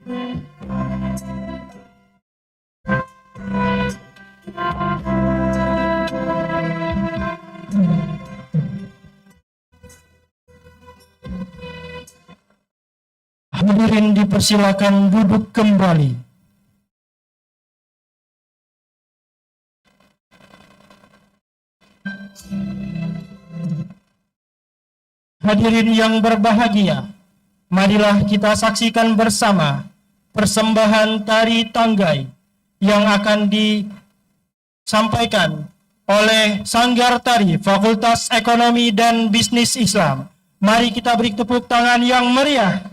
Hadirin dipersilakan duduk kembali. Hadirin yang berbahagia, marilah kita saksikan bersama persembahan tari Tanggai yang akan disampaikan oleh Sanggar Tari Fakultas Ekonomi dan Bisnis Islam. Mari kita beri tepuk tangan yang meriah.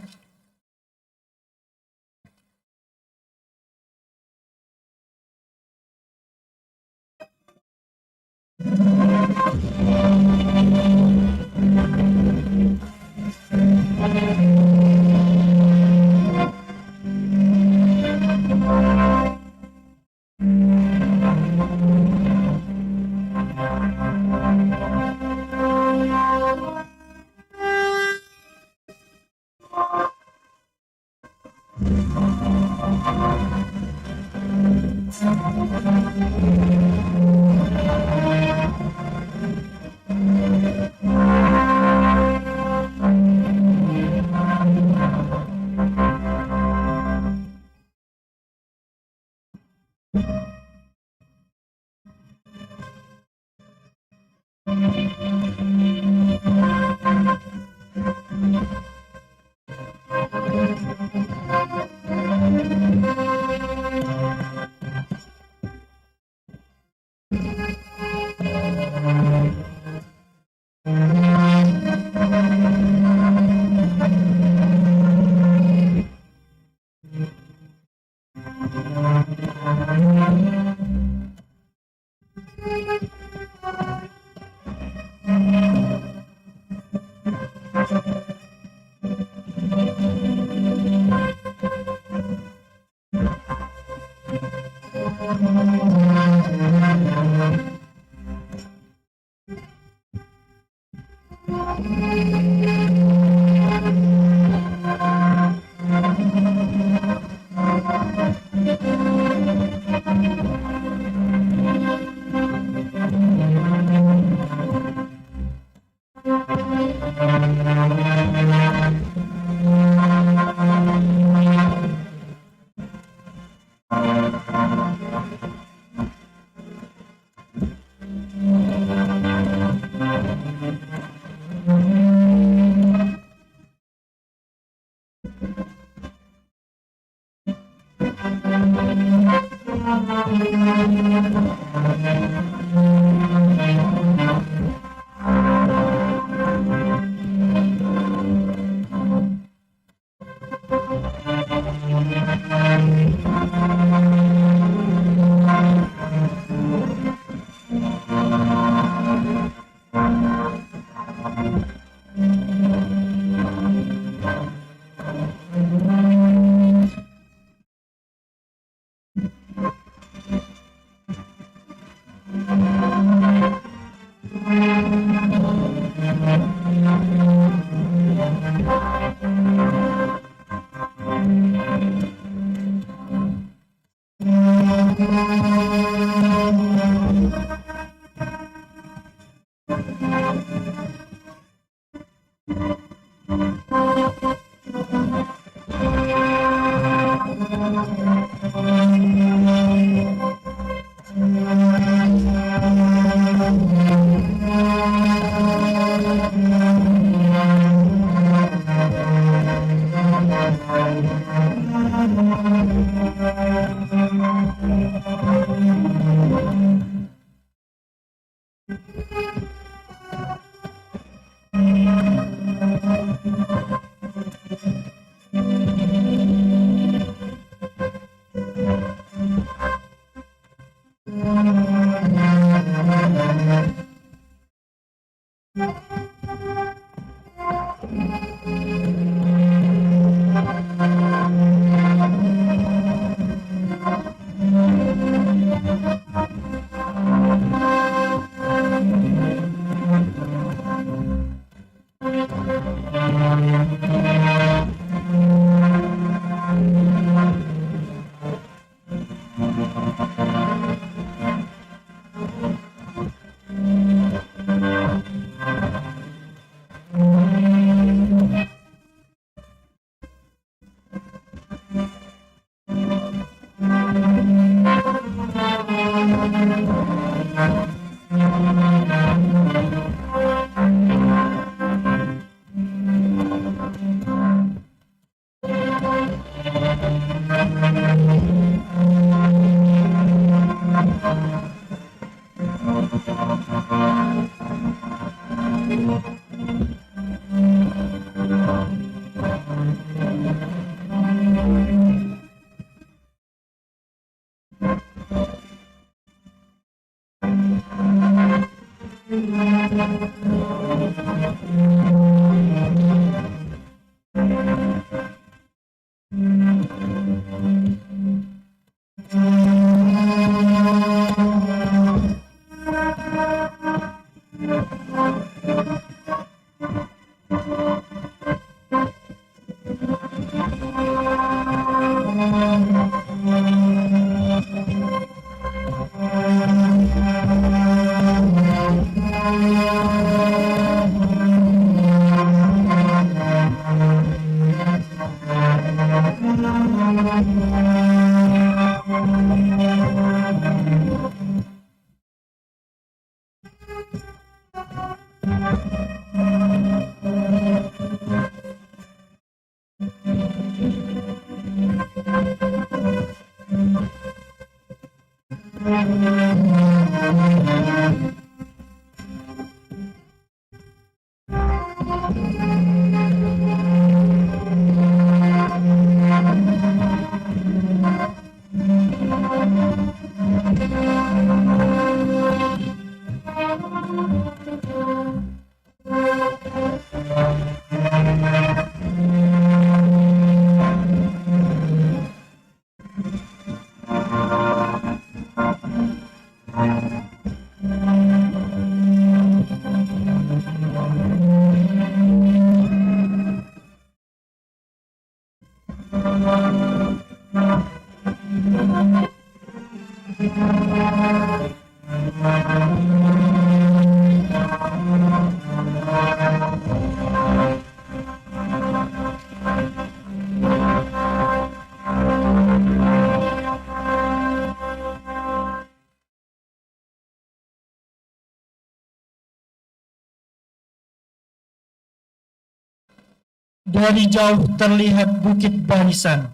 Dari jauh terlihat bukit barisan,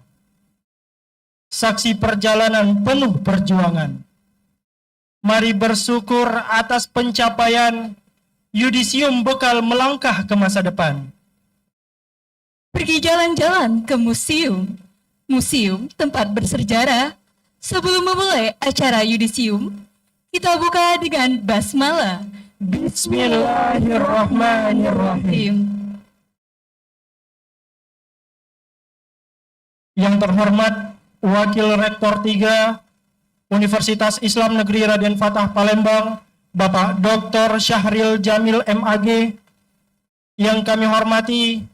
saksi perjalanan penuh perjuangan. Mari bersyukur atas pencapaian Yudisium bekal melangkah ke masa depan. Pergi jalan-jalan ke museum, museum tempat bersejarah. Sebelum memulai acara Yudisium, kita buka dengan basmalah. Bismillahirrahmanirrahim. Yang terhormat Wakil Rektor 3 Universitas Islam Negeri Raden Fatah Palembang, Bapak Dr. Syahril Jamil MAG. Yang kami hormati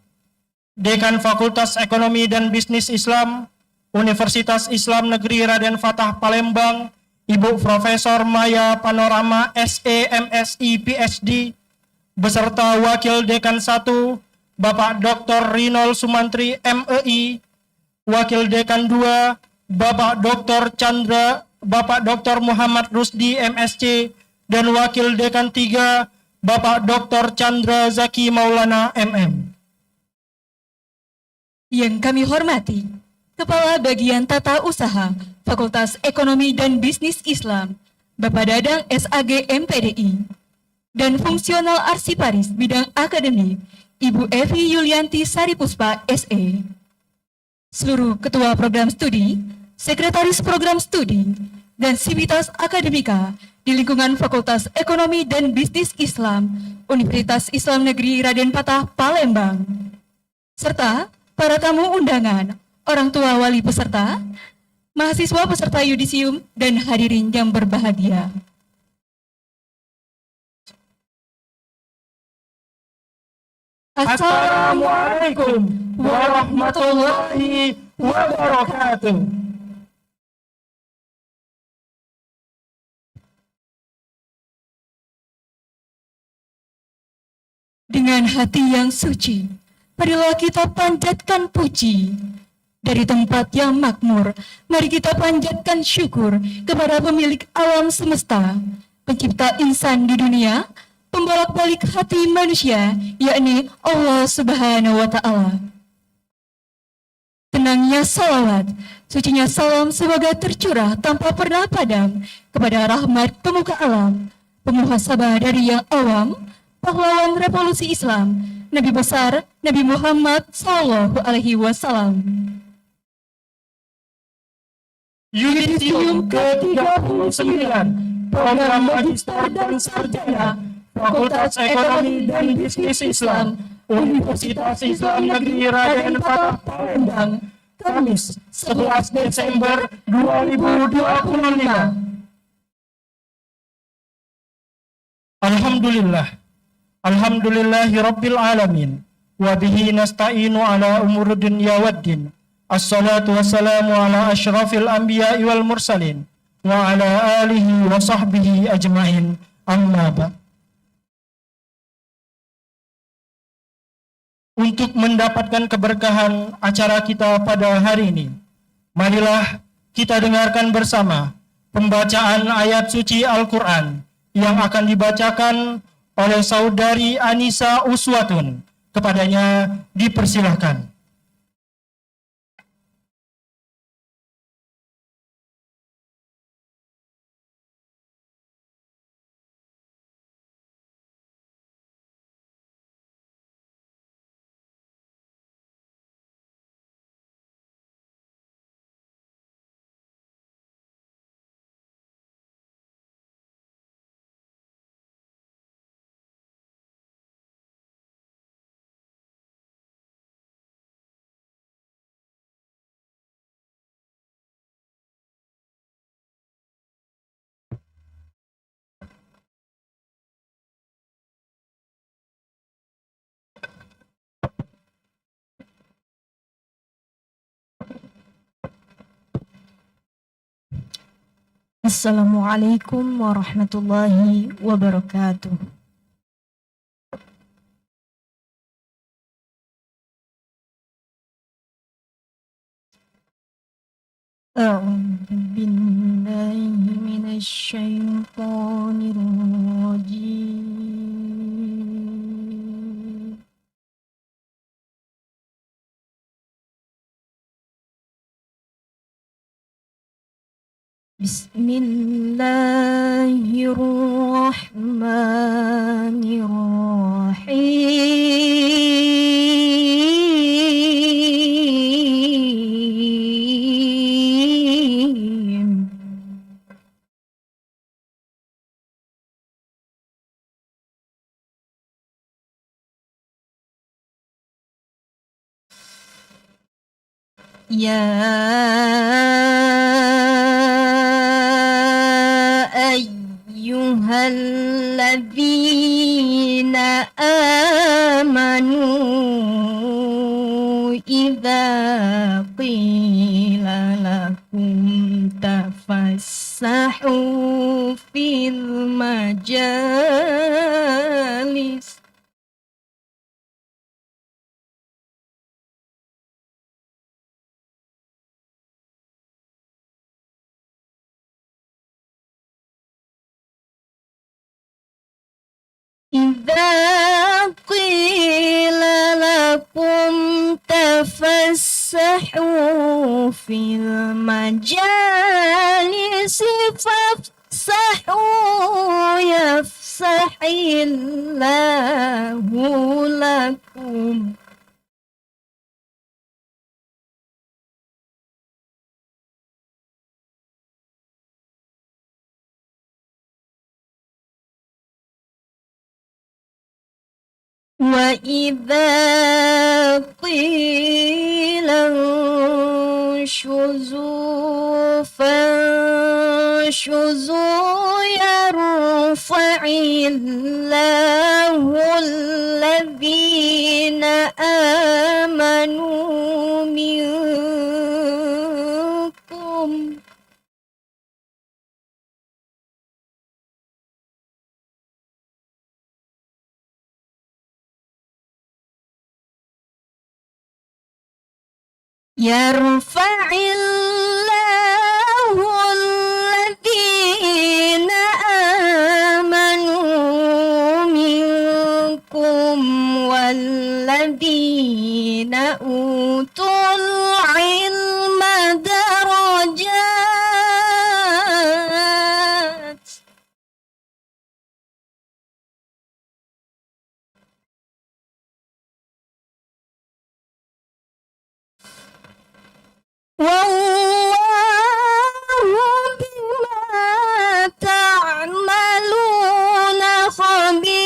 Dekan Fakultas Ekonomi dan Bisnis Islam Universitas Islam Negeri Raden Fatah Palembang, Ibu Profesor Maya Panorama SE MSI PhD, beserta Wakil Dekan 1 Bapak Dr. Rinol Sumantri MEI, Wakil Dekan 2 Bapak Dr. Muhammad Rusdi MSc, dan Wakil Dekan 3 Bapak Dr. Chandra Zaki Maulana MM. Yang kami hormati Kepala Bagian Tata Usaha Fakultas Ekonomi dan Bisnis Islam Bapak Dadang SAG MPDI, dan Fungsional Arsiparis Bidang Akademik Ibu Evi Yulianti Saripuspa SE. Seluruh Ketua Program Studi, Sekretaris Program Studi, dan Sivitas Akademika di lingkungan Fakultas Ekonomi dan Bisnis Islam Universitas Islam Negeri Raden Fatah Palembang, serta para tamu undangan, orang tua wali peserta, mahasiswa peserta Yudisium, dan hadirin yang berbahagia. Assalamualaikum warahmatullahi wabarakatuh. Dengan hati yang suci, marilah kita panjatkan puji. Dari tempat yang makmur, mari kita panjatkan syukur kepada pemilik alam semesta, pencipta insan di dunia, pembolak-balik hati manusia, yakni Allah Subhanahu wa Ta'ala. Tenangnya salawat, sucinya salam semoga tercurah tanpa pernah padam kepada rahmat pemuka alam, pemuhasabah dari yang awam, pahlawan revolusi Islam, Nabi besar Nabi Muhammad Sallallahu Alaihi Wasallam. Yudisium ke-39, Program Magister dan Sarjana, Fakultas Ekonomi dan Bisnis Islam, Universitas Islam Negeri Raden Fatah Palembang, Kamis 11 Desember 2025. Alhamdulillah. Alhamdulillahi Rabbil Alamin. Wa bihi nasta'inu ala umur dunya waddin. Assalatu wassalamu ala ashrafil anbiya'i wal mursalin. Wa ala alihi wa sahbihi ajma'in. Amma ba'. Untuk mendapatkan keberkahan acara kita pada hari ini, marilah kita dengarkan bersama pembacaan ayat suci Al-Quran yang akan dibacakan oleh saudari Anissa Uswatun. Kepadanya dipersilahkan. Assalamualaikum warahmatullahi wabarakatuh. A'udzu billahi minasy syaithanir rajim. Bismillahirrahmanirrahim. Ya ayyuhalladzina amanu idza qila lakum tafassahu fil majalis إذا قيل لكم تفسحوا في المجالس فافسحوا يفسح الله لكم وإذا قيل انشزوا فانشزوا يرفع الله الذين آمنوا منكم يرفع الله الذين آمنوا منكم والذين أوتوا العلم درجات. والله بما تعملون خبير.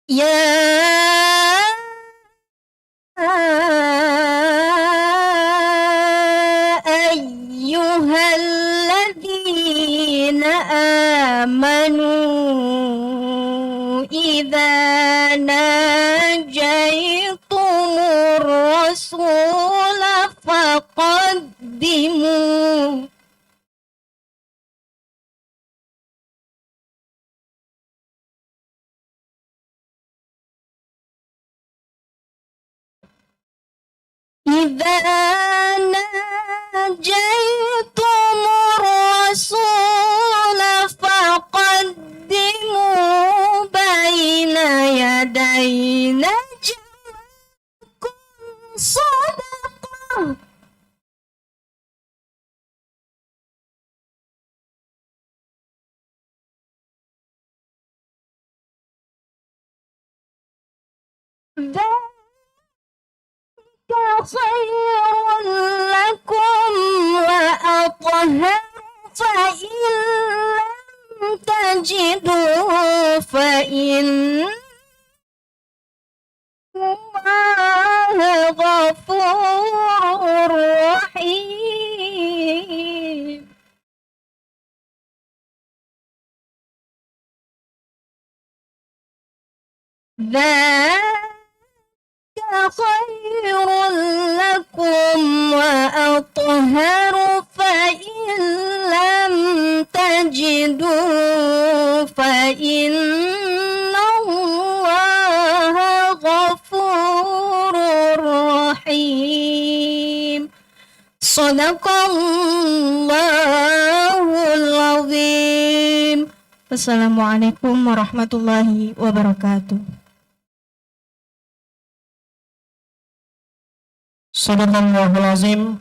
يا أيها الذين آمنوا إذا ناجيتم الرسول فقدموا إذا ناجيتم الرسول فقدموا بين يدي نجواكم صدقة. خير لكم وأطهر فإن لم تجدوا فإن الله غفور رحيم. خير لكم وأطهر فإن لم تجدوا فإن الله غفور رحيم. صدق الله العظيم. Wassalamualaikum warahmatullahi wabarakatuh. Sadaqallahul azim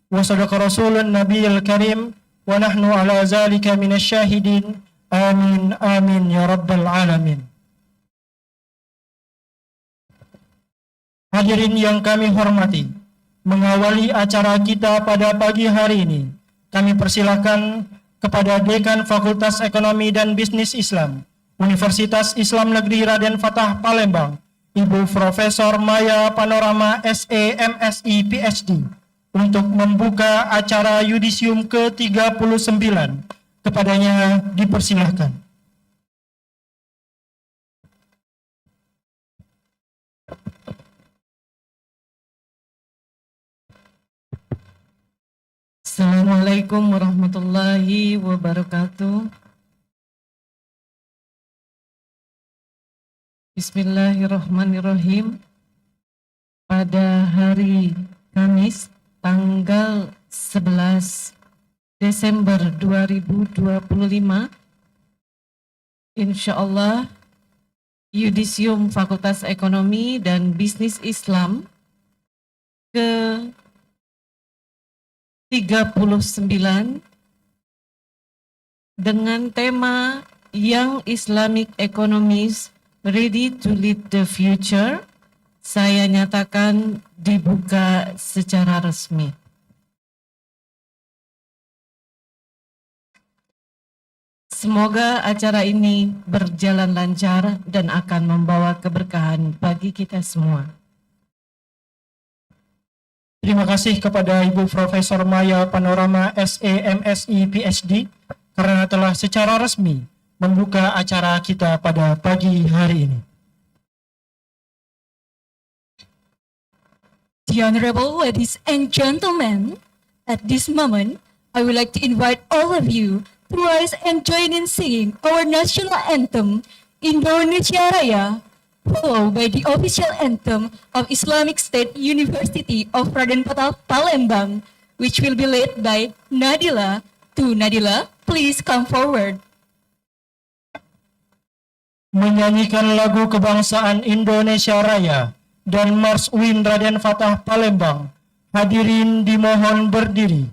wa sadaqa rasulun nabiyil karim wa nahnu ala zalika minasyahidin. Amin amin ya rabbal alamin. Hadirin yang kami hormati, mengawali acara kita pada pagi hari ini, kami persilahkan kepada Dekan Fakultas Ekonomi dan Bisnis Islam Universitas Islam Negeri Raden Fatah Palembang, Ibu Profesor Maya Panorama SE MSI PhD, untuk membuka acara yudisium ke-39. Kepadanya dipersilahkan. Assalamualaikum warahmatullahi wabarakatuh. Bismillahirrahmanirrahim. Pada hari Kamis tanggal 11 Desember 2025, insyaallah Yudisium Fakultas Ekonomi dan Bisnis Islam ke 39 dengan tema Young Islamic Economies Ready to Lead the Future, saya nyatakan dibuka secara resmi. Semoga acara ini berjalan lancar dan akan membawa keberkahan bagi kita semua. Terima kasih kepada Ibu Profesor Maya Panorama SE MSI PhD karena telah secara resmi membuka acara kita pada pagi hari ini. The Honorable Ladies and Gentlemen, at this moment, I would like to invite all of you to rise and join in singing our national anthem, Indonesia Raya, followed by the official anthem of Islamic State University of Raden Patah Palembang, which will be led by Nadila. Nadila, please come forward. Menyanyikan lagu kebangsaan Indonesia Raya dan Mars Uin Raden Fatah Palembang, hadirin dimohon berdiri.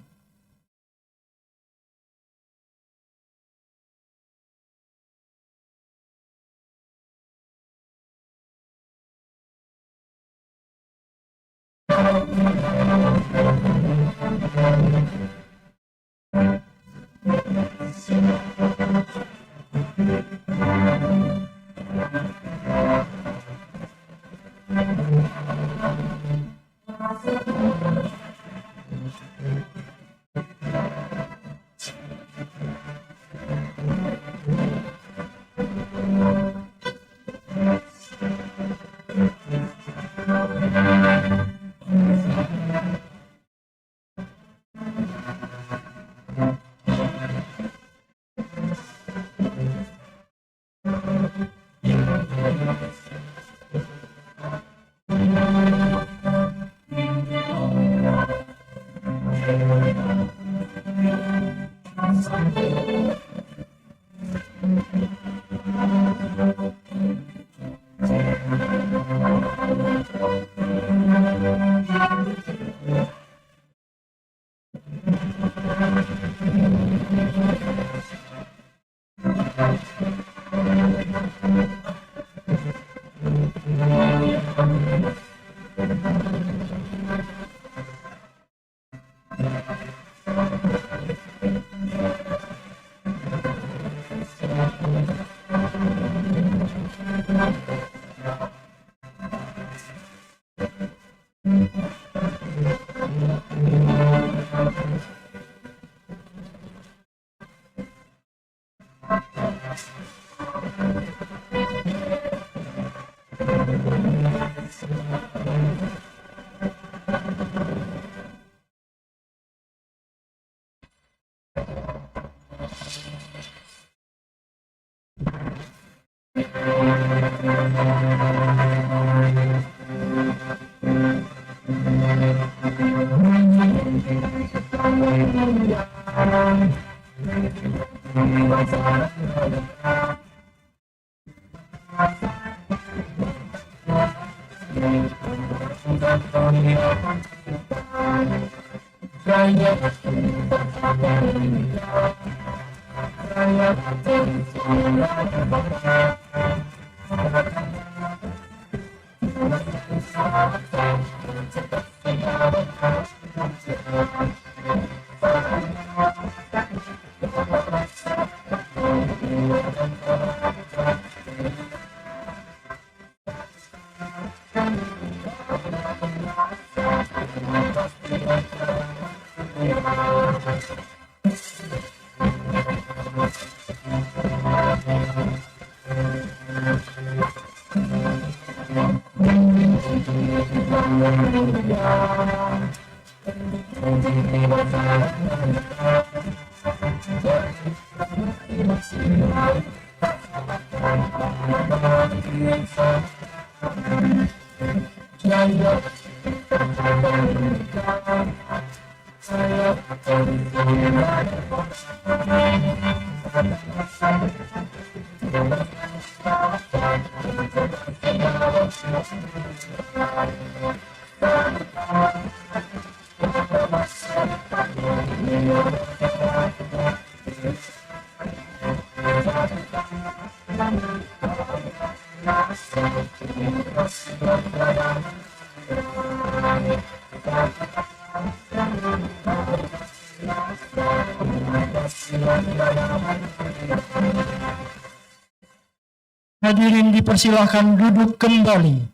Hadirin dipersilahkan duduk kembali.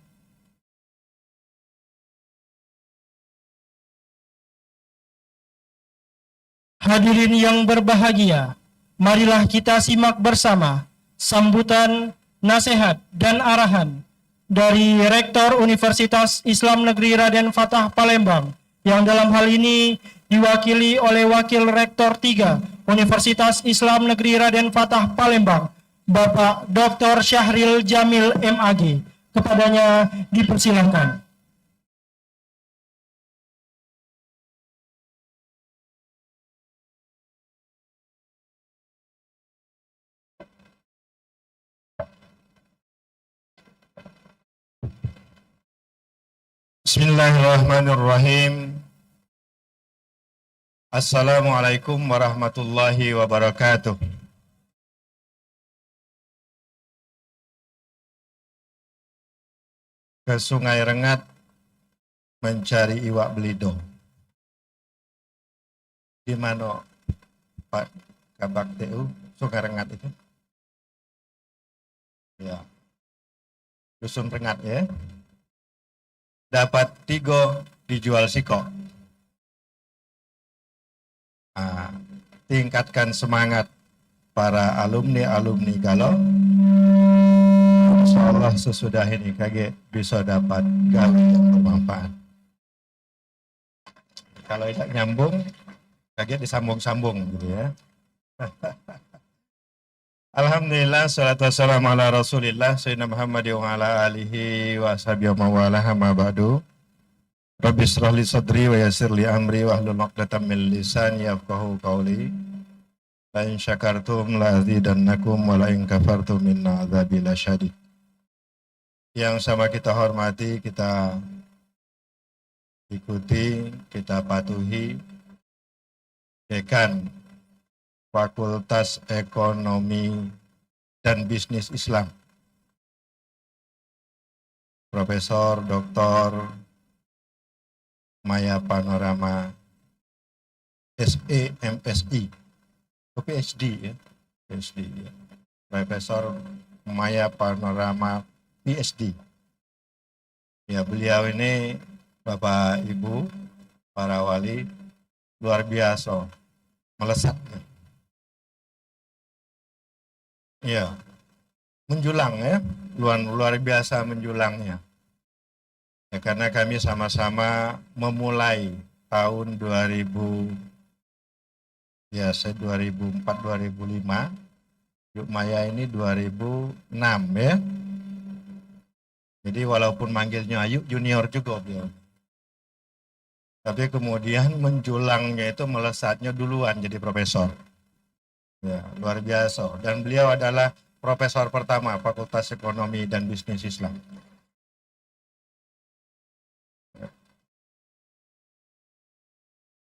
Hadirin yang berbahagia, marilah kita simak bersama sambutan, nasihat, dan arahan dari Rektor Universitas Islam Negeri Raden Fatah Palembang yang dalam hal ini diwakili oleh Wakil Rektor 3 Universitas Islam Negeri Raden Fatah Palembang, Bapak Dr. Syahril Jamil MAG. Kepadanya dipersilakan. Bismillahirrahmanirrahim. Assalamualaikum warahmatullahi wabarakatuh. Ke Sungai Rengat mencari iwak belido. Di mana Pak Kabak TU Sungai Rengat itu? Ya, Dusun Rengat ya. Dapat 3 dijual siko. Tingkatkan semangat para alumni kalau insyaallah sesudah ini kage bisa dapat gawe yang bermanfaat. Kalau tidak nyambung kage disambung-sambung gitu ya. Alhamdulillah, salatu wassalamu ala rasulillah Sayyidina Muhammad wa ala alihi wa ashabihi wa mawalah, amma ba'du. Rabbi shrah li sadri wa yassir li amri wa hlul 'uqdatam min lisani yafqahu qawli. La in syakartum la azidannakum wa la in kafartum minna adzabi lasyadid. Yang sama kita hormati, kita ikuti, kita patuhi Dekan Fakultas Ekonomi dan Bisnis Islam, Profesor Dr. Maya Panorama SE MSI, PhD ya, PhD ya. Profesor Maya Panorama PhD. Ya, beliau ini Bapak Ibu, para wali luar biasa melesatnya. Ya, menjulang ya, luar biasa menjulangnya. Ya, karena kami sama-sama memulai tahun 2004-2005, Yuk Maya ini 2006 ya. Jadi walaupun manggilnya Ayu junior juga beliau. Tapi kemudian menjulangnya itu melesatnya duluan jadi profesor. Ya, luar biasa. Dan beliau adalah profesor pertama Fakultas Ekonomi dan Bisnis Islam.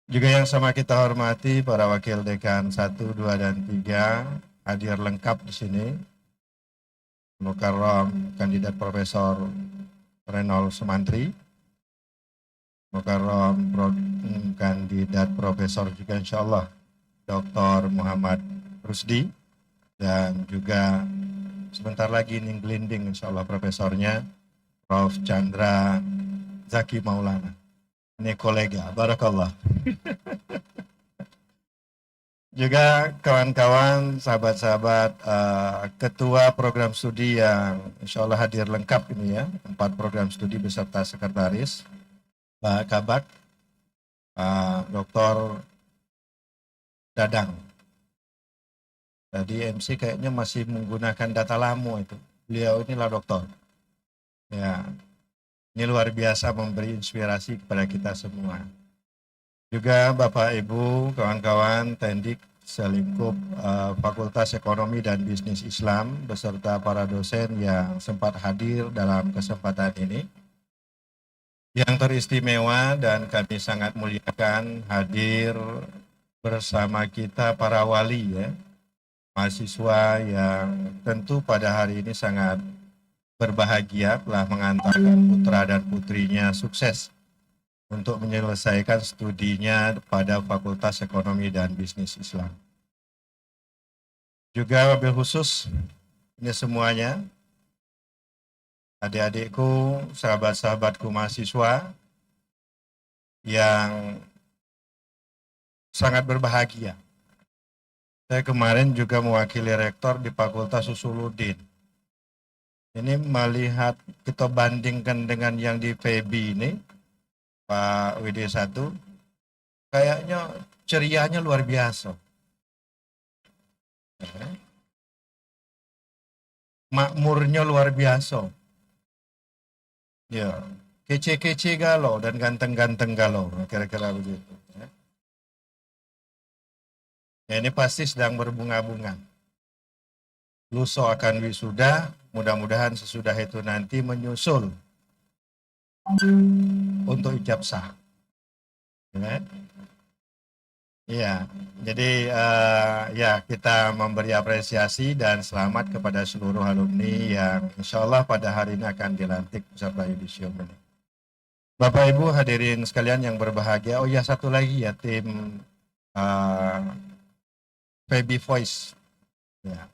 Juga yang sama kita hormati para wakil dekan 1, 2, dan 3 hadir lengkap di sini. Mukarram kandidat Profesor Renol Sumantri, Mukarram kandidat Profesor juga insyaallah Dr. Muhammad Rusdi, dan juga sebentar lagi ning glinding insyaallah profesornya Prof. Chandra Zaki Maulana. Ini kolega, barakallah. Juga kawan-kawan, sahabat-sahabat, ketua program studi yang insya Allah hadir lengkap ini ya, 4 program studi beserta sekretaris, Pak Kabak, Pak Dr. Dadang. Tadi MC kayaknya masih menggunakan data lama itu. Beliau inilah doktor. Ya, ini luar biasa memberi inspirasi kepada kita semua. Juga Bapak Ibu, kawan-kawan Tendik selingkup Fakultas Ekonomi dan Bisnis Islam beserta para dosen yang sempat hadir dalam kesempatan ini. Yang teristimewa dan kami sangat muliakan hadir bersama kita para wali ya, mahasiswa yang tentu pada hari ini sangat berbahagia telah mengantarkan putra dan putrinya sukses untuk menyelesaikan studinya pada Fakultas Ekonomi dan Bisnis Islam. Juga wabil khusus ini semuanya, adik-adikku, sahabat-sahabatku mahasiswa yang sangat berbahagia. Saya kemarin juga mewakili rektor di Fakultas Usuluddin. Ini melihat kita bandingkan dengan yang di FEBI ini, Pak WD1, kayaknya cerianya luar biasa. Makmurnya luar biasa. Ya, kece-kece galau dan ganteng-ganteng galau, kira-kira begitu. Ya, ini pasti sedang berbunga-bunga. Luso akan wisuda, mudah-mudahan sesudah itu nanti menyusul untuk ijab sah. Ya. Iya, jadi ya kita memberi apresiasi dan selamat kepada seluruh alumni yang insya Allah pada hari ini akan dilantik peserta yudisium ini. Bapak Ibu hadirin sekalian yang berbahagia, oh ya satu lagi ya tim Baby Voice. Ya.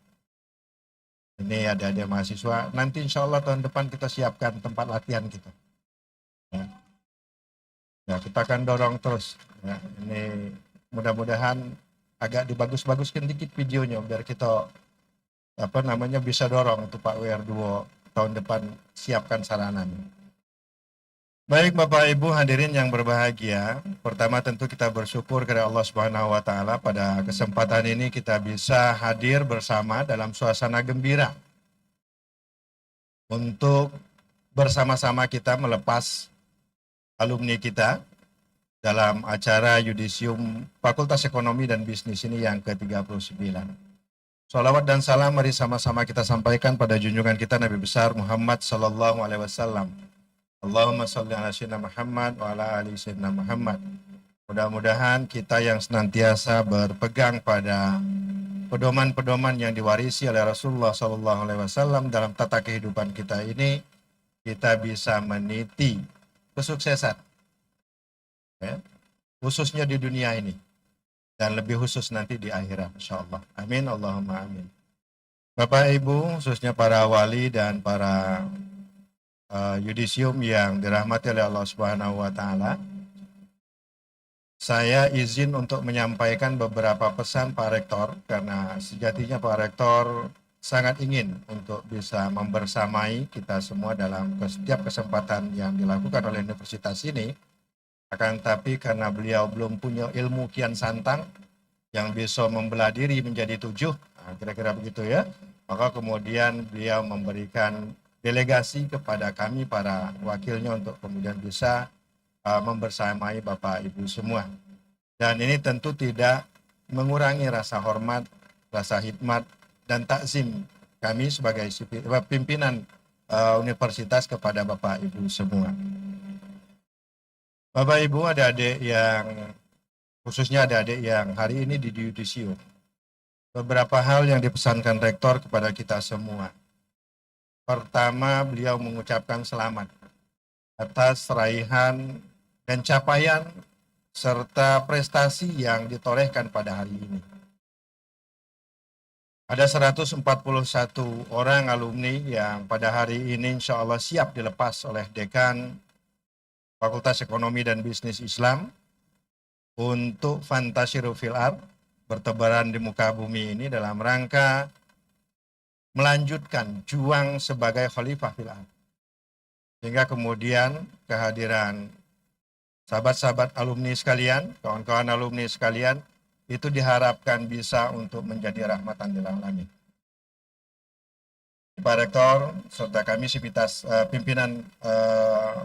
Ini ada mahasiswa, nanti insya Allah tahun depan kita siapkan tempat latihan kita. Ya, ya kita akan dorong terus. Ya, ini mudah-mudahan agak dibagus-baguskan dikit videonya biar kita bisa dorong untuk Pak WR2 tahun depan siapkan sarananya. Baik Bapak Ibu hadirin yang berbahagia, pertama tentu kita bersyukur kepada Allah Subhanahu wa taala pada kesempatan ini kita bisa hadir bersama dalam suasana gembira untuk bersama-sama kita melepas alumni kita dalam acara yudisium Fakultas Ekonomi dan Bisnis ini yang ke-39. Salawat dan salam mari sama-sama kita sampaikan pada junjungan kita Nabi besar Muhammad sallallahu alaihi wasallam. Allahumma shalli ala sayyidina Muhammad wa ala ali sayyidina Muhammad. Mudah-mudahan kita yang senantiasa berpegang pada pedoman-pedoman yang diwarisi oleh Rasulullah sallallahu alaihi wasallam dalam tata kehidupan kita ini, kita bisa meniti kesuksesan. Ya, khususnya di dunia ini dan lebih khusus nanti di akhirat insyaallah. Amin Allahumma amin. Bapak Ibu khususnya para wali dan para yudisium yang dirahmati oleh Allah Subhanahu wa taala. Saya izin untuk menyampaikan beberapa pesan Pak Rektor karena sejatinya Pak Rektor sangat ingin untuk bisa membersamai kita semua dalam setiap kesempatan yang dilakukan oleh universitas ini. Akan tapi karena beliau belum punya ilmu kian santang yang bisa membelah diri menjadi 7, kira-kira begitu ya, maka kemudian beliau memberikan delegasi kepada kami para wakilnya untuk kemudian bisa membersamai Bapak Ibu semua. Dan ini tentu tidak mengurangi rasa hormat, rasa hikmat dan takzim kami sebagai pimpinan universitas kepada Bapak Ibu semua. Bapak Ibu adik-adik yang khususnya adik-adik yang hari ini di yudisium. Beberapa hal yang dipesankan rektor kepada kita semua. Pertama, beliau mengucapkan selamat atas raihan dan capaian serta prestasi yang ditorehkan pada hari ini. Ada 141 orang alumni yang pada hari ini insya Allah siap dilepas oleh dekan Fakultas Ekonomi dan Bisnis Islam untuk Fantasiru fil Ard, bertebaran di muka bumi ini dalam rangka melanjutkan juang sebagai khalifah fil Ard. Sehingga kemudian kehadiran sahabat-sahabat alumni sekalian, kawan-kawan alumni sekalian, itu diharapkan bisa untuk menjadi rahmatan lil alamin. Pak Rektor serta kami sivitas pimpinan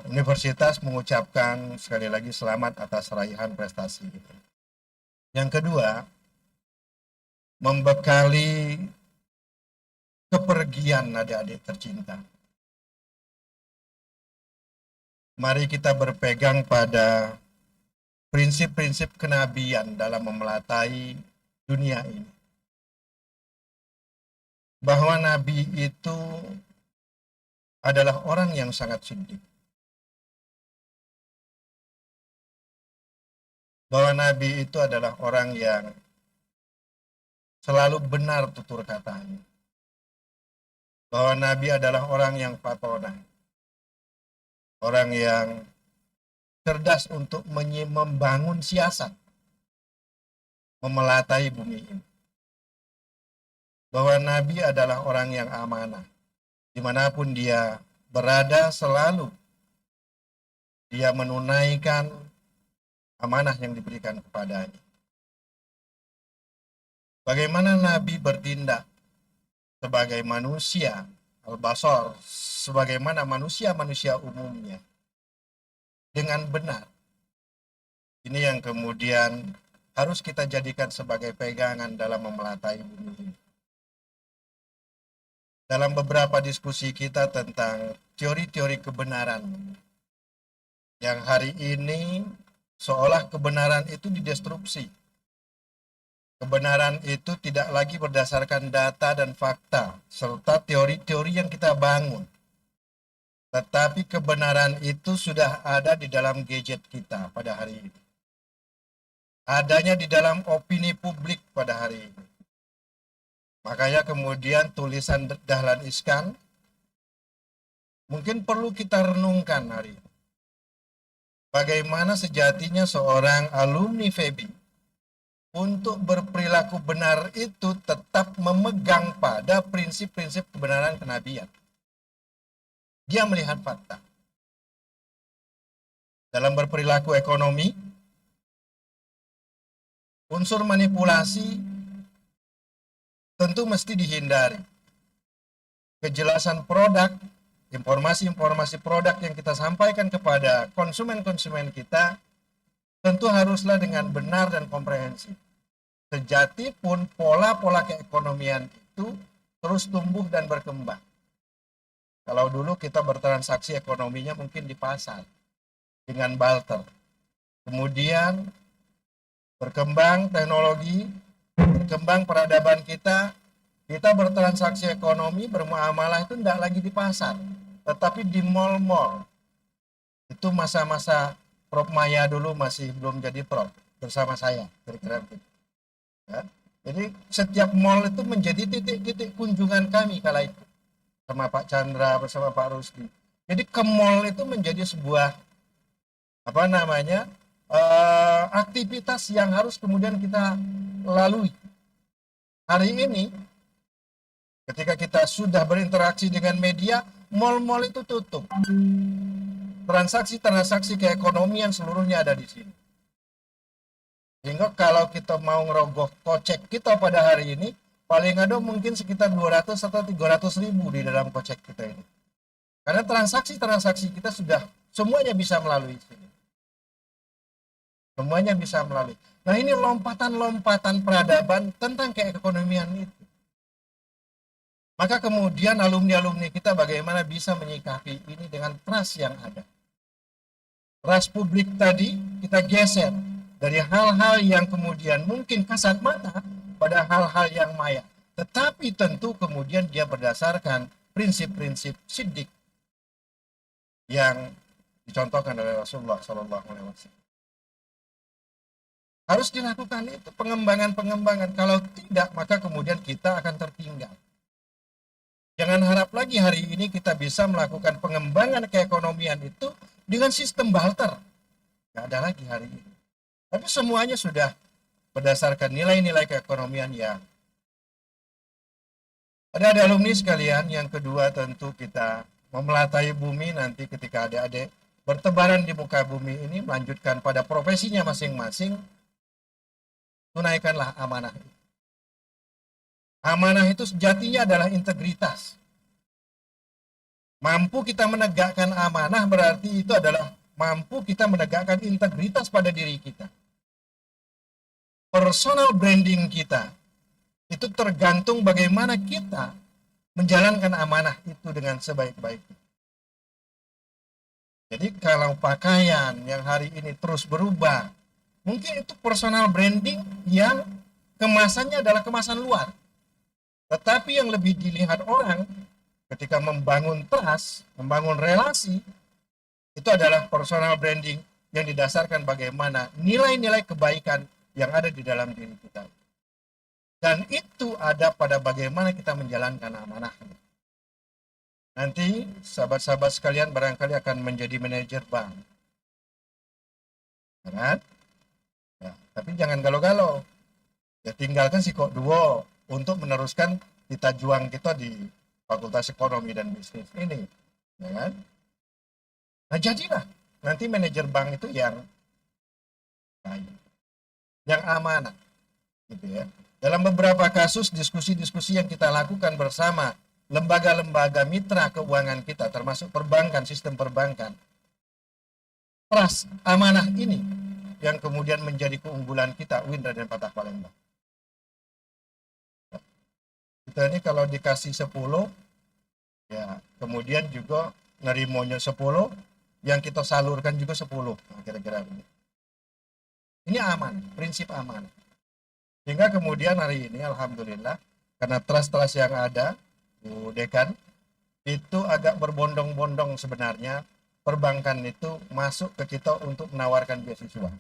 universitas mengucapkan sekali lagi selamat atas raihan prestasi itu. Yang kedua, membekali kepergian adik-adik tercinta. Mari kita berpegang pada prinsip-prinsip kenabian dalam memelatai dunia ini. Bahwa Nabi itu adalah orang yang sangat siddiq. Bahwa Nabi itu adalah orang yang selalu benar tutur katanya. Bahwa Nabi adalah orang yang fatonah. Orang yang cerdas untuk membangun siasat. Memelatai bumi ini. Bahwa Nabi adalah orang yang amanah. Dimanapun dia berada selalu dia menunaikan amanah yang diberikan kepadanya. Bagaimana Nabi bertindak sebagai manusia, al-basar, sebagaimana manusia-manusia umumnya, dengan benar. Ini yang kemudian harus kita jadikan sebagai pegangan dalam memelatai bumi ini. Dalam beberapa diskusi kita tentang teori-teori kebenaran, yang hari ini seolah kebenaran itu didestruksi. Kebenaran itu tidak lagi berdasarkan data dan fakta, serta teori-teori yang kita bangun. Tetapi kebenaran itu sudah ada di dalam gadget kita pada hari ini. Adanya di dalam opini publik pada hari ini. Makanya kemudian tulisan Dahlan Iskan mungkin perlu kita renungkan hari ini. Bagaimana sejatinya seorang alumni FEBI untuk berperilaku benar itu tetap memegang pada prinsip-prinsip kebenaran kenabian. Dia melihat fakta. Dalam berperilaku ekonomi, unsur manipulasi tentu mesti dihindari. Kejelasan produk, informasi-informasi produk yang kita sampaikan kepada konsumen-konsumen kita tentu haruslah dengan benar dan komprehensif. Sejati pun pola-pola keekonomian itu terus tumbuh dan berkembang. Kalau dulu kita bertransaksi ekonominya mungkin di pasar dengan barter. Kemudian berkembang teknologi, berkembang peradaban kita bertransaksi ekonomi, bermuamalah itu tidak lagi di pasar, tetapi di mal-mal. Itu masa-masa Prof Maya dulu masih belum jadi Prof bersama saya, kira-kira begitu. Ya. Jadi setiap mal itu menjadi titik-titik kunjungan kami kala itu, sama Pak Chandra, bersama Pak Rusdi. Jadi ke mal itu menjadi sebuah aktivitas yang harus kemudian kita lalui. Hari ini, ketika kita sudah berinteraksi dengan media, mal-mal itu tutup. Transaksi-transaksi keekonomian seluruhnya ada di sini. Sehingga kalau kita mau ngerogoh kocek kita pada hari ini, paling ada mungkin sekitar 200 atau 300 ribu di dalam kocek kita ini. Karena transaksi-transaksi kita sudah semuanya bisa melalui sini. Semuanya bisa melalui. Nah, ini lompatan-lompatan peradaban tentang keekonomian itu. Maka kemudian alumni-alumni kita bagaimana bisa menyikapi ini dengan trust yang ada. Trust publik tadi kita geser dari hal-hal yang kemudian mungkin kasat mata pada hal-hal yang maya. Tetapi tentu kemudian dia berdasarkan prinsip-prinsip siddiq yang dicontohkan oleh Rasulullah SAW. Harus dilakukan itu pengembangan-pengembangan. Kalau tidak, maka kemudian kita akan tertinggal. Jangan harap lagi hari ini kita bisa melakukan pengembangan keekonomian itu dengan sistem barter. Tidak ada lagi hari ini. Tapi semuanya sudah berdasarkan nilai-nilai keekonomian yang ada alumni sekalian. Yang kedua tentu kita memelatai bumi nanti ketika adik-adik bertebaran di muka bumi ini melanjutkan pada profesinya masing-masing. Tunaikanlah amanah. Amanah itu sejatinya adalah integritas. Mampu kita menegakkan amanah berarti itu adalah mampu kita menegakkan integritas pada diri kita. Personal branding kita itu tergantung bagaimana kita menjalankan amanah itu dengan sebaik-baiknya. Jadi kalau pakaian yang hari ini terus berubah, mungkin itu personal branding yang kemasannya adalah kemasan luar. Tetapi yang lebih dilihat orang ketika membangun trust, membangun relasi, itu adalah personal branding yang didasarkan bagaimana nilai-nilai kebaikan yang ada di dalam diri kita. Dan itu ada pada bagaimana kita menjalankan amanah. Nanti sahabat-sahabat sekalian barangkali akan menjadi manajer bank. Kan? Ya, tapi jangan galau-galau. Ya tinggalkan si kok duo untuk meneruskan kita juang kita di Fakultas Ekonomi dan Bisnis ini. Ya kan? Nah jadilah nanti manajer bank itu yang baik, yang amanah, gitu ya. Dalam beberapa kasus diskusi-diskusi yang kita lakukan bersama lembaga-lembaga mitra keuangan kita, termasuk perbankan, sistem perbankan, trust amanah ini yang kemudian menjadi keunggulan kita, Windra dan Fatah Palembang. Kita ini kalau dikasih 10, ya kemudian juga nerimonya 10, yang kita salurkan juga 10, nah, kira-kira begitu. Ini aman, prinsip aman. Sehingga kemudian hari ini alhamdulillah karena trust-trust yang ada, Bu Dekan, itu agak berbondong-bondong sebenarnya perbankan itu masuk ke kita untuk menawarkan beasiswa.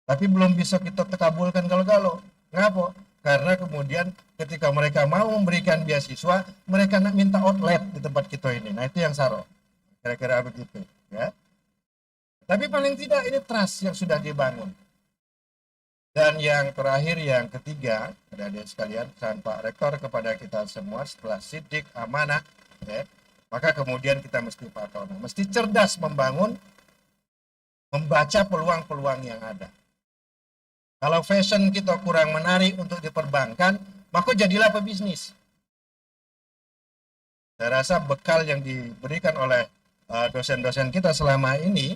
Tapi belum bisa kita terkabulkan kalau-kalau. Ngapa? Karena kemudian ketika mereka mau memberikan beasiswa, mereka nak minta outlet di tempat kita ini. Nah itu yang saro. Kira-kira begitu. Ya. Tapi paling tidak ini trust yang sudah dibangun. Dan yang terakhir, yang ketiga, adik-adik sekalian, pesan Pak Rektor kepada kita semua setelah sidik, amanah, ya, maka kemudian kita mesti patona, mesti cerdas membangun, membaca peluang-peluang yang ada. Kalau fashion kita kurang menarik untuk diperbankan, maka jadilah pebisnis. Saya rasa bekal yang diberikan oleh dosen-dosen kita selama ini,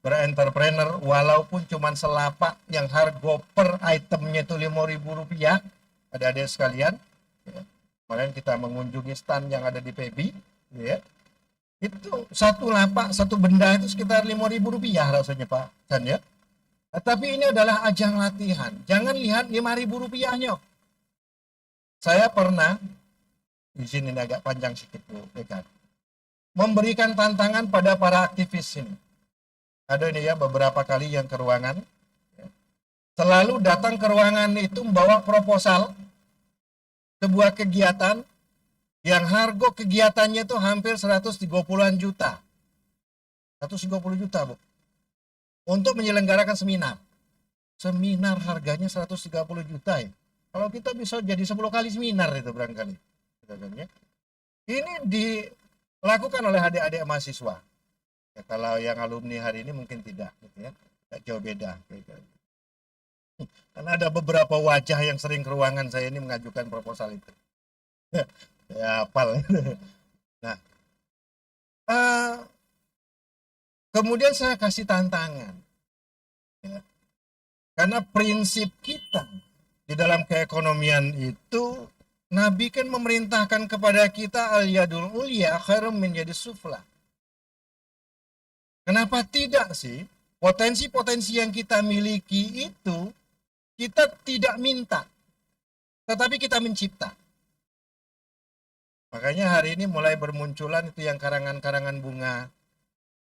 berentrepreneur walaupun cuma selapak yang harga per itemnya itu Rp5.000, adik-adik sekalian, ya. Kemarin kita mengunjungi stand yang ada di PB, ya. Itu satu lapak, satu benda itu sekitar Rp5.000 rasanya Pak Chan, ya. Tapi ini adalah ajang latihan, jangan lihat Rp5.000-nya. Saya pernah, di sini agak panjang sedikit Bu Dekan, memberikan tantangan pada para aktivis ini. Ada ini ya beberapa kali yang ke ruangan, selalu datang ke ruangan itu membawa proposal sebuah kegiatan yang harga kegiatannya itu hampir 130-an juta. 130 juta, Bu. Untuk menyelenggarakan seminar. Seminar harganya 130 juta ya. Kalau kita bisa jadi 10 kali seminar itu barangkali. Ini dilakukan oleh adik-adik mahasiswa. Ya, kalau yang alumni hari ini mungkin tidak, gitu ya, jauh beda. Karena ada beberapa wajah yang sering ke ruangan saya ini mengajukan proposal itu. Ya, hafal. Nah, kemudian saya kasih tantangan, ya. Karena prinsip kita di dalam keekonomian itu, Nabi kan memerintahkan kepada kita al-yadul ulya khairum min yadis sufla. Kenapa tidak sih? Potensi-potensi yang kita miliki itu kita tidak minta, tetapi kita mencipta. Makanya hari ini mulai bermunculan itu yang karangan-karangan bunga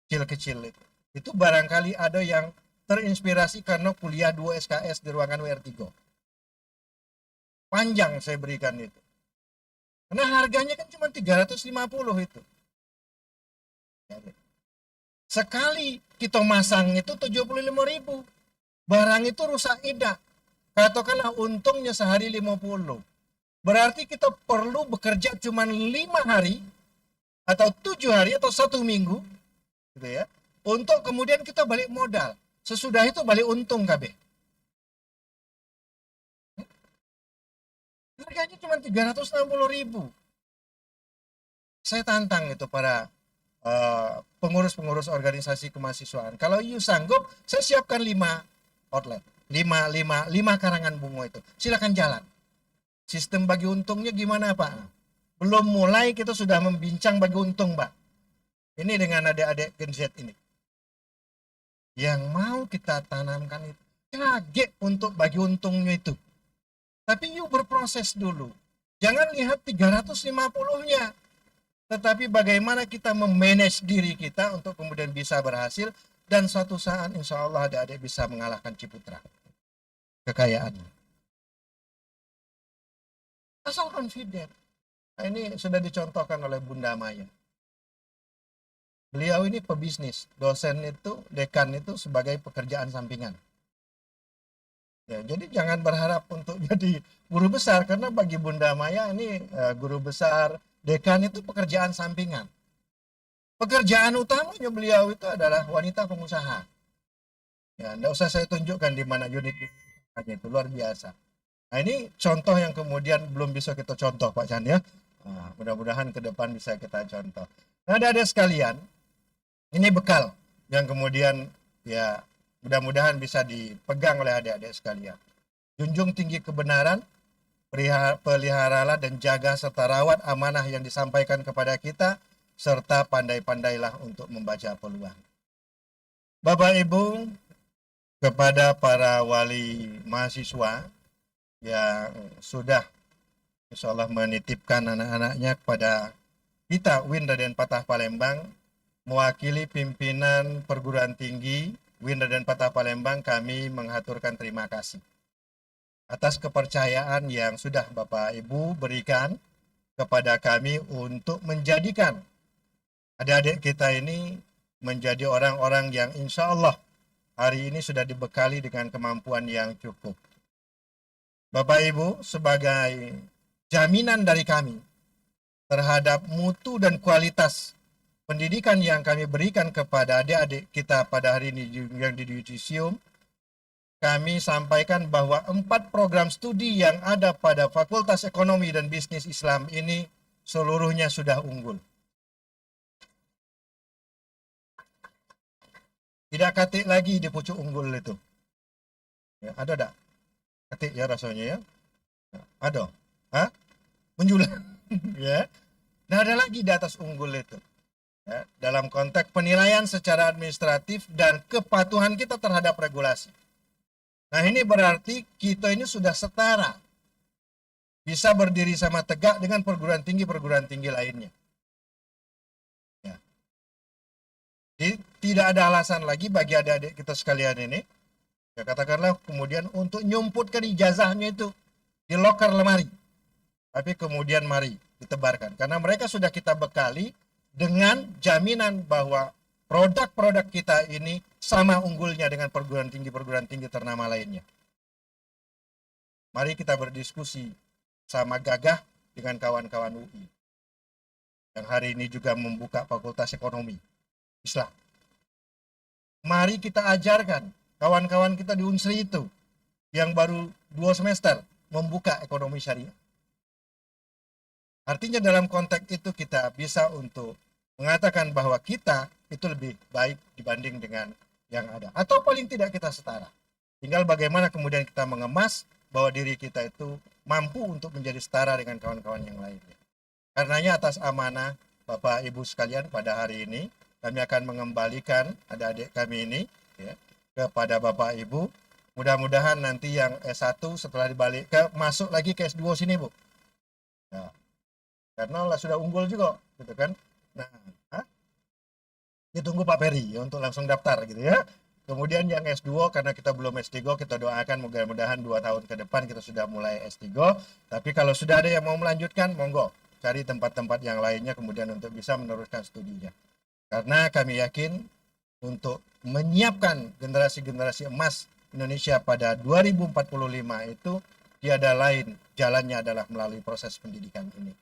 kecil-kecil itu. Itu barangkali ada yang terinspirasi karena kuliah 2 SKS di ruangan WR3. Panjang saya berikan itu. Karena harganya kan cuma 350 itu. Sekali kita masang itu 75.000. Barang itu rusak edak. Katakanlah untungnya sehari 50. Berarti kita perlu bekerja cuma 5 hari atau 7 hari atau 1 minggu, gitu ya, untuk kemudian kita balik modal. Sesudah itu balik untung KB. Harganya cuma 360.000. Saya tantang itu para pengurus-pengurus organisasi kemahasiswaan. Kalau you sanggup, saya siapkan 5 outlet. 5 karangan bunga itu. Silakan jalan. Sistem bagi untungnya gimana Pak? Belum mulai kita sudah membincang bagi untung Pak. Ini dengan adik-adik Gen Z ini. Yang mau kita tanamkan itu. Kaget untuk bagi untungnya itu. Tapi you berproses dulu. Jangan lihat 350-nya. Tetapi bagaimana kita memanage diri kita untuk kemudian bisa berhasil. Dan suatu saat insya Allah adik-adik bisa mengalahkan Ciputra. Kekayaan. Asal confident. Nah, ini sudah dicontohkan oleh Bunda Maya. Beliau ini pebisnis. Dosen itu, dekan itu sebagai pekerjaan sampingan. Ya, jadi jangan berharap untuk jadi guru besar. Karena bagi Bunda Maya ini guru besar, dekan itu pekerjaan sampingan. Pekerjaan utamanya beliau itu adalah wanita pengusaha. Ya, nggak usah saya tunjukkan di mana unit itu luar biasa. Nah, ini contoh yang kemudian belum bisa kita contoh Pak Chan ya. Nah, mudah-mudahan ke depan bisa kita contoh. Nah, adik-adik sekalian, ini bekal yang kemudian ya mudah-mudahan bisa dipegang oleh adik-adik sekalian. Junjung tinggi kebenaran, peliharalah dan jaga serta rawat amanah yang disampaikan kepada kita, serta pandai-pandailah untuk membaca peluang. Bapak Ibu, kepada para wali mahasiswa yang sudah insya Allah menitipkan anak-anaknya kepada kita UIN Raden Patah Palembang, mewakili pimpinan perguruan tinggi UIN Raden Patah Palembang, kami mengaturkan terima kasih atas kepercayaan yang sudah Bapak Ibu berikan kepada kami untuk menjadikan adik-adik kita ini menjadi orang-orang yang insya Allah hari ini sudah dibekali dengan kemampuan yang cukup. Bapak Ibu, sebagai jaminan dari kami terhadap mutu dan kualitas pendidikan yang kami berikan kepada adik-adik kita pada hari ini yang di Yudisium, kami sampaikan bahwa 4 program studi yang ada pada Fakultas Ekonomi dan Bisnis Islam ini seluruhnya sudah unggul. Tidak ketik lagi di pucuk unggul itu. Ya, ada tak? Ketik ya rasanya ya. Ada. Hah? Menjulang. Ya. Nah, ada lagi di atas unggul itu. Ya, dalam konteks penilaian secara administratif dan kepatuhan kita terhadap regulasi. Nah, ini berarti kita ini sudah setara. Bisa berdiri sama tegak dengan perguruan tinggi lainnya. Ya. Jadi, tidak ada alasan lagi bagi adik-adik kita sekalian ini, ya katakanlah kemudian untuk nyumputkan ijazahnya itu di loker lemari. Tapi kemudian mari ditebarkan. Karena mereka sudah kita bekali dengan jaminan bahwa produk-produk kita ini sama unggulnya dengan perguruan tinggi ternama lainnya. Mari kita berdiskusi sama gagah dengan kawan-kawan UI. Yang hari ini juga membuka Fakultas Ekonomi Islam. Mari kita ajarkan kawan-kawan kita di Unsri itu yang baru 2 semester membuka ekonomi syariah. Artinya dalam konteks itu kita bisa untuk mengatakan bahwa kita itu lebih baik dibanding dengan yang ada. Atau paling tidak kita setara. Tinggal bagaimana kemudian kita mengemas bahwa diri kita itu mampu untuk menjadi setara dengan kawan-kawan yang lainnya. Karenanya atas amanah Bapak Ibu sekalian pada hari ini, kami akan mengembalikan adik-adik kami ini ya, kepada Bapak Ibu. Mudah-mudahan nanti yang S1 setelah dibalik masuk lagi ke S2 sini Bu. Ya. Karena sudah unggul juga gitu kan. Nah, ditunggu Pak Peri ya, untuk langsung daftar gitu ya. Kemudian yang S2 karena kita belum S3, kita doakan mudah-mudahan 2 tahun ke depan kita sudah mulai S3. Tapi kalau sudah ada yang mau melanjutkan, monggo cari tempat-tempat yang lainnya kemudian untuk bisa meneruskan studinya. Karena kami yakin untuk menyiapkan generasi-generasi emas Indonesia pada 2045 itu tiada lain jalannya adalah melalui proses pendidikan ini.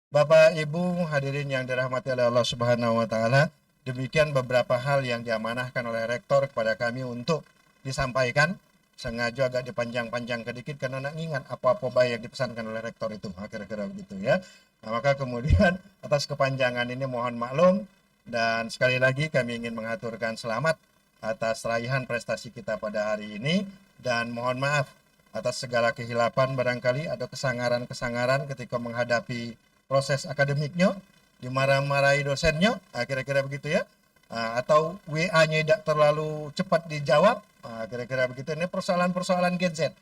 Bapak, Ibu, hadirin yang dirahmati oleh Allah Subhanahu wa taala, demikian beberapa hal yang diamanahkan oleh rektor kepada kami untuk disampaikan. Sengaja agak dipanjang-panjang sedikit karena nak ingat apa-apa baik yang dipesankan oleh rektor itu, kira-kira begitu ya. Nah, maka kemudian atas kepanjangan ini mohon maklum. Dan sekali lagi kami ingin mengaturkan selamat atas raihan prestasi kita pada hari ini. Dan mohon maaf atas segala kehilapan barangkali ada kesangaran-kesangaran ketika menghadapi proses akademiknya, dimarah-marahi dosennya, kira-kira begitu ya. Atau WA-nya tidak terlalu cepat dijawab, kira-kira begitu. Ini persoalan-persoalan Gen Z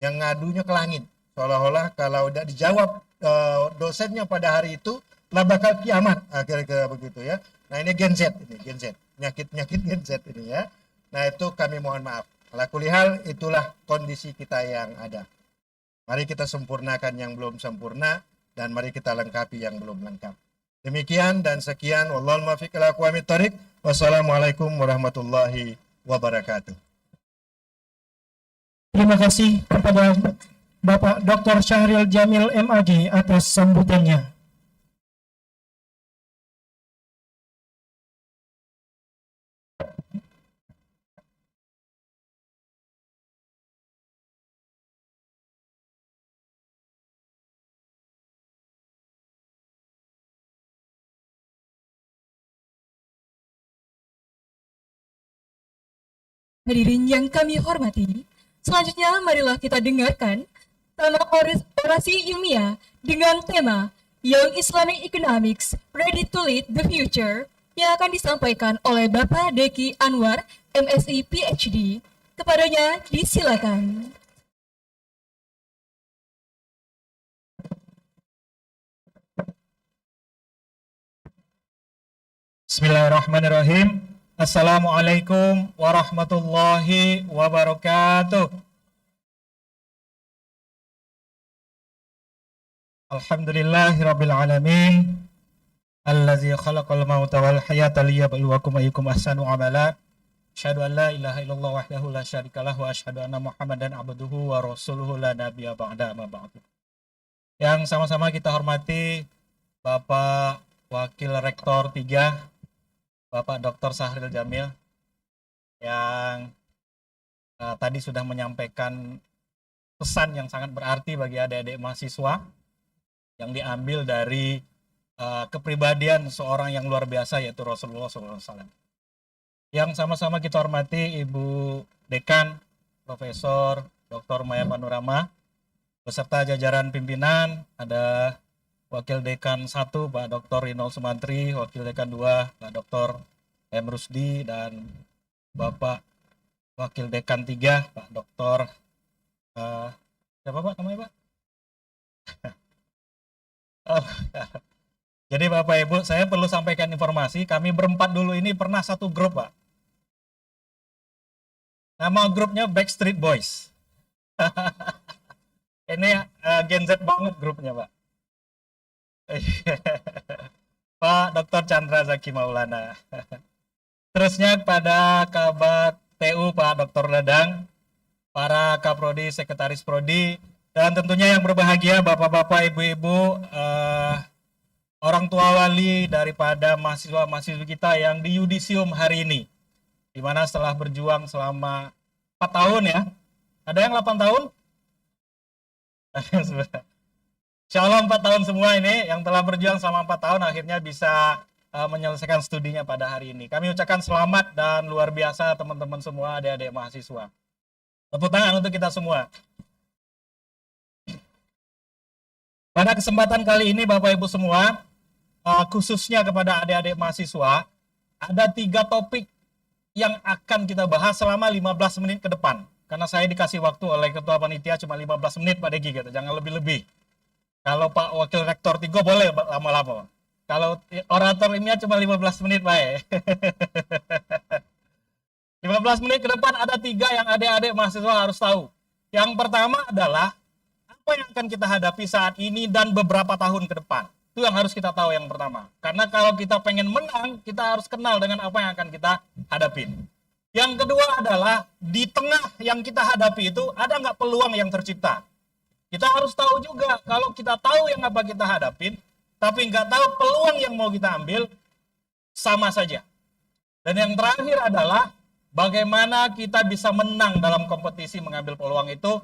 yang ngadunya ke langit. Seolah-olah kalau tidak dijawab dosennya pada hari itu, lah bakal kiamat, kira-kira begitu ya. Nah ini Gen Z, nyakit Gen Z ini ya. Nah itu kami mohon maaf. Ala kulihal itulah kondisi kita yang ada. Mari kita sempurnakan yang belum sempurna dan mari kita lengkapi yang belum lengkap. Demikian dan sekian. Wallahul muwaffiq ila aqwamit thoriq. Wassalamualaikum warahmatullahi wabarakatuh. Terima kasih kepada Bapak Dr. Syahril Jamil MAG atas sambutannya. Hadirin yang kami hormati, selanjutnya marilah kita dengarkan tema orasi ilmiah dengan tema Young Islamic Economics Ready to Lead the Future yang akan disampaikan oleh Bapak Deki Anwar, MSI PhD. Kepadanya disilakan. Bismillahirrahmanirrahim. Assalamualaikum warahmatullahi wabarakatuh. Alhamdulillahirabbil alamin. Allazi khalaqal mauta wal hayata liyabluwakum ayyukum ahsanu amala. Asyhadu an la ilaha illallah wahdahu la syarikalah wa asyhadu anna Muhammadan abduhu wa rasuluhu la nabiyya ba'da amma ba'du. Yang sama-sama kita hormati Bapak Wakil Rektor 3 Bapak Dr. Syahril Jamil yang tadi sudah menyampaikan pesan yang sangat berarti bagi adik-adik mahasiswa yang diambil dari kepribadian seorang yang luar biasa yaitu Rasulullah SAW. Yang sama-sama kita hormati Ibu Dekan, Profesor Dr. Maya Panorama, beserta jajaran pimpinan, ada Wakil Dekan 1 Pak Dr. Rinal Sumantri, Wakil Dekan 2 Pak Dr. M. Rusdi, dan Bapak Wakil Dekan 3 Pak Dr. Siapa Pak namanya Pak? Oh, jadi Bapak Ibu, saya perlu sampaikan informasi, kami berempat dulu ini pernah satu grup Pak. Nama grupnya Backstreet Boys. Ini Gen Z banget grupnya Pak. Pak Dr. Chandra Zaki Maulana. Terusnya kepada Kabak TU Pak Dr. Ledang, para Kaprodi, Sekretaris Prodi, dan tentunya yang berbahagia Bapak-bapak, Ibu-ibu, orang tua wali daripada mahasiswa-mahasiswa kita yang di yudisium hari ini, di mana setelah berjuang selama 4 tahun ya. Ada yang 8 tahun? Insya Allah 4 tahun semua ini yang telah berjuang selama 4 tahun akhirnya bisa menyelesaikan studinya pada hari ini. Kami ucapkan selamat dan luar biasa teman-teman semua, adik-adik mahasiswa. Tepuk tangan untuk kita semua. Pada kesempatan kali ini Bapak Ibu semua, khususnya kepada adik-adik mahasiswa, ada 3 topik yang akan kita bahas selama 15 menit ke depan. Karena saya dikasih waktu oleh Ketua Panitia cuma 15 menit Pak Deki, gitu. Jangan lebih-lebih. Kalau Pak Wakil Rektor 3 boleh lama-lama. Kalau orator ini cuma 15 menit Pak. 15 menit ke depan ada 3 yang adik-adik mahasiswa harus tahu. Yang pertama adalah apa yang akan kita hadapi saat ini dan beberapa tahun ke depan. Itu yang harus kita tahu yang pertama. Karena kalau kita pengen menang, kita harus kenal dengan apa yang akan kita hadapin. Yang kedua adalah di tengah yang kita hadapi itu ada nggak peluang yang tercipta. Kita harus tahu juga kalau kita tahu yang apa kita hadapin, tapi nggak tahu peluang yang mau kita ambil, sama saja. Dan yang terakhir adalah bagaimana kita bisa menang dalam kompetisi mengambil peluang itu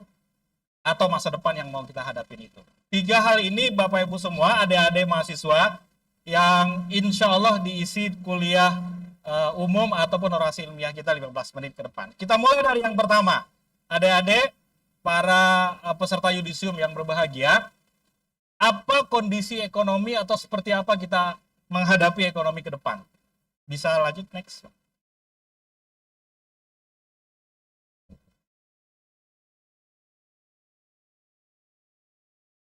atau masa depan yang mau kita hadapin itu. 3 hal ini Bapak Ibu semua, adik-adik mahasiswa yang insya Allah diisi kuliah umum ataupun orasi ilmiah kita 15 menit ke depan. Kita mulai dari yang pertama. Adik-adik, para peserta yudisium yang berbahagia, apa kondisi ekonomi atau seperti apa kita menghadapi ekonomi ke depan? Bisa lanjut next.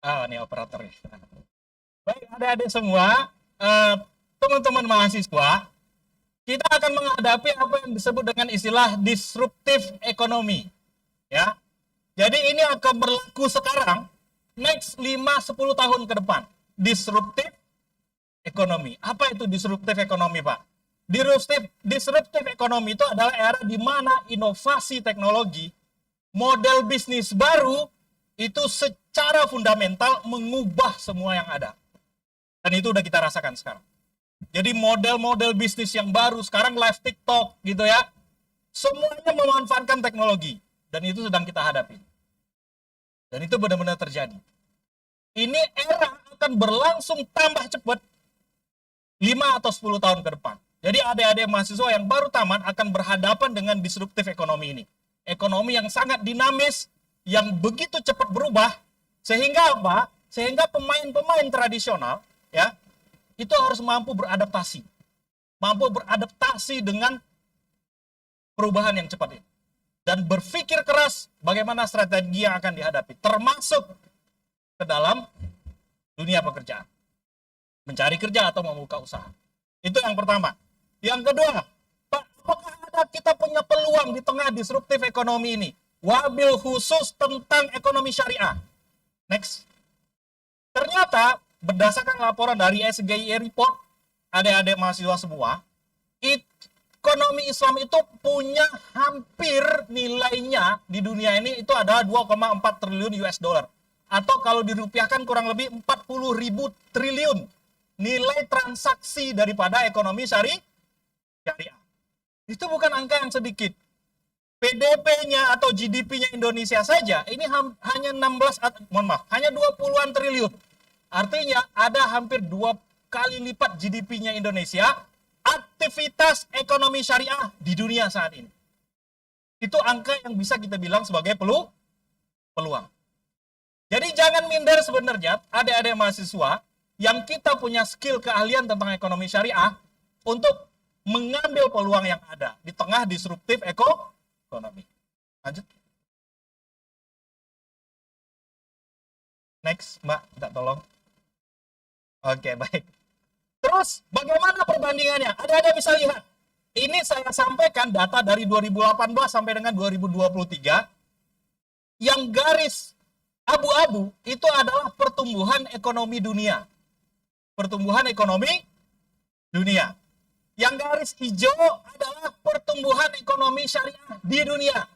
Ini operatornya. Baik, adik-adik semua, teman-teman mahasiswa, kita akan menghadapi apa yang disebut dengan istilah disruptif ekonomi. Ya. Jadi ini akan berlaku sekarang, next 5-10 tahun ke depan. Disruptif ekonomi. Apa itu disruptif ekonomi, Pak? Disruptif ekonomi itu adalah era di mana inovasi teknologi, model bisnis baru, itu secara fundamental mengubah semua yang ada. Dan itu udah kita rasakan sekarang. Jadi model-model bisnis yang baru, sekarang live TikTok gitu ya, semuanya memanfaatkan teknologi. Dan itu sedang kita hadapi. Dan itu benar-benar terjadi. Ini era akan berlangsung tambah cepat 5 atau 10 tahun ke depan. Jadi adik-adik mahasiswa yang baru tamat akan berhadapan dengan disruptif ekonomi ini. Ekonomi yang sangat dinamis, yang begitu cepat berubah, sehingga apa? Sehingga pemain-pemain tradisional ya itu harus mampu beradaptasi. Mampu beradaptasi dengan perubahan yang cepat ini. Dan berpikir keras bagaimana strategi yang akan dihadapi, termasuk ke dalam dunia pekerjaan. Mencari kerja atau membuka usaha. Itu yang pertama. Yang kedua, Pak, apakah ada kita punya peluang di tengah disruptif ekonomi ini? Wabil khusus tentang ekonomi syariah. Next. Ternyata, berdasarkan laporan dari SGIE Report, adik-adik mahasiswa semua, ekonomi Islam itu punya hampir nilainya di dunia ini itu adalah 2,4 triliun US dollar. Atau kalau dirupiahkan kurang lebih 40.000 triliun nilai transaksi daripada ekonomi syariah. Itu bukan angka yang sedikit. PDB-nya atau GDP-nya Indonesia saja ini hanya 20-an triliun. Artinya ada hampir 2 kali lipat GDP-nya Indonesia aktivitas ekonomi syariah di dunia saat ini. Itu angka yang bisa kita bilang sebagai peluang. Jadi jangan minder sebenarnya adik-adik mahasiswa yang kita punya skill keahlian tentang ekonomi syariah untuk mengambil peluang yang ada di tengah disruptif ekonomi. Lanjut. Next, Mbak, minta tolong. Oke, baik. Terus, bagaimana perbandingannya? Ada bisa lihat. Ini saya sampaikan data dari 2018 sampai dengan 2023. Yang garis abu-abu itu adalah pertumbuhan ekonomi dunia. Pertumbuhan ekonomi dunia. Yang garis hijau adalah pertumbuhan ekonomi syariah di dunia.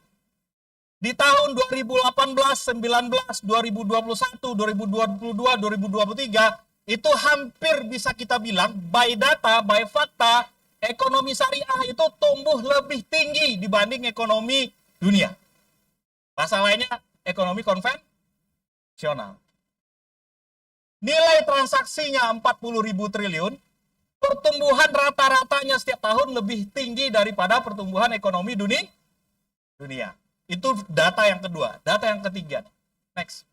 Di tahun 2018, 19, 2021, 2022, 2023, itu hampir bisa kita bilang, by data, by fakta, ekonomi syariah itu tumbuh lebih tinggi dibanding ekonomi dunia. Bahasa lainnya, ekonomi konvensional. Nilai transaksinya 40.000 triliun, pertumbuhan rata-ratanya setiap tahun lebih tinggi daripada pertumbuhan ekonomi dunia. Itu data yang kedua. Data yang ketiga. Next.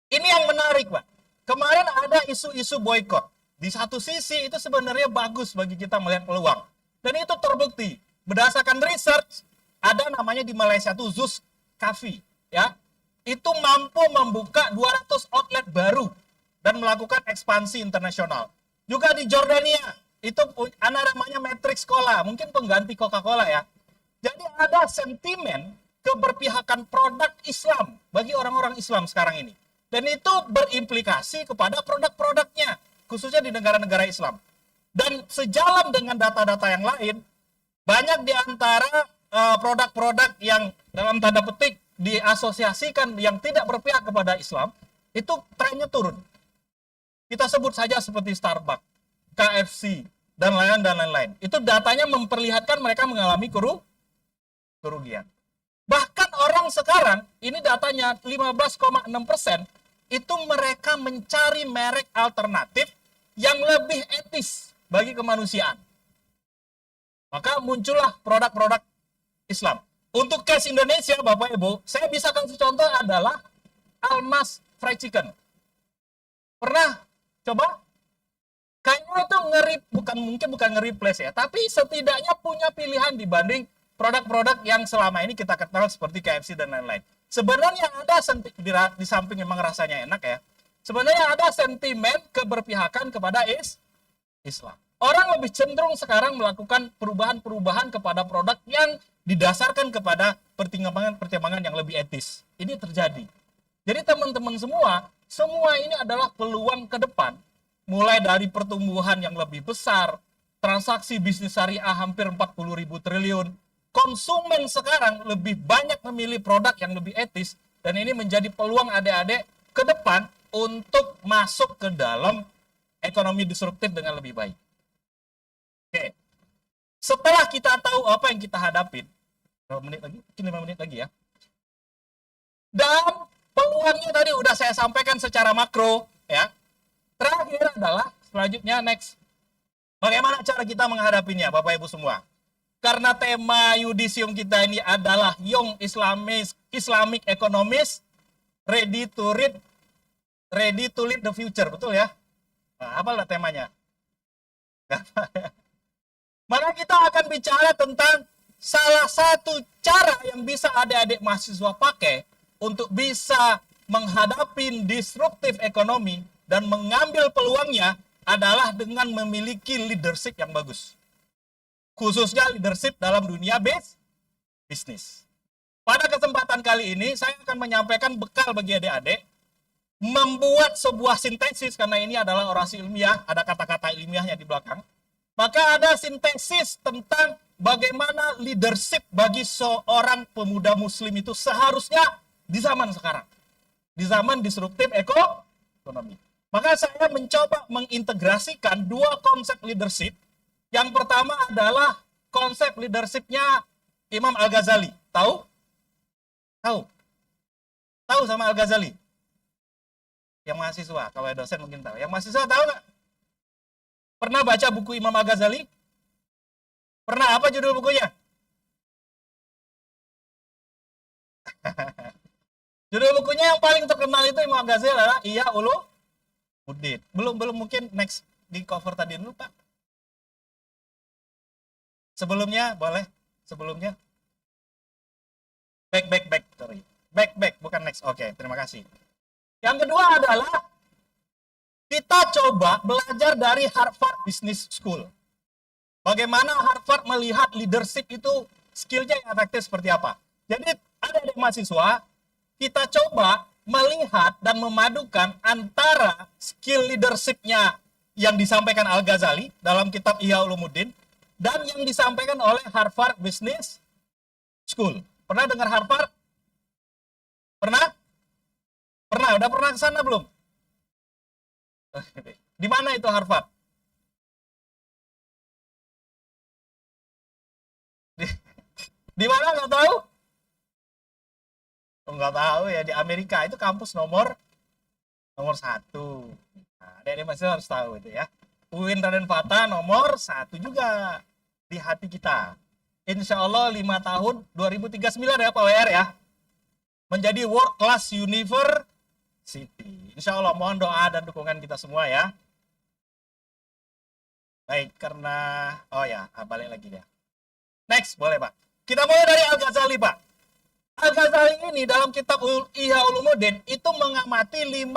Ini yang menarik, Pak. Kemarin ada isu-isu boykot. Di satu sisi itu sebenarnya bagus bagi kita melihat peluang. Dan itu terbukti. Berdasarkan research, ada namanya di Malaysia itu Zeus Cafe. Ya. Itu mampu membuka 200 outlet baru dan melakukan ekspansi internasional. Juga di Jordania, itu namanya Matrix Cola, mungkin pengganti Coca-Cola ya. Jadi ada sentimen keberpihakan produk Islam bagi orang-orang Islam sekarang ini. Dan itu berimplikasi kepada produk-produknya, khususnya di negara-negara Islam. Dan sejalan dengan data-data yang lain, banyak di antara produk-produk yang dalam tanda petik diasosiasikan yang tidak berpihak kepada Islam, itu trennya turun. Kita sebut saja seperti Starbucks, KFC, dan lain-lain. Itu datanya memperlihatkan mereka mengalami kerugian. Bahkan orang sekarang, ini datanya 15,6%, itu mereka mencari merek alternatif yang lebih etis bagi kemanusiaan. Maka muncullah produk-produk Islam. Untuk case Indonesia, Bapak Ibu, saya bisa kasih contoh adalah Almas Fried Chicken. Pernah coba? Kayaknya itu bukan nge-replace ya, tapi setidaknya punya pilihan dibanding produk-produk yang selama ini kita kenal seperti KFC dan lain-lain. Sebenarnya ada di samping memang rasanya enak ya, sebenarnya ada sentimen keberpihakan kepada Islam. Orang lebih cenderung sekarang melakukan perubahan-perubahan kepada produk yang didasarkan kepada pertimbangan yang lebih etis. Ini terjadi. Jadi teman-teman semua ini adalah peluang ke depan. Mulai dari pertumbuhan yang lebih besar, transaksi bisnis syariah hampir 40.000 triliun, konsumen sekarang lebih banyak memilih produk yang lebih etis, dan ini menjadi peluang adik-adik ke depan untuk masuk ke dalam ekonomi disruptif dengan lebih baik. Oke. Setelah kita tahu apa yang kita hadapin, 5 menit lagi ya. Dan peluangnya tadi udah saya sampaikan secara makro ya. Terakhir adalah selanjutnya next. Bagaimana cara kita menghadapinya, Bapak Ibu semua? Karena tema yudisium kita ini adalah Young Islamic Economist Ready to Lead the Future, betul ya? Nah, apalah temanya? Maka kita akan bicara tentang salah satu cara yang bisa adik-adik mahasiswa pakai untuk bisa menghadapi disruptive ekonomi dan mengambil peluangnya adalah dengan memiliki leadership yang bagus. Khususnya leadership dalam dunia bisnis. Pada kesempatan kali ini saya akan menyampaikan bekal bagi adik-adik membuat sebuah sintesis, karena ini adalah orasi ilmiah, ada kata-kata ilmiahnya di belakang. Maka ada sintesis tentang bagaimana leadership bagi seorang pemuda muslim itu seharusnya di zaman sekarang. Di zaman disruptif ekonomi. Maka saya mencoba mengintegrasikan dua konsep leadership. Yang pertama adalah konsep leadershipnya Imam Al-Ghazali. Tahu? Tahu? Tahu sama Al-Ghazali? Yang mahasiswa, kalau ada dosen mungkin tahu. Yang mahasiswa tahu nggak? Pernah baca buku Imam Al-Ghazali? Pernah, apa judul bukunya? Judul bukunya yang paling terkenal itu Imam Al-Ghazali adalah Ihya Ulumuddin. Belum mungkin next di cover tadi dulu, Pak. Sebelumnya, boleh? Sebelumnya? Back, sorry. Back, bukan next. Oke, terima kasih. Yang kedua adalah kita coba belajar dari Harvard Business School. Bagaimana Harvard melihat leadership itu skillnya yang efektif seperti apa. Jadi adik-adik mahasiswa, kita coba melihat dan memadukan antara skill leadershipnya yang disampaikan Al-Ghazali dalam kitab Ihya Ulumuddin dan yang disampaikan oleh Harvard Business School. Pernah dengar Harvard? Pernah? Udah pernah ke sana belum? Di mana itu Harvard? Di mana nggak tahu? Nggak tahu ya, di Amerika itu kampus nomor 1. Nah, adik-adik masih harus tahu itu ya. UIN Raden Fatah nomor 1 juga di hati kita. Insya Allah 5 tahun 2039 ya Pak WR ya. Menjadi world class university. Insya Allah mohon doa dan dukungan kita semua ya. Baik, karena balik lagi dia. Next, boleh Pak. Kita mulai dari Al-Ghazali Pak. Al-Ghazali ini dalam kitab Ihya Ulumuddin itu mengamati 5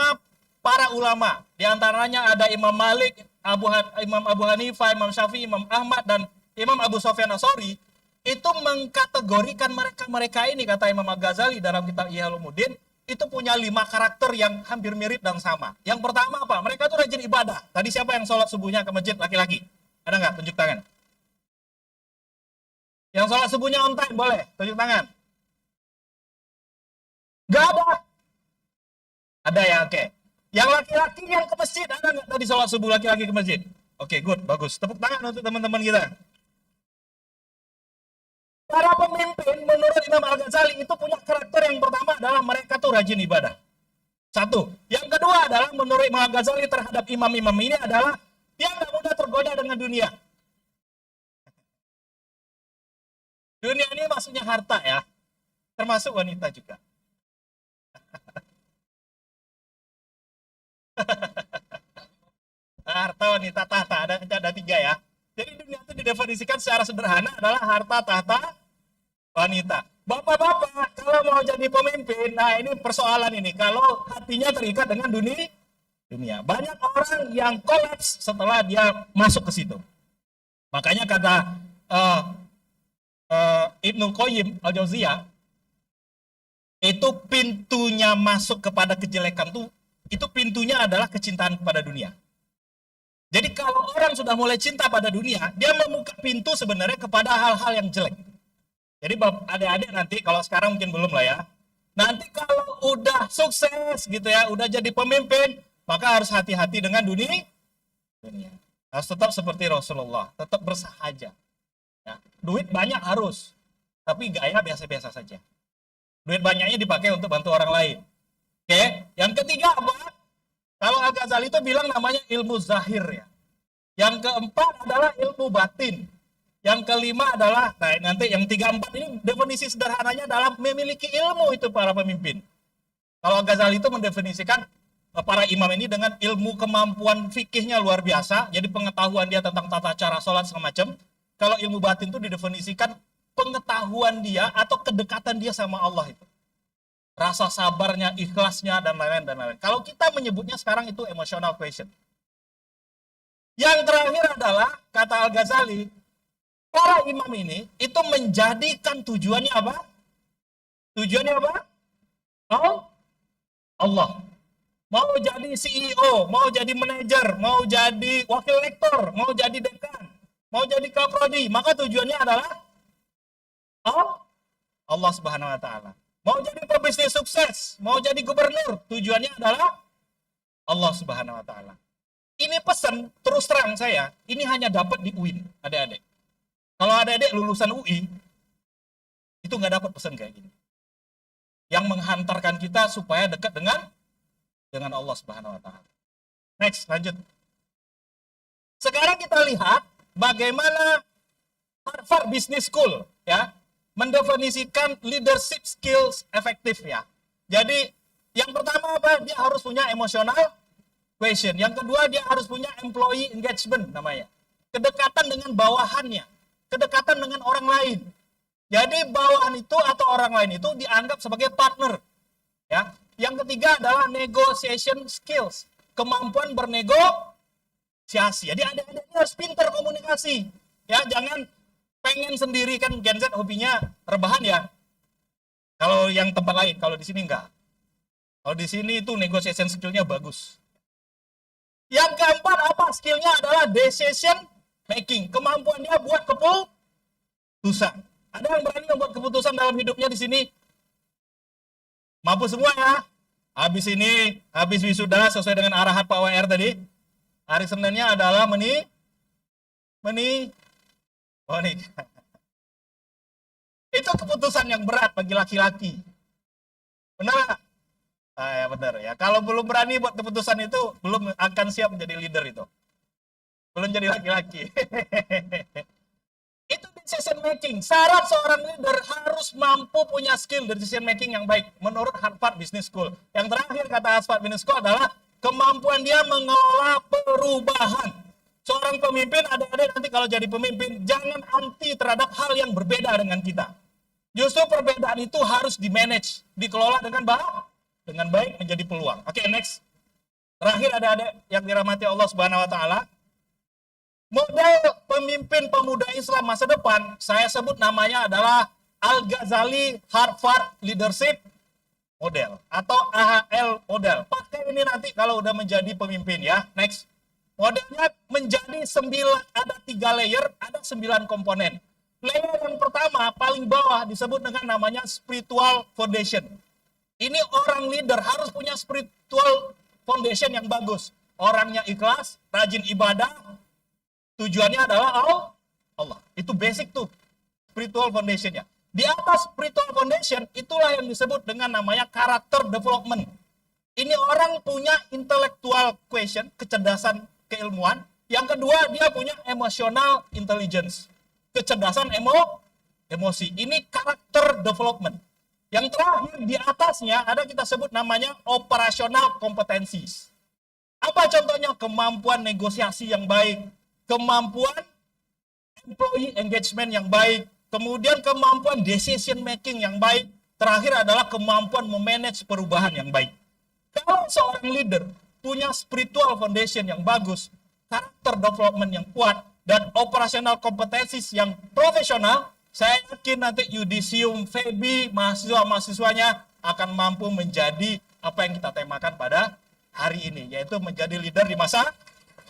para ulama. Di antaranya ada Imam Malik, Imam Abu Hanifah, Imam Syafi'i, Imam Ahmad, dan Imam Abu Sufyan Ats-Tsauri. Itu mengkategorikan mereka ini, kata Imam Al-Ghazali dalam kitab Ihya Ulumuddin, itu punya 5 karakter yang hampir mirip dan sama. Yang pertama apa? Mereka tuh rajin ibadah. Tadi siapa yang sholat subuhnya ke masjid laki-laki? Ada nggak? Tunjuk tangan. Yang sholat subuhnya on time, boleh? Tunjuk tangan. Nggak ada? Ada ya, oke. Yang laki-laki yang ke masjid, ada nggak tadi sholat subuh laki-laki ke masjid? Oke, good, bagus. Tepuk tangan untuk teman-teman kita. Para pemimpin menurut Imam Al-Ghazali itu punya karakter yang pertama adalah mereka tuh rajin ibadah. 1. Yang kedua adalah menurut Imam Al-Ghazali terhadap imam-imam ini adalah dia nggak mudah tergoda dengan dunia. Dunia ini maksudnya harta ya, termasuk wanita juga. Harta, wanita, tahta, ada 3 ya. Jadi dunia itu didefinisikan secara sederhana adalah harta, tahta, wanita. Bapak-bapak, kalau mau jadi pemimpin, nah ini persoalan ini. Kalau hatinya terikat dengan dunia. Banyak orang yang kolaps setelah dia masuk ke situ. Makanya kata Ibnu Qayyim Al-Jauziyah, itu pintunya masuk kepada kejelekan itu pintunya adalah kecintaan kepada dunia. Jadi kalau orang sudah mulai cinta pada dunia, dia membuka pintu sebenarnya kepada hal-hal yang jelek. Jadi adik-adik nanti, kalau sekarang mungkin belum lah ya, nanti kalau udah sukses gitu ya, udah jadi pemimpin, maka harus hati-hati dengan dunia. Harus tetap seperti Rasulullah, tetap bersahaja. Ya, duit banyak harus, tapi gaya biasa-biasa saja. Duit banyaknya dipakai untuk bantu orang lain. Oke, yang ketiga apa? Kalau Al-Ghazali itu bilang namanya ilmu zahir ya. Yang keempat adalah ilmu batin. Yang kelima adalah, nah nanti yang 3, 4 ini definisi sederhananya adalah memiliki ilmu itu para pemimpin. Kalau Ghazali itu mendefinisikan para imam ini dengan ilmu kemampuan fikihnya luar biasa, jadi pengetahuan dia tentang tata cara sholat segala macam. Kalau ilmu batin itu didefinisikan pengetahuan dia atau kedekatan dia sama Allah itu. Rasa sabarnya, ikhlasnya, dan lain-lain, dan lain-lain. Kalau kita menyebutnya sekarang itu emotional question. Yang terakhir adalah, kata Al-Ghazali, para imam ini itu menjadikan tujuannya apa? Tujuannya apa? Allah. Mau jadi CEO, mau jadi manajer, mau jadi wakil rektor, mau jadi dekan, mau jadi kaprodi, maka tujuannya adalah Allah Subhanahu wa taala. Mau jadi pebisnis sukses, mau jadi gubernur, tujuannya adalah Allah Subhanahu wa taala. Ini pesan terus terang saya, ini hanya dapat di UIN, adik-adik. Kalau adik-adik lulusan UI, itu nggak dapat pesan kayak gini. Yang menghantarkan kita supaya dekat dengan Allah Subhanahu wa taala. Next, lanjut. Sekarang kita lihat bagaimana Harvard Business School ya mendefinisikan leadership skills efektif ya. Jadi yang pertama apa? Dia harus punya emotional quotient. Yang kedua dia harus punya employee engagement namanya. Kedekatan dengan bawahannya, kedekatan dengan orang lain. Jadi bawahan itu atau orang lain itu dianggap sebagai partner. Ya. Yang ketiga adalah negotiation skills, kemampuan bernegosiasi. Jadi adik-adik harus pintar komunikasi. Ya, jangan pengen sendiri, kan Gen Z hobinya rebahan ya. Kalau yang tempat lain, kalau di sini enggak. Kalau di sini itu negotiation skill-nya bagus. Yang keempat apa? Skill-nya adalah decision making, kemampuan dia buat keputusan. Ada yang berani membuat keputusan dalam hidupnya di sini? Mampu semua ya. Habis ini, habis wisuda sesuai dengan arahan Pak WR tadi. Hari Seninnya adalah menikah. Itu keputusan yang berat bagi laki-laki. Benar? Ya benar ya. Kalau belum berani buat keputusan itu, belum akan siap menjadi leader itu. Belum jadi laki-laki. Itu decision making. Syarat seorang leader harus mampu punya skill decision making yang baik menurut Harvard Business School. Yang terakhir kata Harvard Business School adalah kemampuan dia mengelola perubahan. Seorang pemimpin, adik-adik nanti kalau jadi pemimpin jangan anti terhadap hal yang berbeda dengan kita. Justru perbedaan itu harus di-manage, dikelola dengan baik menjadi peluang. Oke, next. Terakhir adik-adik yang dirahmati Allah Subhanahu wa taala. Model pemimpin pemuda Islam masa depan, saya sebut namanya adalah Al-Ghazali Harvard Leadership Model atau AHL Model. Pakai ini nanti kalau udah menjadi pemimpin ya. Next. Modelnya menjadi 9, ada 3 layer, ada 9 komponen. Layer yang pertama, paling bawah disebut dengan namanya spiritual foundation. Ini orang leader harus punya spiritual foundation yang bagus. Orangnya ikhlas, rajin ibadah, tujuannya adalah Allah. Itu basic tuh, spiritual foundationnya. Di atas spiritual foundation, itulah yang disebut dengan namanya character development. Ini orang punya intellectual quotient, kecerdasan keilmuan. Yang kedua, dia punya emotional intelligence, kecerdasan emosi. Ini character development. Yang terakhir, di atasnya ada kita sebut namanya operational competencies. Apa contohnya? Kemampuan negosiasi yang baik, kemampuan employee engagement yang baik, kemudian kemampuan decision making yang baik, terakhir adalah kemampuan memanage perubahan yang baik. Kalau seorang leader punya spiritual foundation yang bagus, karakter development yang kuat, dan operational competencies yang profesional, saya yakin nanti Yudisium, FEBI, mahasiswa-mahasiswanya akan mampu menjadi apa yang kita temakan pada hari ini, yaitu menjadi leader di masa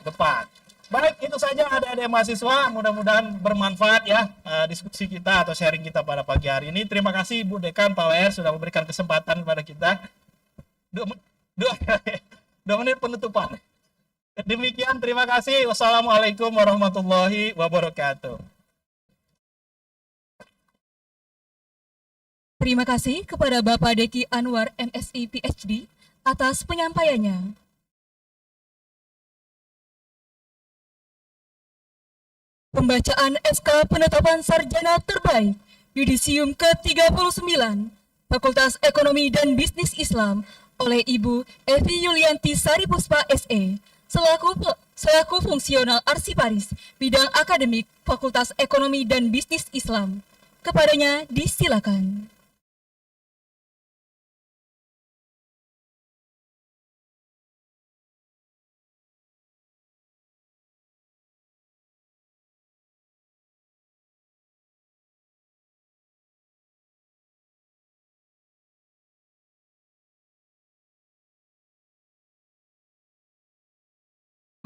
depan. Baik, itu saja adik-adik mahasiswa, mudah-mudahan bermanfaat ya diskusi kita atau sharing kita pada pagi hari ini. Terima kasih Bu Dekan, Pak WR sudah memberikan kesempatan kepada kita. 2 menit penutupan. Demikian, terima kasih. Wassalamualaikum warahmatullahi wabarakatuh. Terima kasih kepada Bapak Deki Anwar MSI PhD atas penyampaiannya. pembacaan SK penetapan sarjana terbaik Yudisium ke-39 Fakultas Ekonomi dan Bisnis Islam oleh Ibu Evi Yulianti Saripuspa SE selaku fungsional arsiparis bidang akademik Fakultas Ekonomi dan Bisnis Islam. Kepadanya disilakan.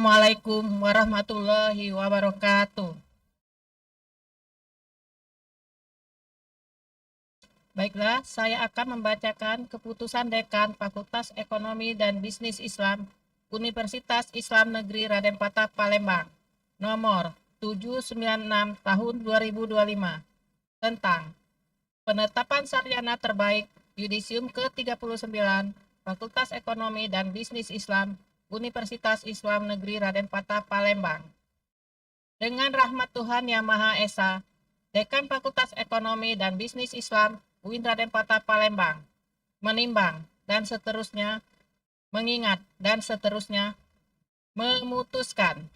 Assalamualaikum warahmatullahi wabarakatuh. Baiklah, saya akan membacakan keputusan Dekan Fakultas Ekonomi dan Bisnis Islam Universitas Islam Negeri Raden Patah Palembang nomor 796 tahun 2025 tentang penetapan sarjana terbaik Yudisium ke-39 Fakultas Ekonomi dan Bisnis Islam Universitas Islam Negeri Raden Patah Palembang. Dengan rahmat Tuhan Yang Maha Esa, Dekan Fakultas Ekonomi dan Bisnis Islam UIN Raden Patah Palembang menimbang dan seterusnya, mengingat dan seterusnya, memutuskan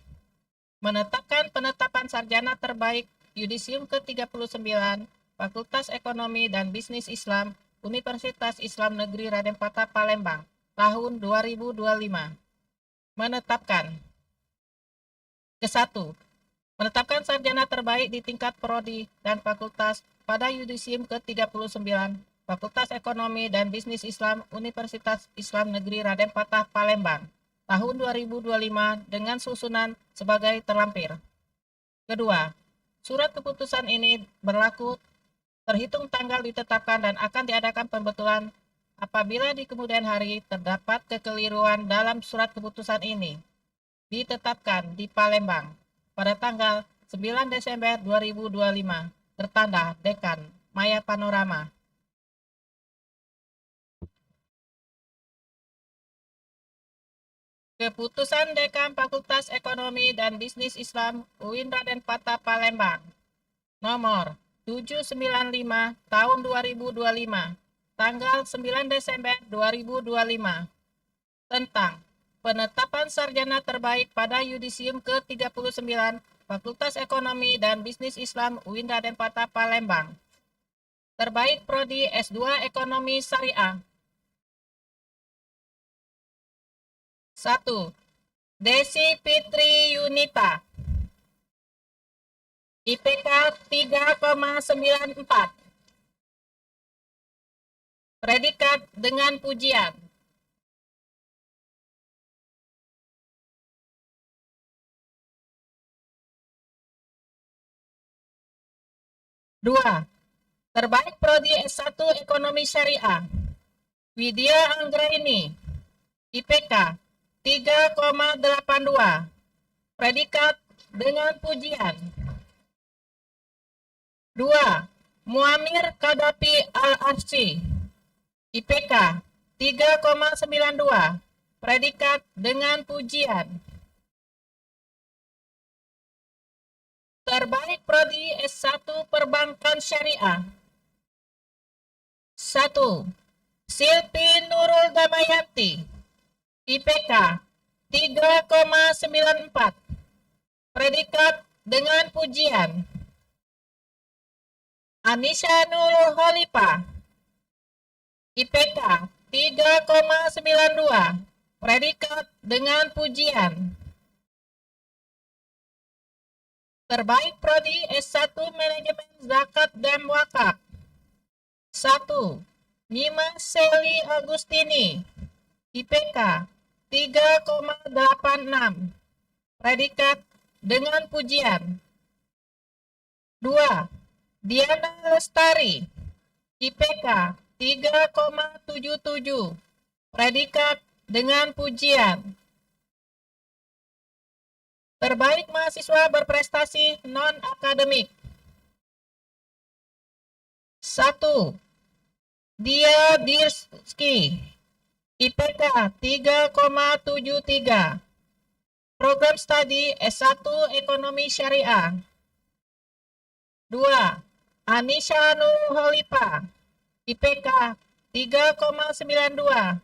menetapkan penetapan sarjana terbaik Yudisium ke-39 Fakultas Ekonomi dan Bisnis Islam Universitas Islam Negeri Raden Patah Palembang tahun 2025. Menetapkan ke-1. Menetapkan sarjana terbaik di tingkat prodi dan fakultas pada Yudisium ke-39 Fakultas Ekonomi dan Bisnis Islam Universitas Islam Negeri Raden Patah Palembang tahun 2025 dengan susunan sebagai terlampir. Kedua, surat keputusan ini berlaku terhitung tanggal ditetapkan dan akan diadakan pembetulan apabila di kemudian hari terdapat kekeliruan dalam surat keputusan ini. Ditetapkan di Palembang pada tanggal 9 Desember 2025, tertanda Dekan Maya Panorama. Keputusan Dekan Fakultas Ekonomi dan Bisnis Islam UIN Raden Patah Palembang nomor 795 tahun 2025 tanggal 9 Desember 2025 tentang penetapan sarjana terbaik pada Yudisium ke-39 Fakultas Ekonomi dan Bisnis Islam UIN Raden Patah Palembang. Terbaik prodi S2 Ekonomi Syariah. 1. Desi Fitri Yunita. IPK 3,94. Predikat dengan pujian. 2. Terbaik prodi S1 Ekonomi Syariah. Widya Anggraini. IPK 3,82. Predikat dengan pujian. 2. Muamir Kadapi Al-Arsi. IPK 3,92. Predikat dengan pujian. Terbaik prodi S1 Perbankan Syariah. 1. Silpi Nurul Damayanti. IPK 3,94. Predikat dengan pujian. Anisha Nurul Khalifah. IPK 3,92. Predikat dengan pujian. Terbaik prodi S1 Manajemen Zakat dan Wakaf. 1. Nima Seli Agustini. IPK 3,86. Predikat dengan pujian. 2. Diana Lestari. IPK 3,77. Predikat dengan pujian. Terbaik mahasiswa berprestasi non-akademik. 1. Dia Dirski. IPK 3,73. Program studi S1 Ekonomi Syariah. 2. Anisha Nurholifa, IPK 3,92.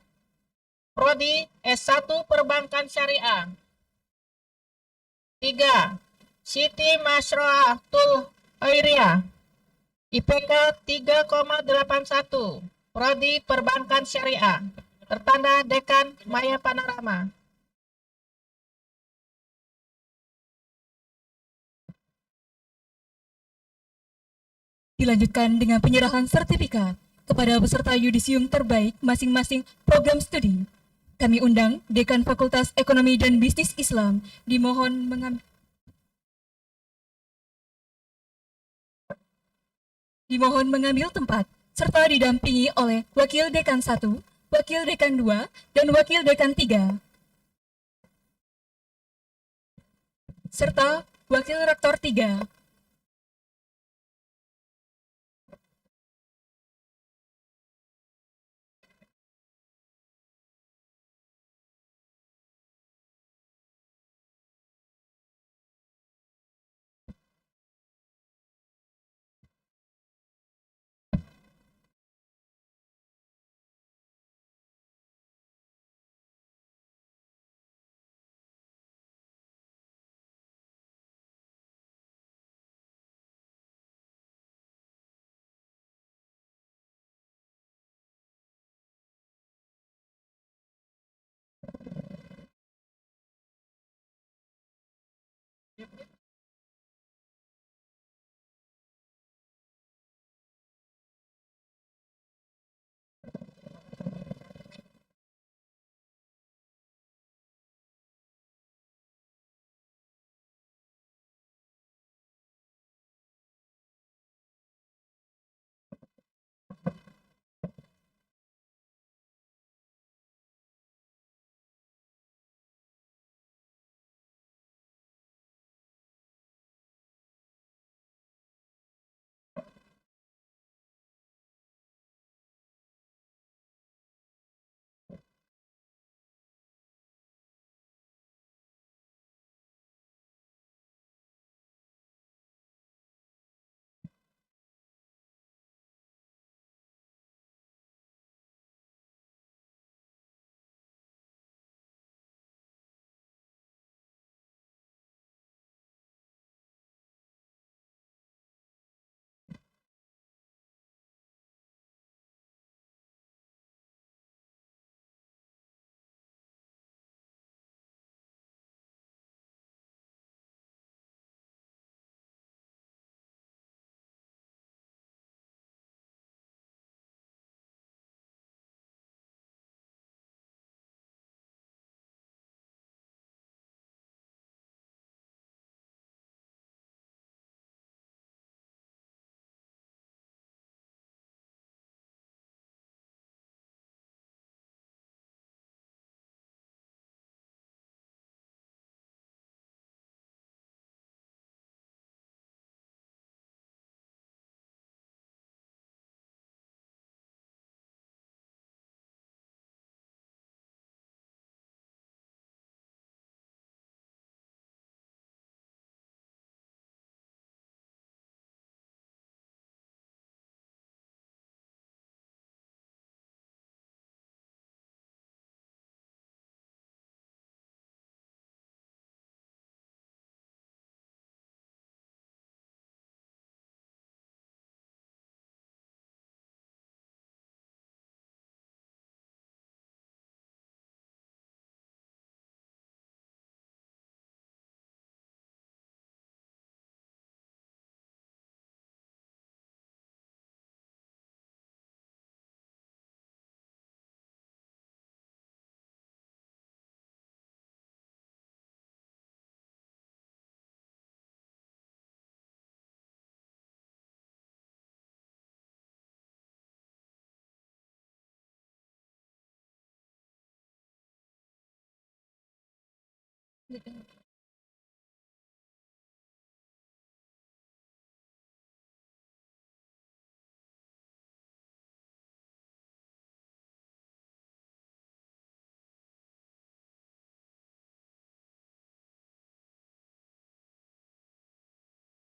Prodi S1 Perbankan Syariah. 3. Siti Masroah Tul Hoiriah, IPK 3,81. Prodi Perbankan Syariah. Tertanda Dekan Maya Panorama. Dilanjutkan dengan penyerahan sertifikat kepada peserta yudisium terbaik masing-masing program studi. Kami undang Dekan Fakultas Ekonomi dan Bisnis Islam dimohon mengambil tempat serta didampingi oleh Wakil Dekan 1, Wakil Dekan 2, dan Wakil Dekan 3, serta Wakil Rektor 3.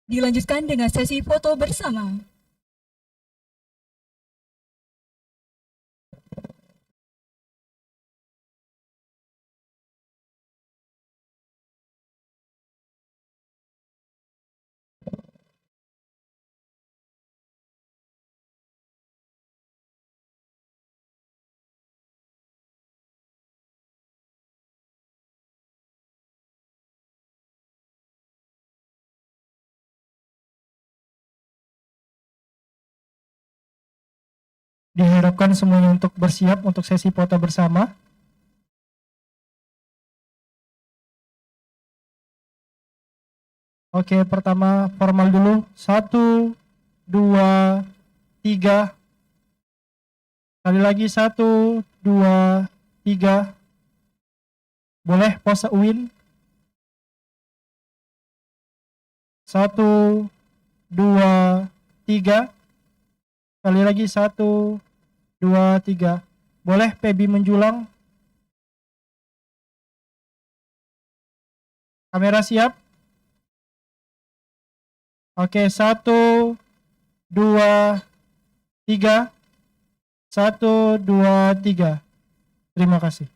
Dilanjutkan dengan sesi foto bersama. Diharapkan semuanya untuk bersiap untuk sesi foto bersama. Oke, pertama formal dulu. 1, 2, 3. Sekali lagi 1, 2, 3. Boleh pose UIN. 1, 2, 3. Sekali lagi 1, 2, 3. Boleh Pebi menjulang. Kamera siap. Oke, 1, 2, 3. 1, 2, 3. Terima kasih.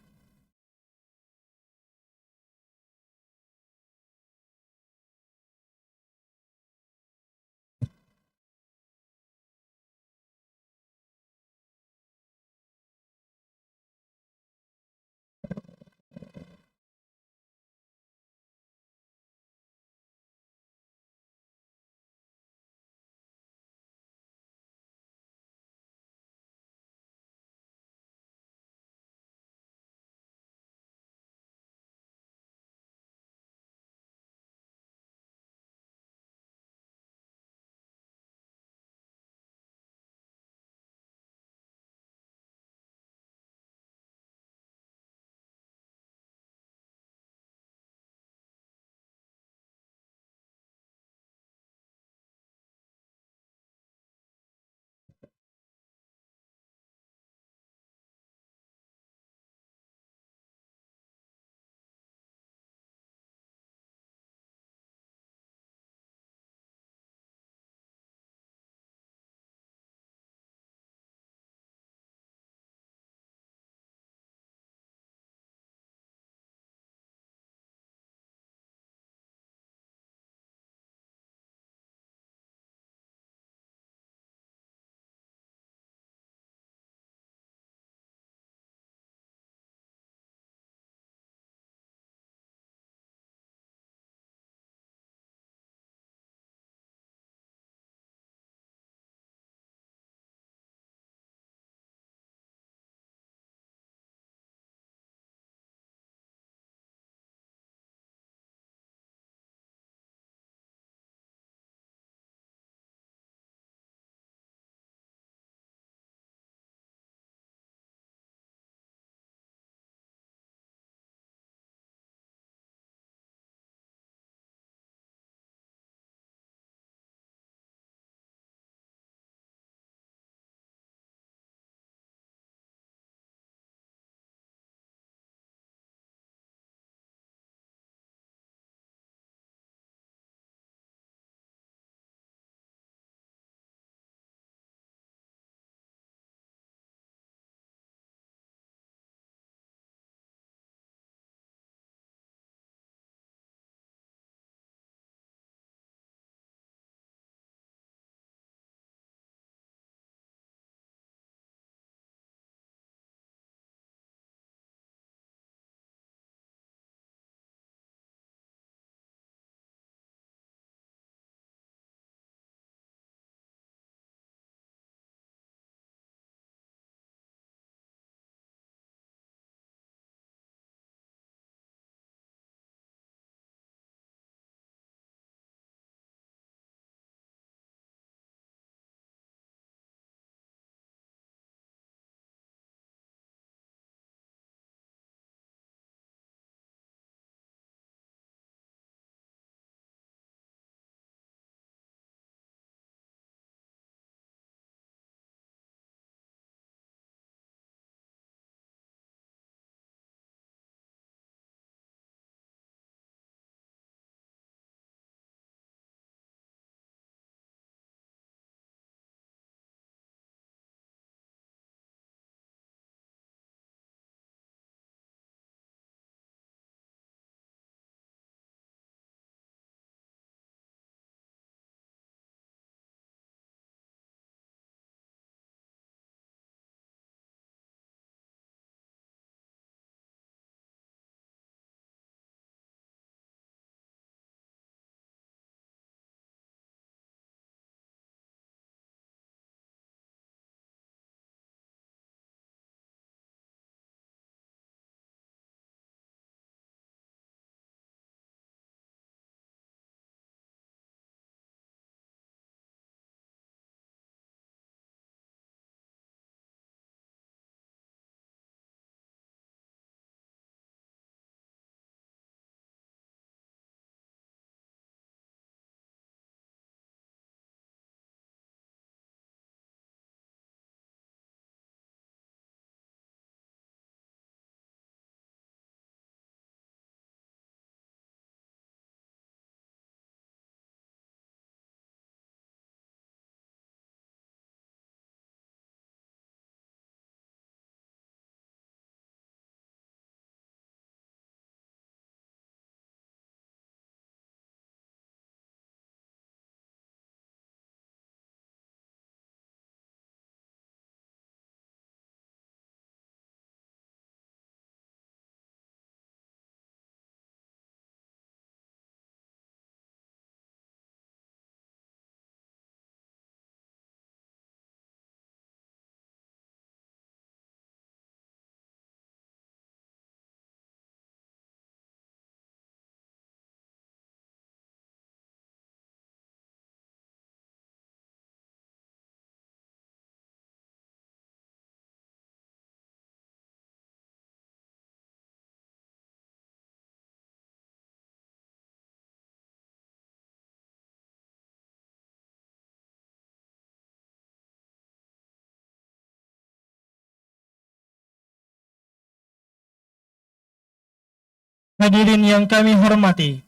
Hadirin yang kami hormati,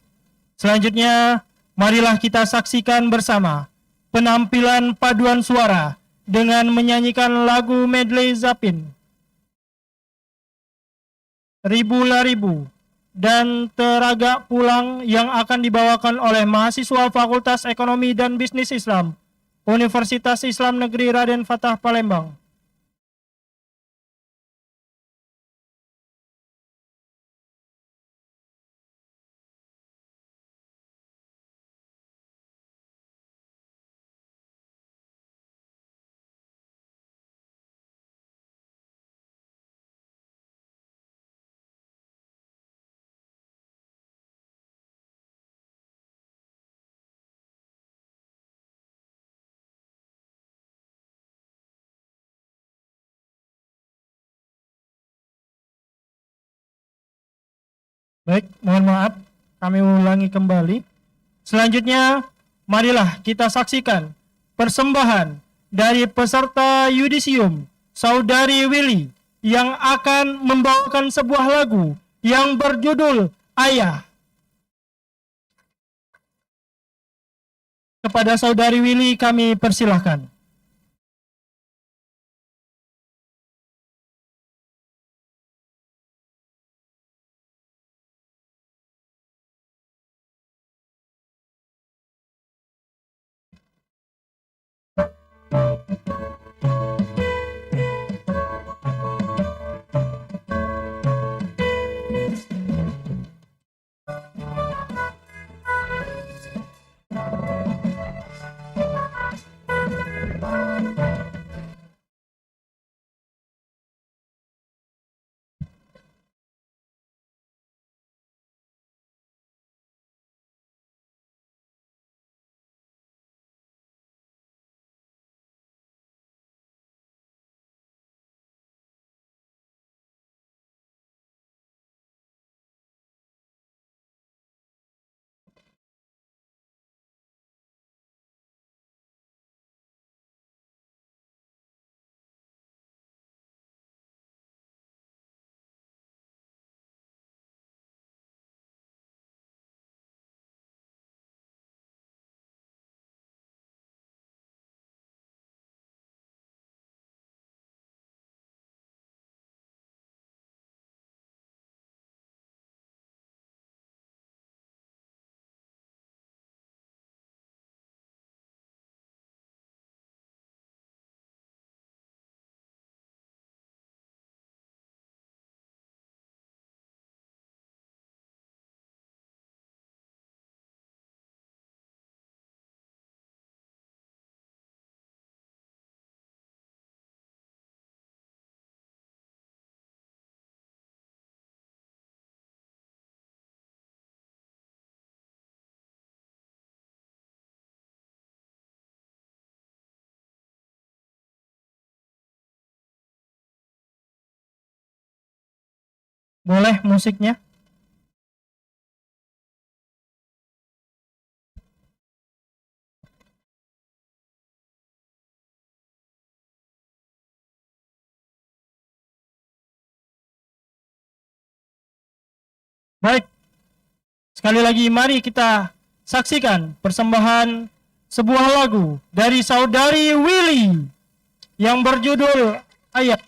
selanjutnya marilah kita saksikan bersama penampilan paduan suara dengan menyanyikan lagu medley Zapin, Ribu La Ribu, dan Teragak Pulang yang akan dibawakan oleh mahasiswa Fakultas Ekonomi dan Bisnis Islam, Universitas Islam Negeri Raden Fatah Palembang. Baik, mohon maaf, kami ulangi kembali. Selanjutnya, marilah kita saksikan persembahan dari peserta yudisium, Saudari Willy, yang akan membawakan sebuah lagu yang berjudul Ayah. Kepada Saudari Willy kami persilahkan. Boleh musiknya? Baik, sekali lagi mari kita saksikan persembahan sebuah lagu dari Saudari Willy yang berjudul Ayah.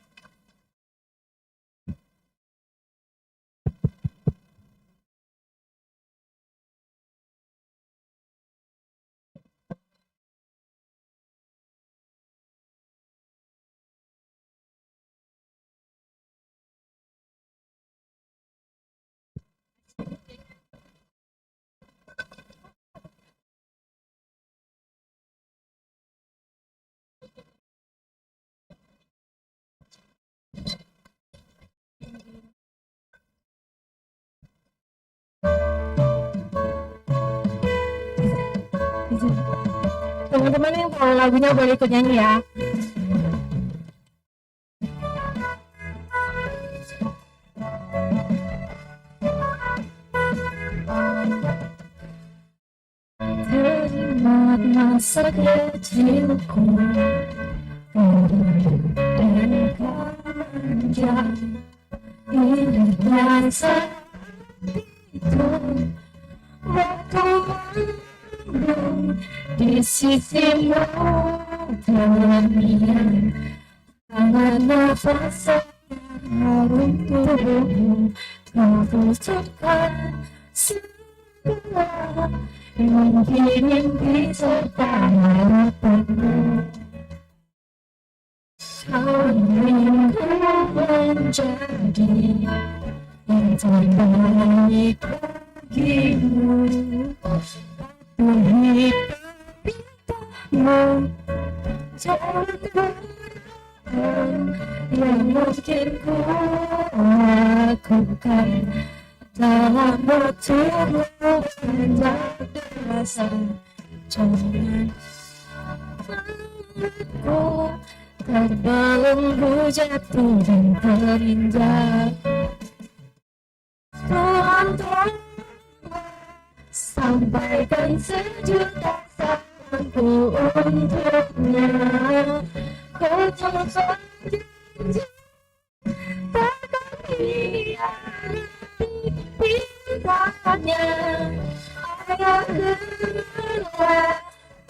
Teman-teman yang tahu lagunya boleh ikut nyanyi ya. Teringat masa kecilku dan kanja hidupnya waktu mendung di sisimu terang, hangat nafas harum tubuhmu, kau tuturkan segala mimpi-mimpi serta harapanmu. Kau ingin ku menjadi yang terbaik bagimu, hidup pintamu, jalan yang mungkin ku lakukan dalam waktumu menjadi rasa. Jangan aku terbelenggu jatuh dan terinjak. Tuhan Tuhan, sampaikan sejuta salamku untuknya. Ku terus berjanji takkan hianati pintanya. Ayahlah,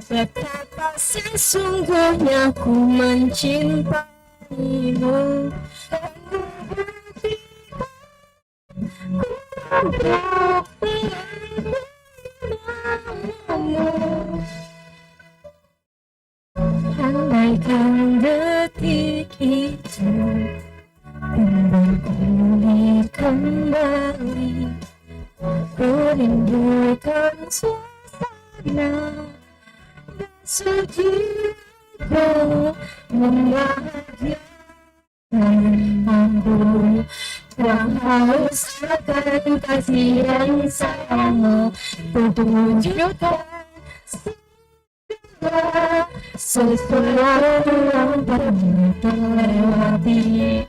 betapa sesungguhnya ku mencintaimu, dan ku buktikan ku untuk mengenalmu. Andaikan detik itu bergulir kembali, ku rindukan suasana suciku membahagiakan aku. Tuhan haus akan kasih yang sama, tunjukkan segala sesuatu yang pernah terlewati.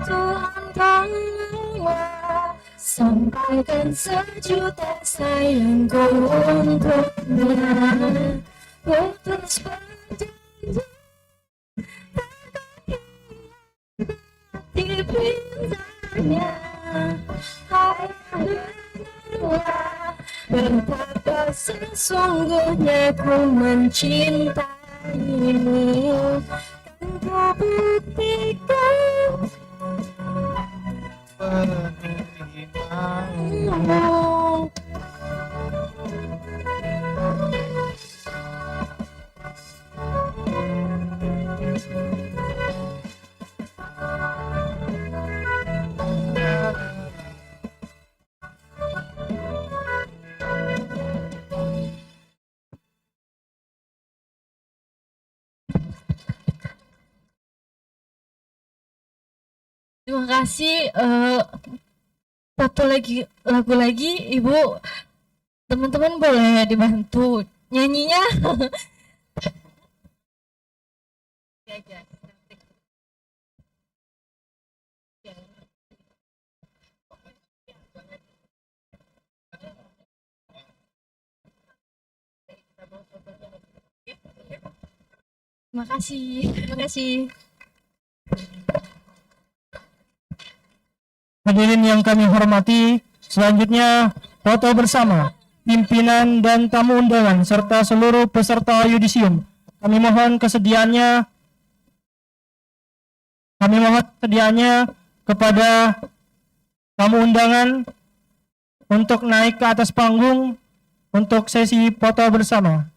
Tuhan tolonglah, sampaikan sejuta sayangku untuknya. Ku terus berjanji takkan hianati pintanya. Ayahlah, betapa sesungguhnya ku mencintaimu, dan ku buktikan Penerimaan. Terima kasih. Satu lagi lagu lagi, Ibu, teman-teman boleh dibantu nyanyinya. Terima kasih. Terima kasih. Hadirin yang kami hormati, selanjutnya foto bersama pimpinan dan tamu undangan serta seluruh peserta yudisium. Kami mohon kesediaannya kepada tamu undangan untuk naik ke atas panggung untuk sesi foto bersama.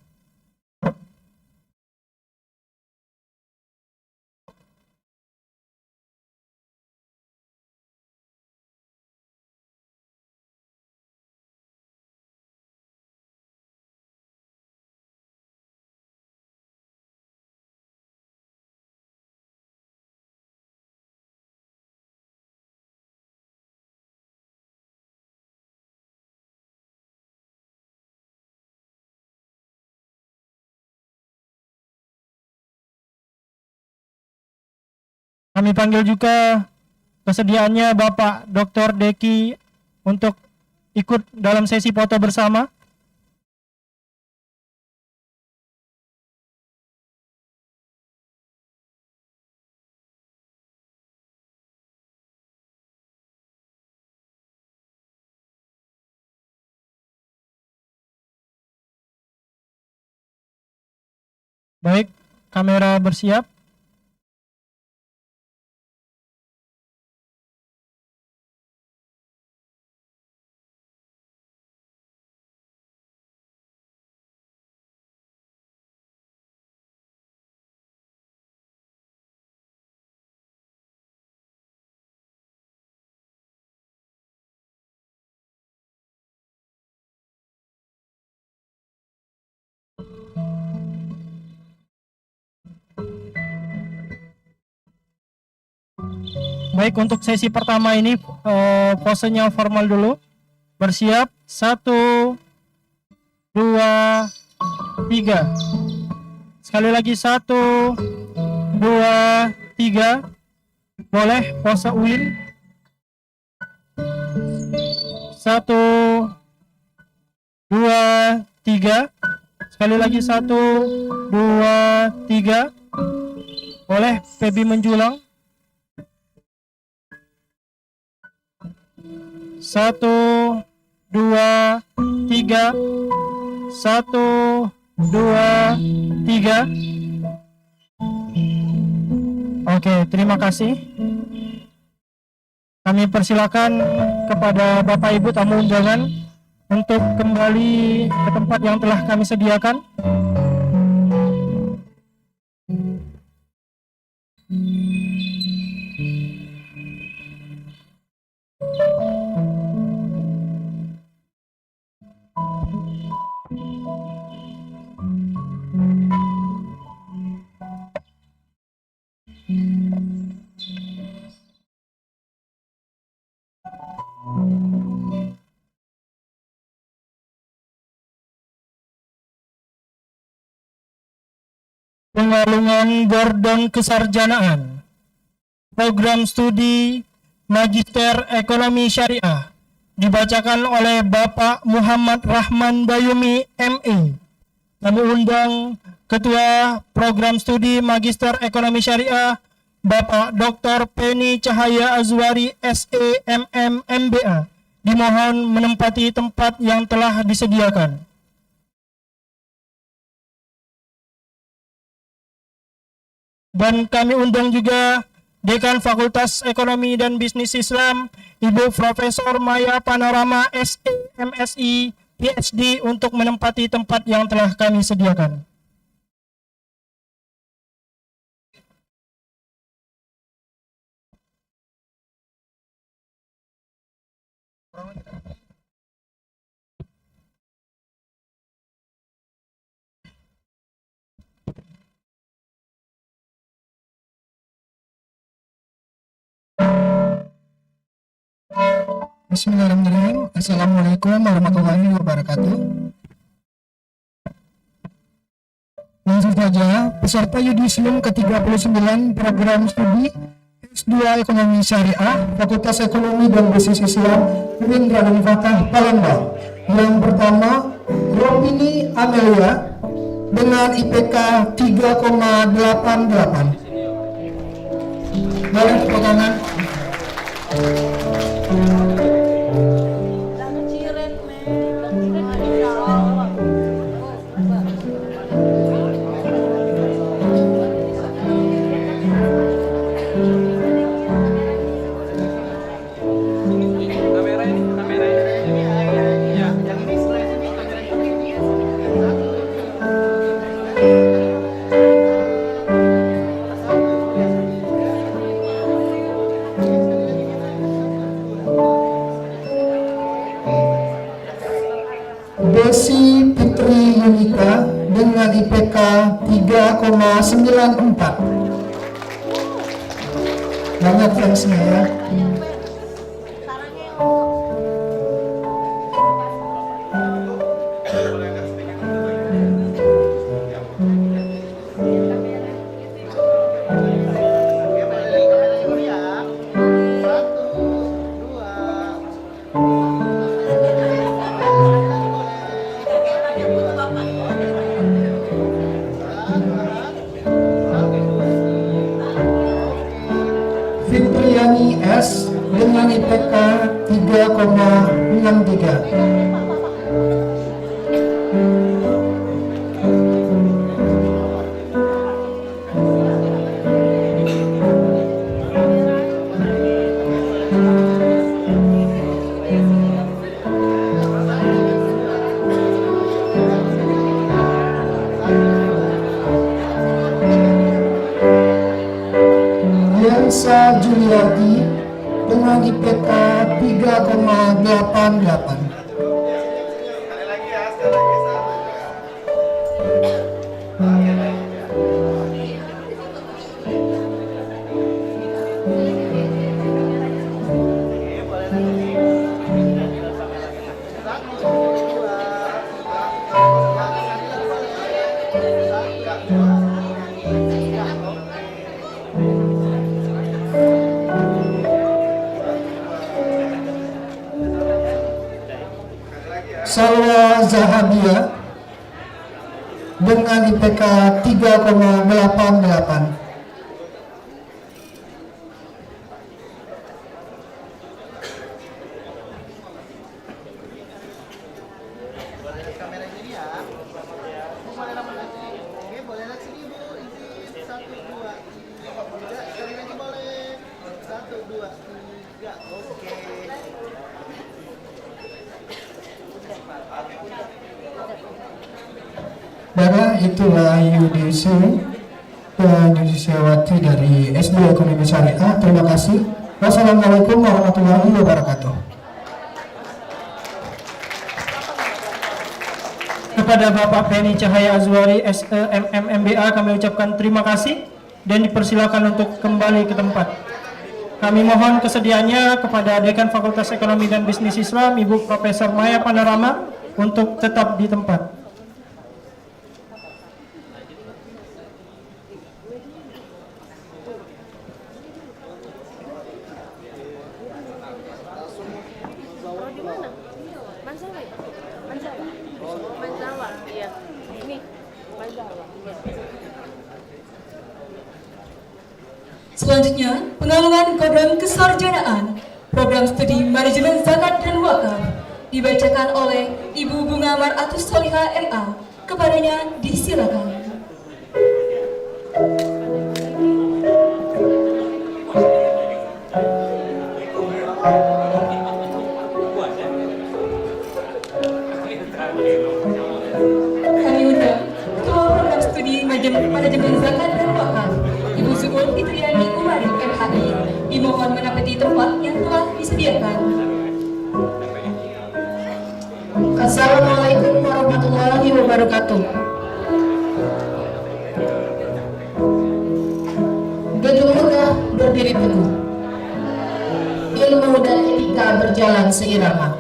Kami panggil juga kesediaannya Bapak Dr. Deki untuk ikut dalam sesi foto bersama. Baik, kamera bersiap. Baik, untuk sesi pertama ini posenya formal dulu. Bersiap, 1, 2, 3. Sekali lagi 1, 2, 3. Boleh pose ulin. 1, 2, 3. Sekali lagi 1, 2, 3. Boleh Febi menjulang. 1, 2, 3. 1, 2, 3. Oke, terima kasih. Kami persilakan kepada Bapak Ibu tamu undangan untuk kembali ke tempat yang telah kami sediakan. Pengalungan Bordon Kesarjanaan Program Studi Magister Ekonomi Syariah dibacakan oleh Bapak Muhammad Rahman Bayumi ME. Kami undang Ketua Program Studi Magister Ekonomi Syariah Bapak Dr. Penny Cahaya Azwari SEMM MBA. Dimohon menempati tempat yang telah disediakan. Dan kami undang juga Dekan Fakultas Ekonomi dan Bisnis Islam, Ibu Profesor Maya Panorama SE, MSI, PhD untuk menempati tempat yang telah kami sediakan. Bismillahirrahmanirrahim. Assalamualaikum warahmatullahi wabarakatuh. Langsung saja, peserta Yudisium ke-39 Program Studi S2 Ekonomi Syariah Fakultas Ekonomi dan Bisnis Islam UIN Raden Fatah Palembang. Yang pertama, Romini Amelia dengan IPK 3,88. Boleh tepuk tangan. Desi Putri Yunika dengan IPK 3,94. Banyak fansnya ya. IPK 3,63. Yansa Juliati dengan IPK 3,88. Salwa Zahabia dengan IPK 3,88. Darah itulah Yudisi dan Yudisiawati dari SD Ekonomi Syariah. Terima kasih. Wassalamualaikum warahmatullahi wabarakatuh. Kepada Bapak Penny Cahaya Azwari SEMM MBA kami ucapkan terima kasih dan dipersilakan untuk kembali ke tempat. Kami mohon kesediaannya kepada Dekan Fakultas Ekonomi dan Bisnis Islam Ibu Profesor Maya Panorama untuk tetap di tempat. Selanjutnya, pengalangan program kesarjanaan program studi manajemen zakat dan wakaf dibacakan oleh Ibu Bunga Maratus Soliha MA. Kepadanya disilakan. Kami undang Ketua Program Studi Manajemen Zakat dan Wakaf Ibu Zuhur Fitriani Umari MHI dimohon menempati tempat yang telah disediakan. Assalamualaikum warahmatullahi wabarakatuh. Gedung megah berdiri teguh, ilmu dan etika berjalan seirama.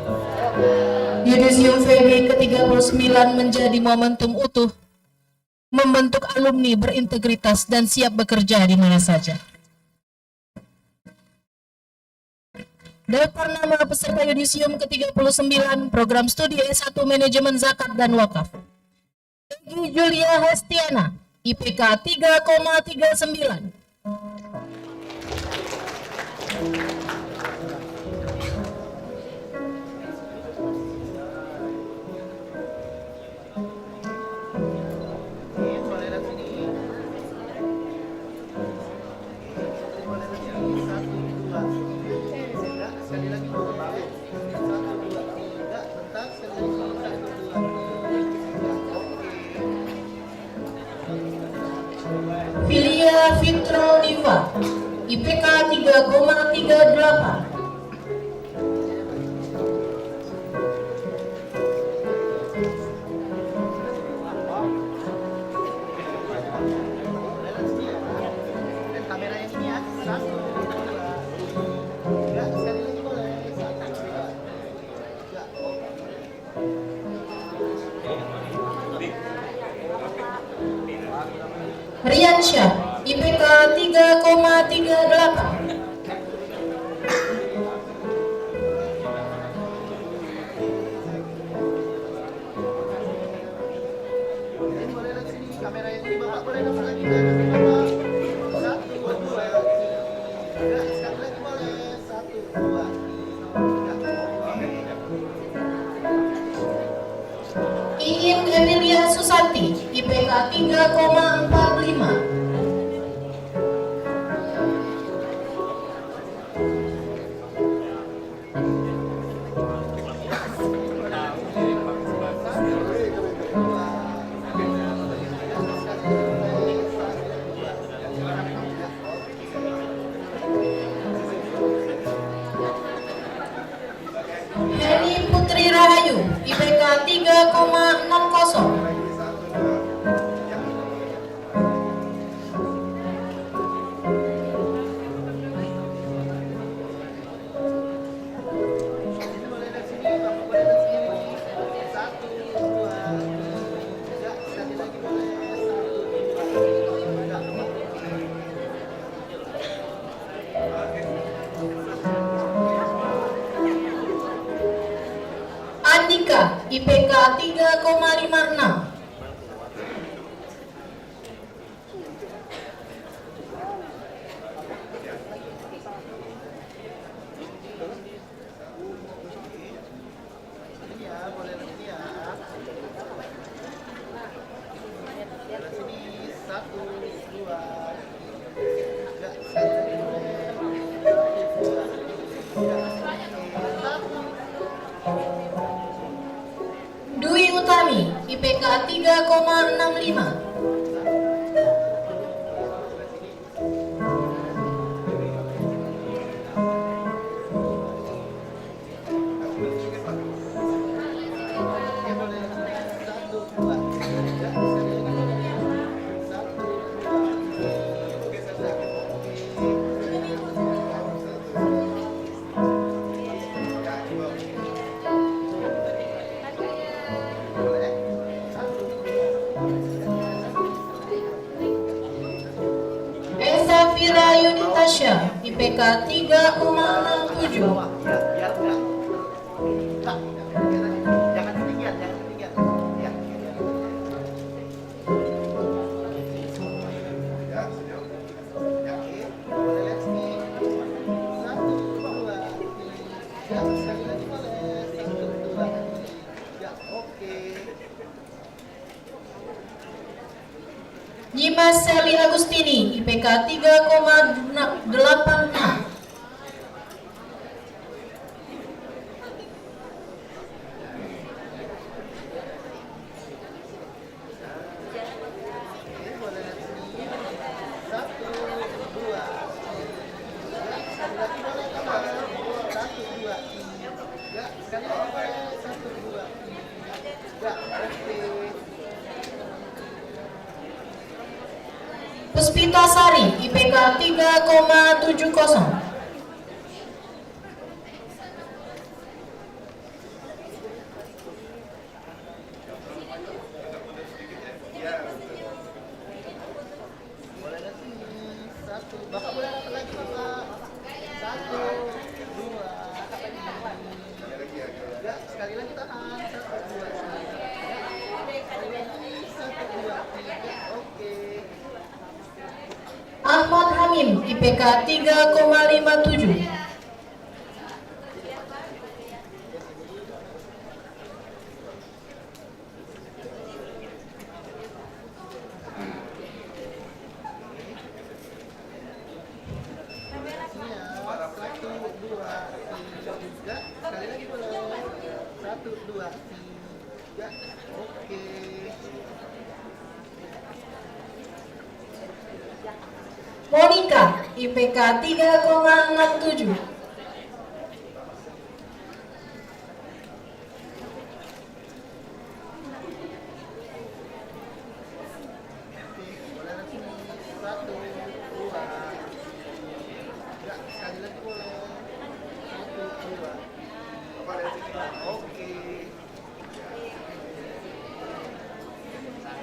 Yudisium FEB ke-39 menjadi momentum utuh membentuk alumni berintegritas dan siap bekerja di mana saja. Daftar nama peserta Yudisium ke-39 program studi S1 Manajemen Zakat dan Wakaf. Egy Julia Hestiana, IPK 3,39. Filia Fitral Diva, IPK 3,38. Riansyah, IPK 3,38. Iin Emilia Susanti, IPK 3,45. Heni Putri Rahayu, IPK 3,60. Andika, IPK 3,56. Dwi Utami, IPK 3,65. Esa Fira Yunitasha, IPK 3,67. Nyimas Seli Agustini, IPK 3,86. Puspita Sari, IPK 3,70. Ahmad Hamim, IPK 3,57. Monica, IPK 3,67.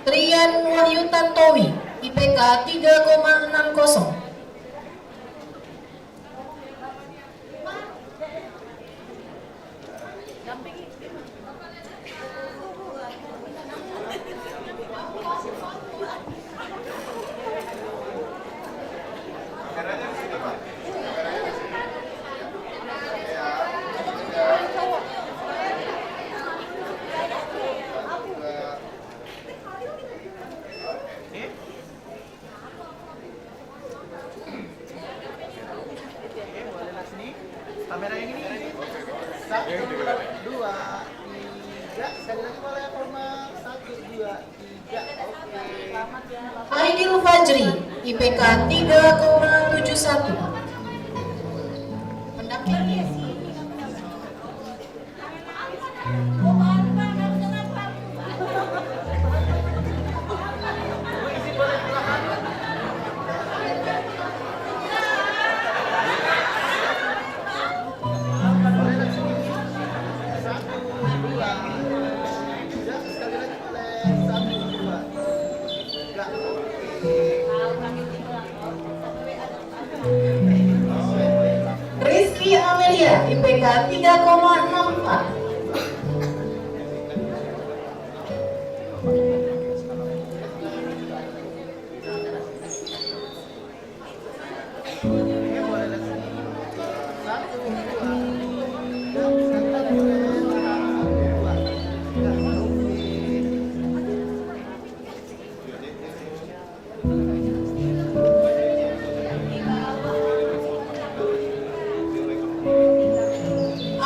Trian Wahyu Tantowi, IPK 3,60. Aidil Fajri, IPK 3,71. Pendamping. Rizky Amelia, IPK 3,64.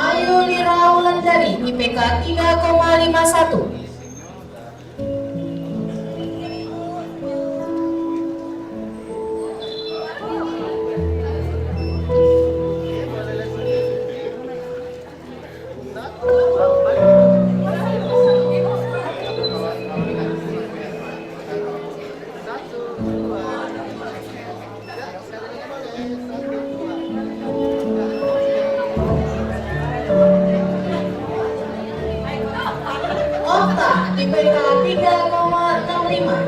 Ayu Lira Wulandari, IPK 3,51. Okta, IPK 3,65.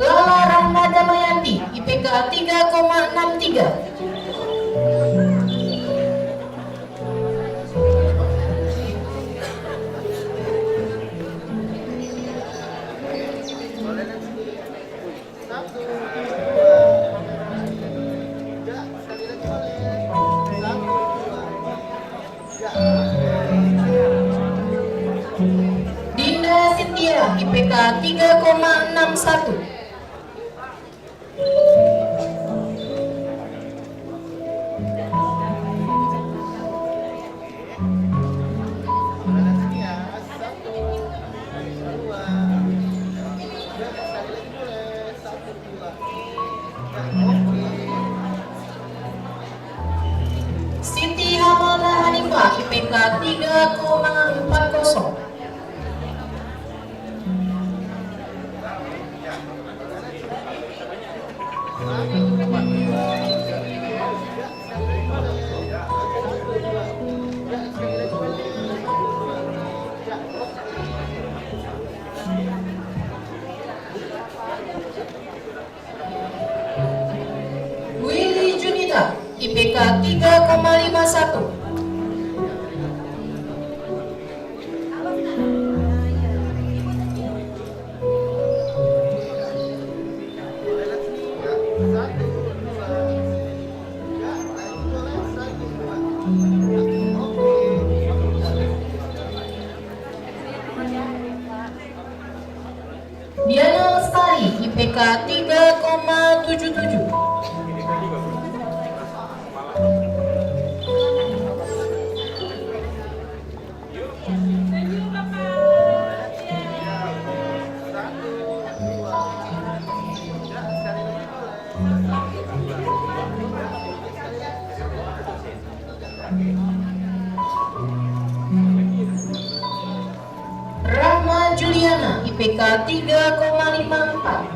Lala Rahma Damayanti, IPK 3,63. Dinda Cynthia, IPK 3,61. Siti Hamalda Hanifah, IPK 3,40. Willy Junita, IPK 3,51. Diana Lestari, IPK 3,77. Rahma Juliana, IPK 3,54.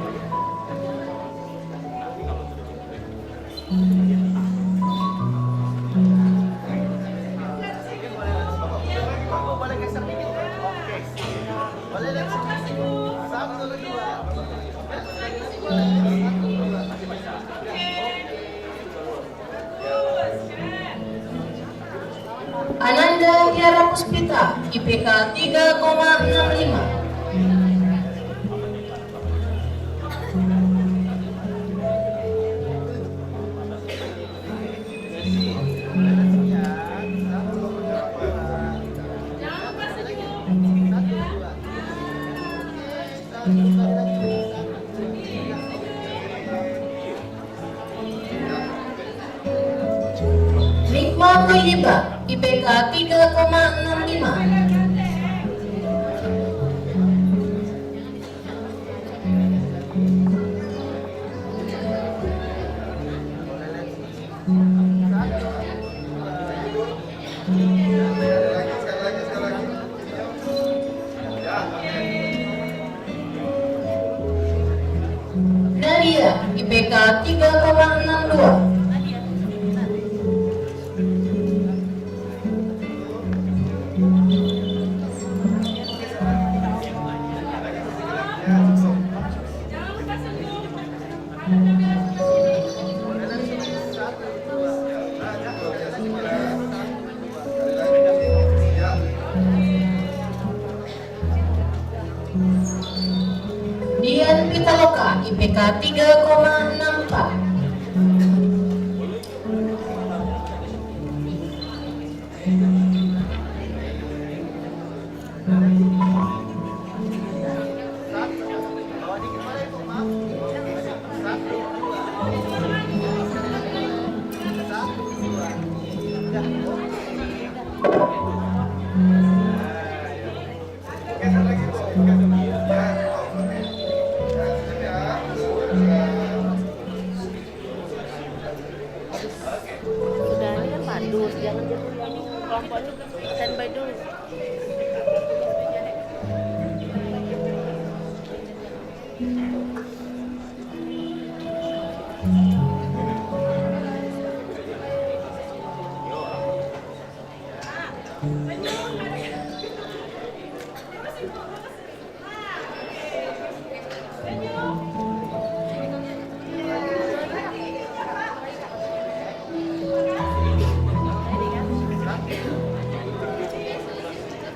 Ananda Tiara Puspita, IPK 3,65. Nikma Thayyibah, IPK 3,65. Nadia, IPK 3,62. Dian Pitaloka, IPK 3,64. Sudah ini kan pandus, jangan jadi ini kelompoknya standby dulu.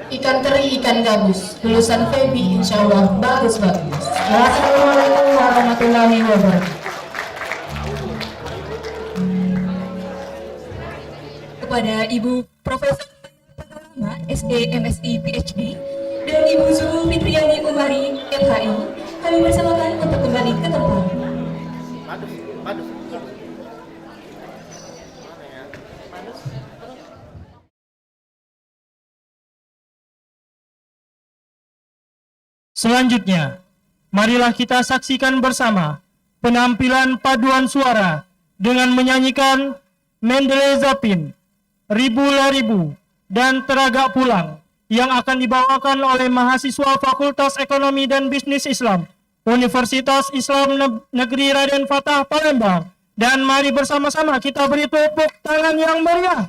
Ikan teri, ikan gabus, lulusan Febi, insya Allah bagus-bagus. Wassalamualaikum warahmatullahi wabarakatuh. Kepada Ibu Profesor Panorama, SE, MSI, PhD, dan Ibu Zul Fitriani Umari, FHI, kami persilakan untuk kembali ke tempat. Selanjutnya, marilah kita saksikan bersama penampilan paduan suara dengan menyanyikan Mendele Zapin, Ribu La Ribu, dan Teragak Pulang yang akan dibawakan oleh mahasiswa Fakultas Ekonomi dan Bisnis Islam, Universitas Islam Negeri Raden Fatah Palembang. Dan mari bersama-sama kita beri tepuk tangan yang meriah.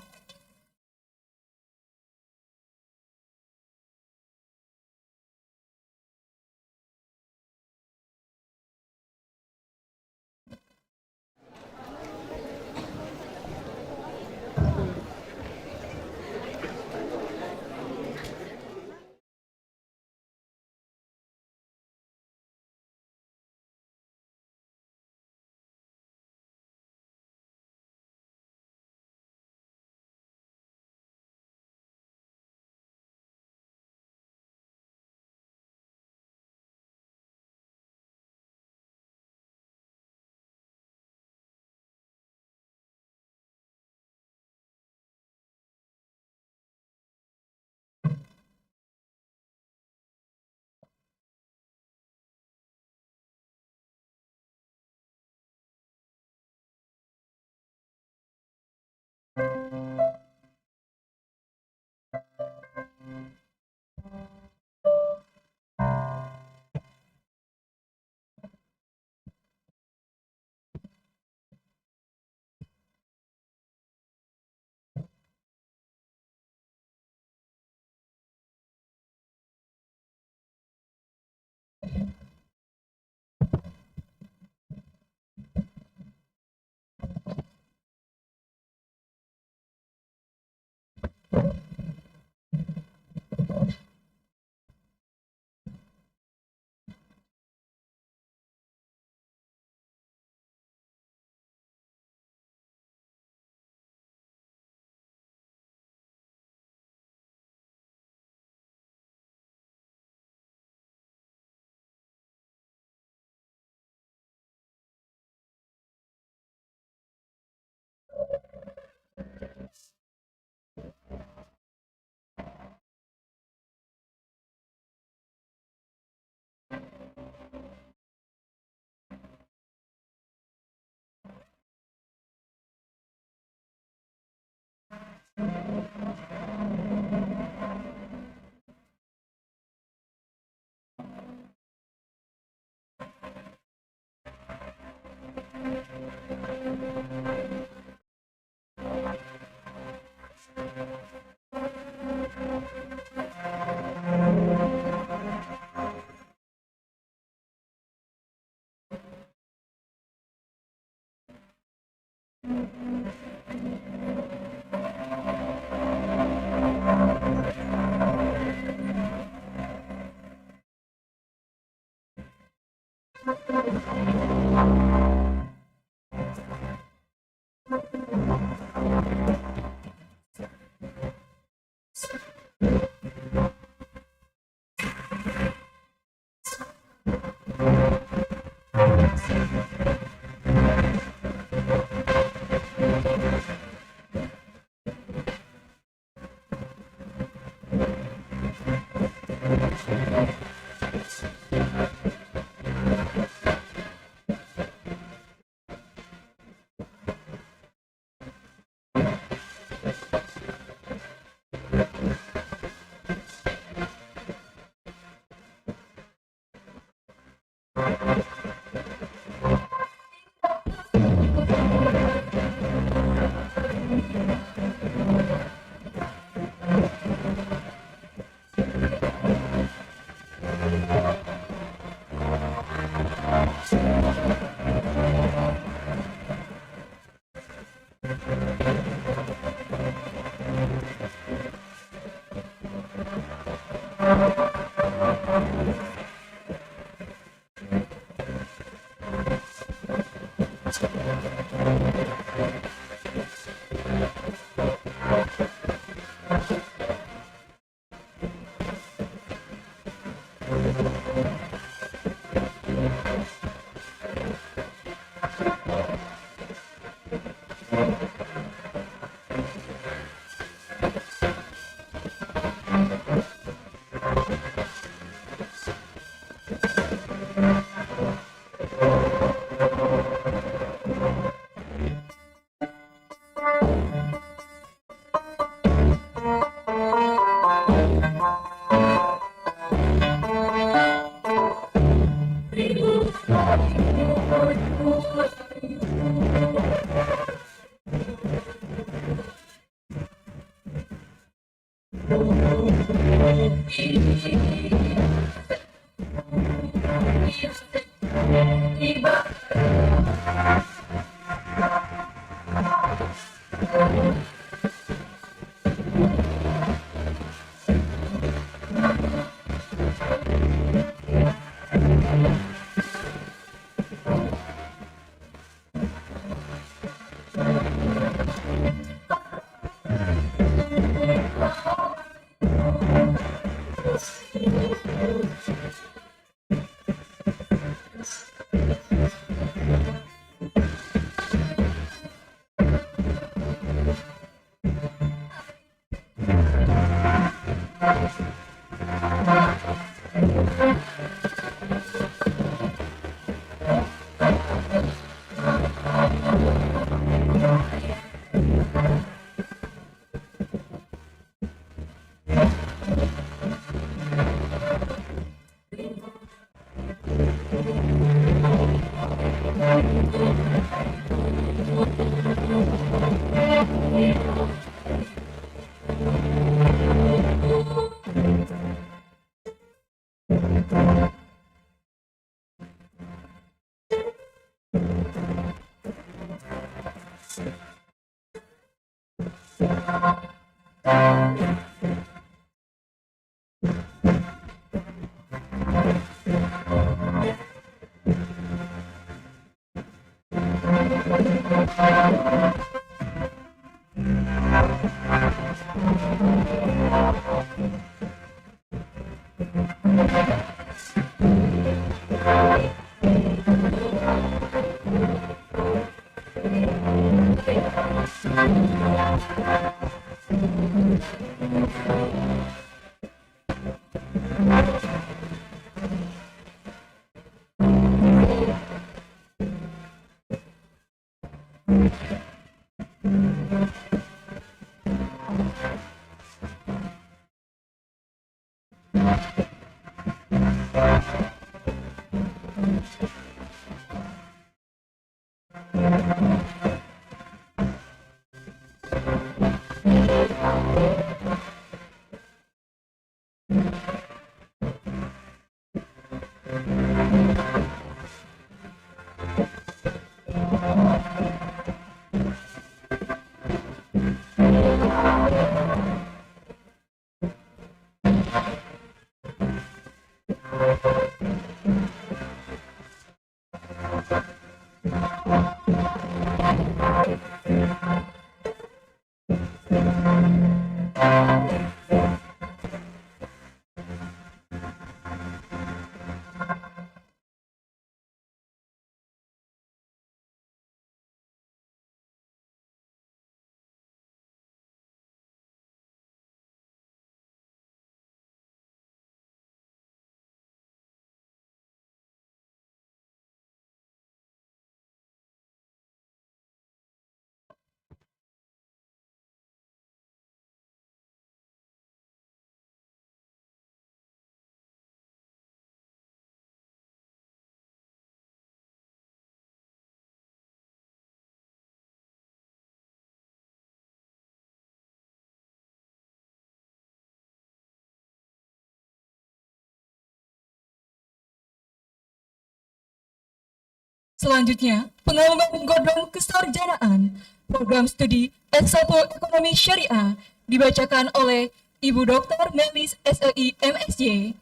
Selanjutnya, pengalaman godong kesarjanaan program studi S1 Ekonomi Syariah dibacakan oleh Ibu Dr. Melis SEI MSY.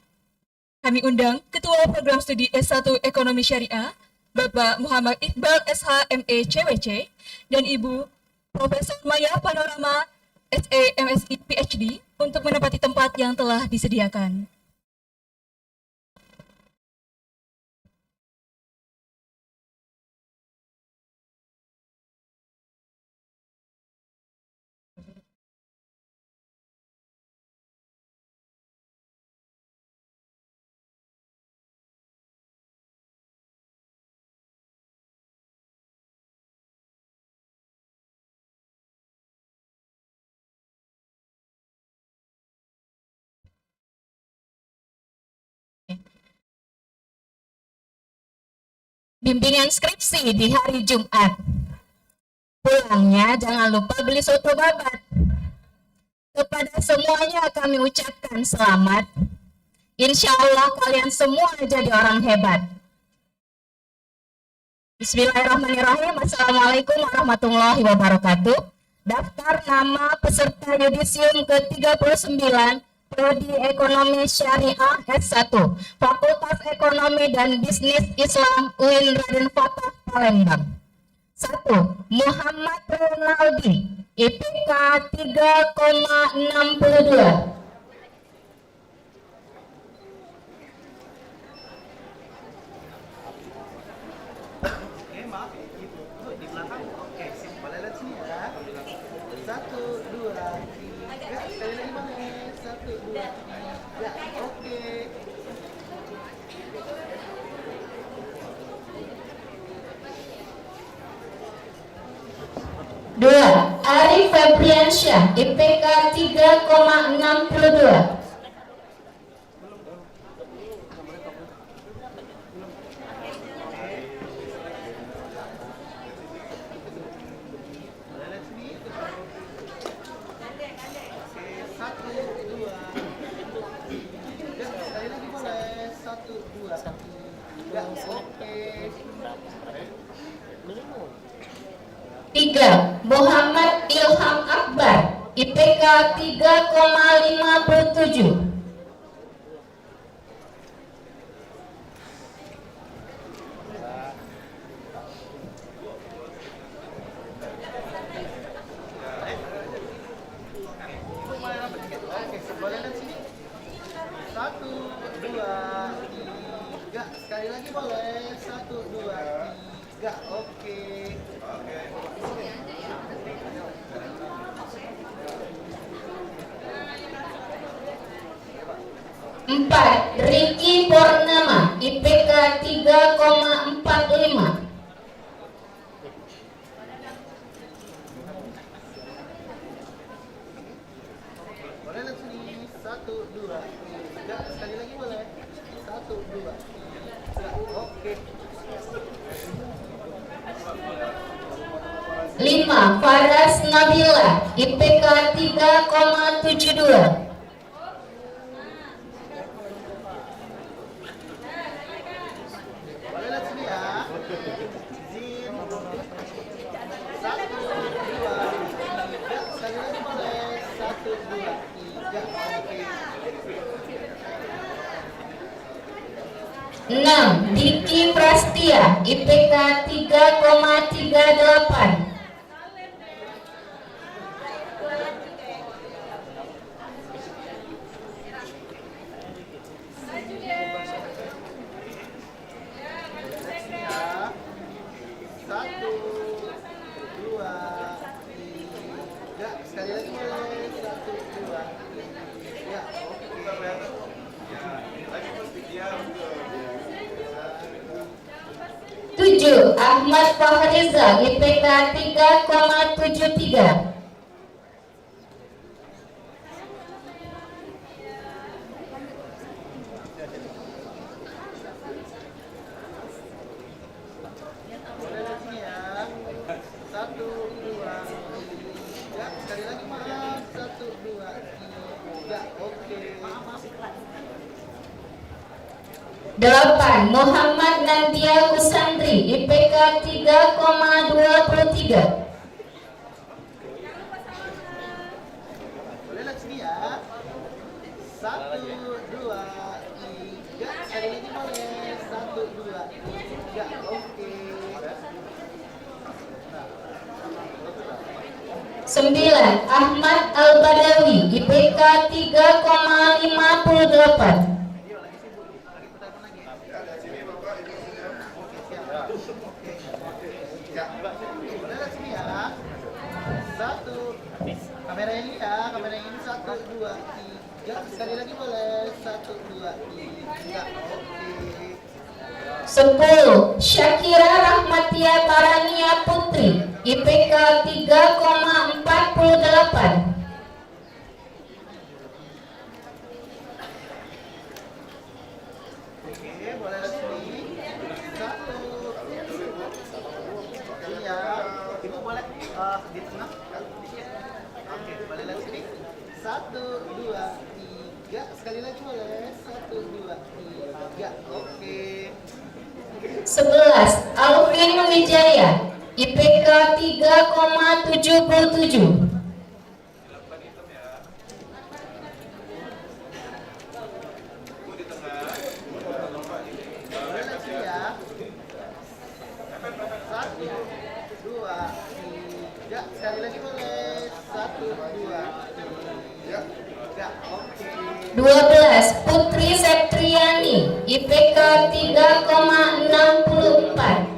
Kami undang Ketua Program Studi S1 Ekonomi Syariah, Bapak Muhammad Iqbal SH ME CWC, dan Ibu Profesor Maya Panorama SE MSI PhD untuk menempati tempat yang telah disediakan. Bimbingan skripsi di hari Jumat. Pulangnya jangan lupa beli soto babat. Kepada semuanya kami ucapkan selamat. Insya Allah kalian semua jadi orang hebat. Bismillahirrahmanirrahim. Assalamualaikum warahmatullahi wabarakatuh. Daftar nama peserta yudisium ke-39 Prodi Ekonomi Syariah S1 Fakultas Ekonomi dan Bisnis Islam UIN Raden Fatah Palembang. 1. Muhammad Ronaldi, IPK 3,62. Dua, Arif Febriansyah, IPK 3,62. Tiga, Muhammad Ilham Akbar, IPK 3,57. Satu, dua, tiga. Sekali lagi boleh. Satu, dua, tiga. Oke. Empat, Ricky Purnama, IPK 3,45. Boleh lihat sini. Satu, dua, tiga. Sekali lagi boleh. Satu, dua. 2, 3, oke. 5. Faras Nabila, IPK 3,72. Boleh lihat sini ya. Izin. 1, 2, 3. Sekali lagi boleh. 1, 2, 3. Oke. 6. Diki Prastia, IPK 3,38. Ya. 1, 2, 3. Sekali lagi boleh. 1, 2, 3. Oke. 7. Ahmad Fahrizal, IPK 3,73. Boleh lihat sini ya. 1, 2, 3. Sekali lagi maaf. 1, 2, 3. Oke. 8. Muhammad Nandia Kusandri, IPK 3,23. Boleh lihat sini ya. 1, 2, 3. Sekali lagi boleh. 1, 2, 3. Oke. 9. Ahmad Al-Badawi, IPK 3,58. Boleh lihat sini ya. 1. Kamera ini ya. Kamera ini 1, 2, 3. Sekali lagi boleh. 1, 2, 3. Oke. 10. Syakira Rahmatia Tarania Putri, IPK 3,48. Oke, boleh lihat sini. 1. Ini ya. Ibu boleh di tengah. Oke, boleh lihat sini. 1, 2, 3. Sekali lagi boleh. 1, 2, 3. Oke. 11. Alvin Wijaya, IPK 3,77. Boleh lihat sini ya. 1, 2, 3. Sekali lagi boleh. 1, 2, 3. Oke. 12. Putri Septriani, IPK 3,64.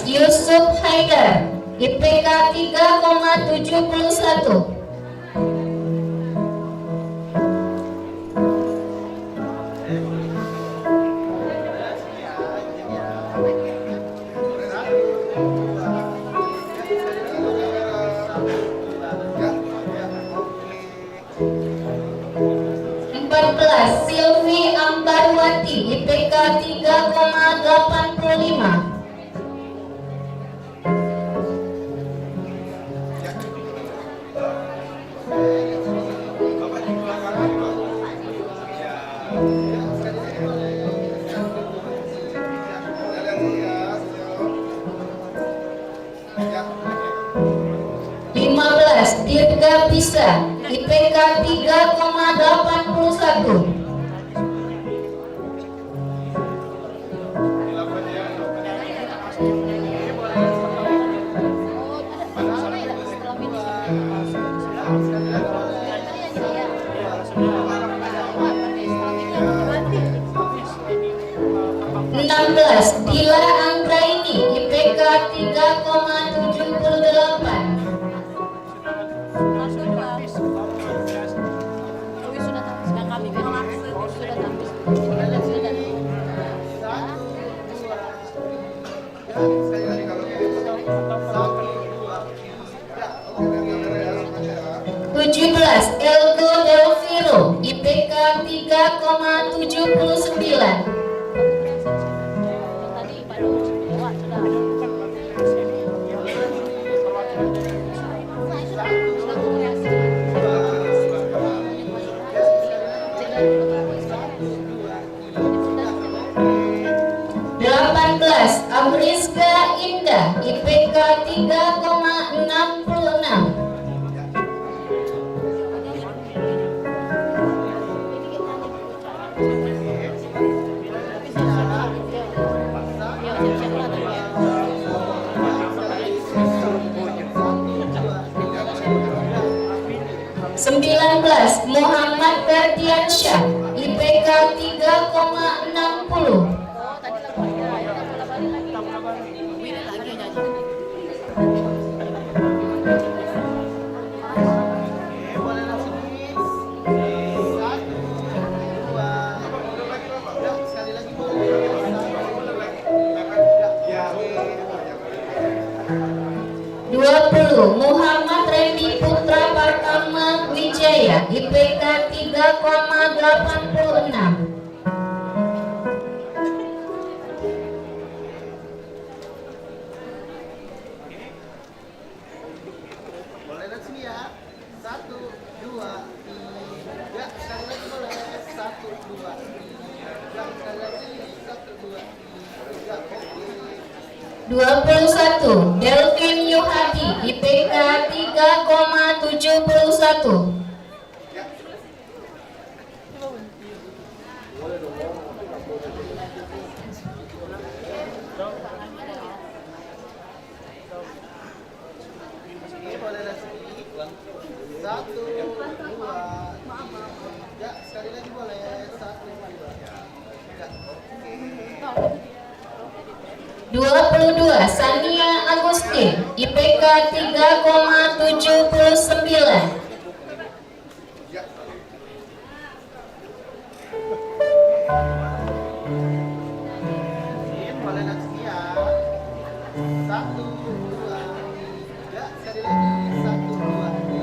Yusuf Haidar, IPK 3,71. Silvi Ambarwati, IPK 3,85. Dirga Bisa, IPK 3,81. Dila Anggraini, IPK 3,78. 17 Elgo Delviro IPK 3,79. Tadi Pak Dut lewat sudah. Amrizka Indah IPK 3,66. Sembilan belas Muhammad Ferdiansyah IPK 3,60. Muhammad Randy Putra Pratama Wijaya IPK 3,86. Boleh lihat sini ya. 1, 2, 3. Sekali lagi boleh. 1, 2, 3. Sekali lagi. 1, 2, 3. Oke. 21 Delvin Yuhadi IPK 3,71. Oke, boleh lihat sini. 1, 2, 3. Sekali lagi boleh. 1, 2, 3. Oke. 22 Sania Agustin IPK 3,79. Boleh lihat sini ya. 1, 2, 3. Sekali lagi. 1, 2, 3.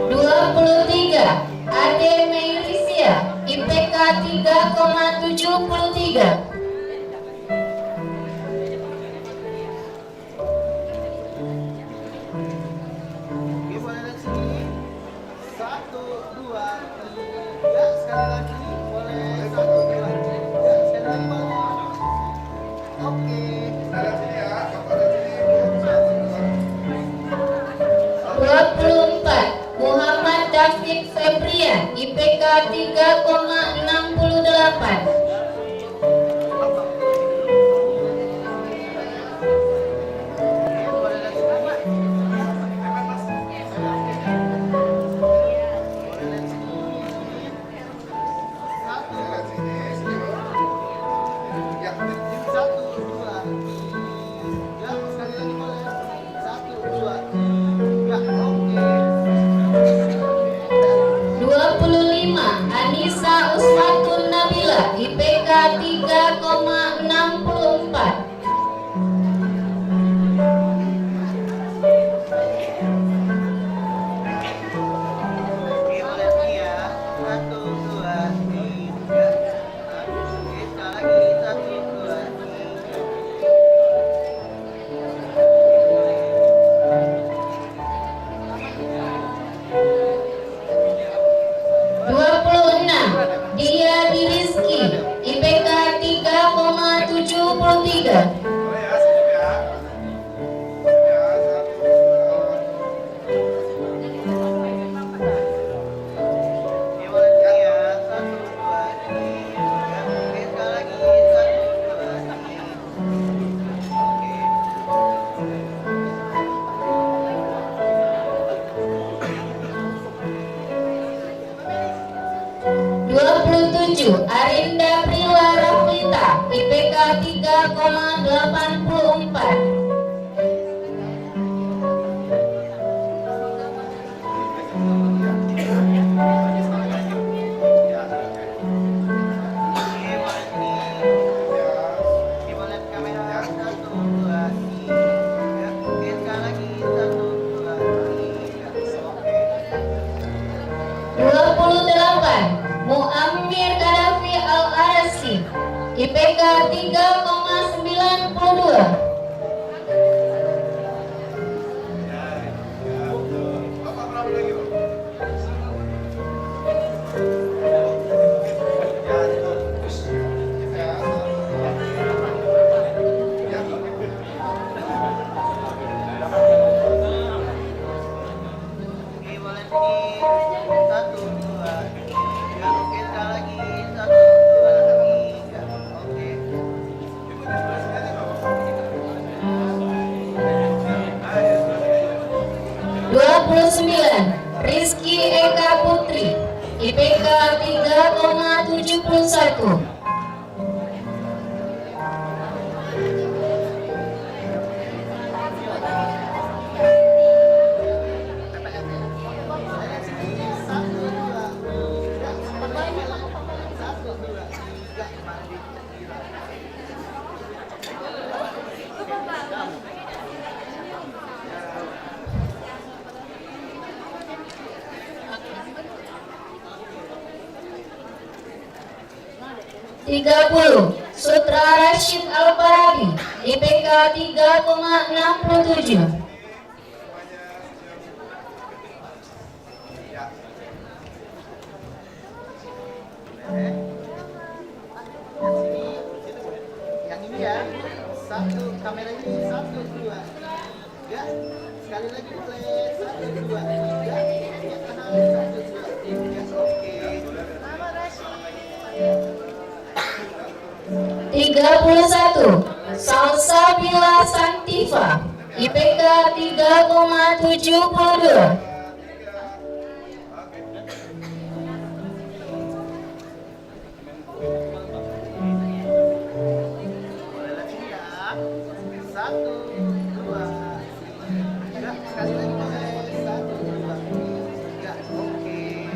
23 Ade Meirisia IPK 3,73. Oke, boleh lihat sini. 1, 2, 3. Sekali lagi. Boleh. 1, 2, 3. Sekali lagi boleh. Oke. 24 Muhammad David Febrian IPK 3,68. Anissa Uswatun Nabila IPK 3,64. Dia Rizky IPK 3,73. Arinda Prila Raflita IPK 3,84. 3,92. Oke, boleh sini. 1, 2, 3. Oke, sekali lagi. 1, 2, 3. Oke. 29. Rizky Eka Putri, IPK 3,71. Boleh sini. 1, 2, 3. 1, 2, 3. Mandi. 30. Sutra Rashid Al-Farabi, IPK 3,67. Yang ini ya. 1, kamera ini. 1, 2, 3. Sekali lagi boleh. 1, 2, 3. Yang kanan. 1, 2, 3. Oke. 31. Salsabila Santiva, IPK 3,72. Boleh lagi ya. 1, 2, 3. Sekali lagi boleh. 1, 2, 3. Oke.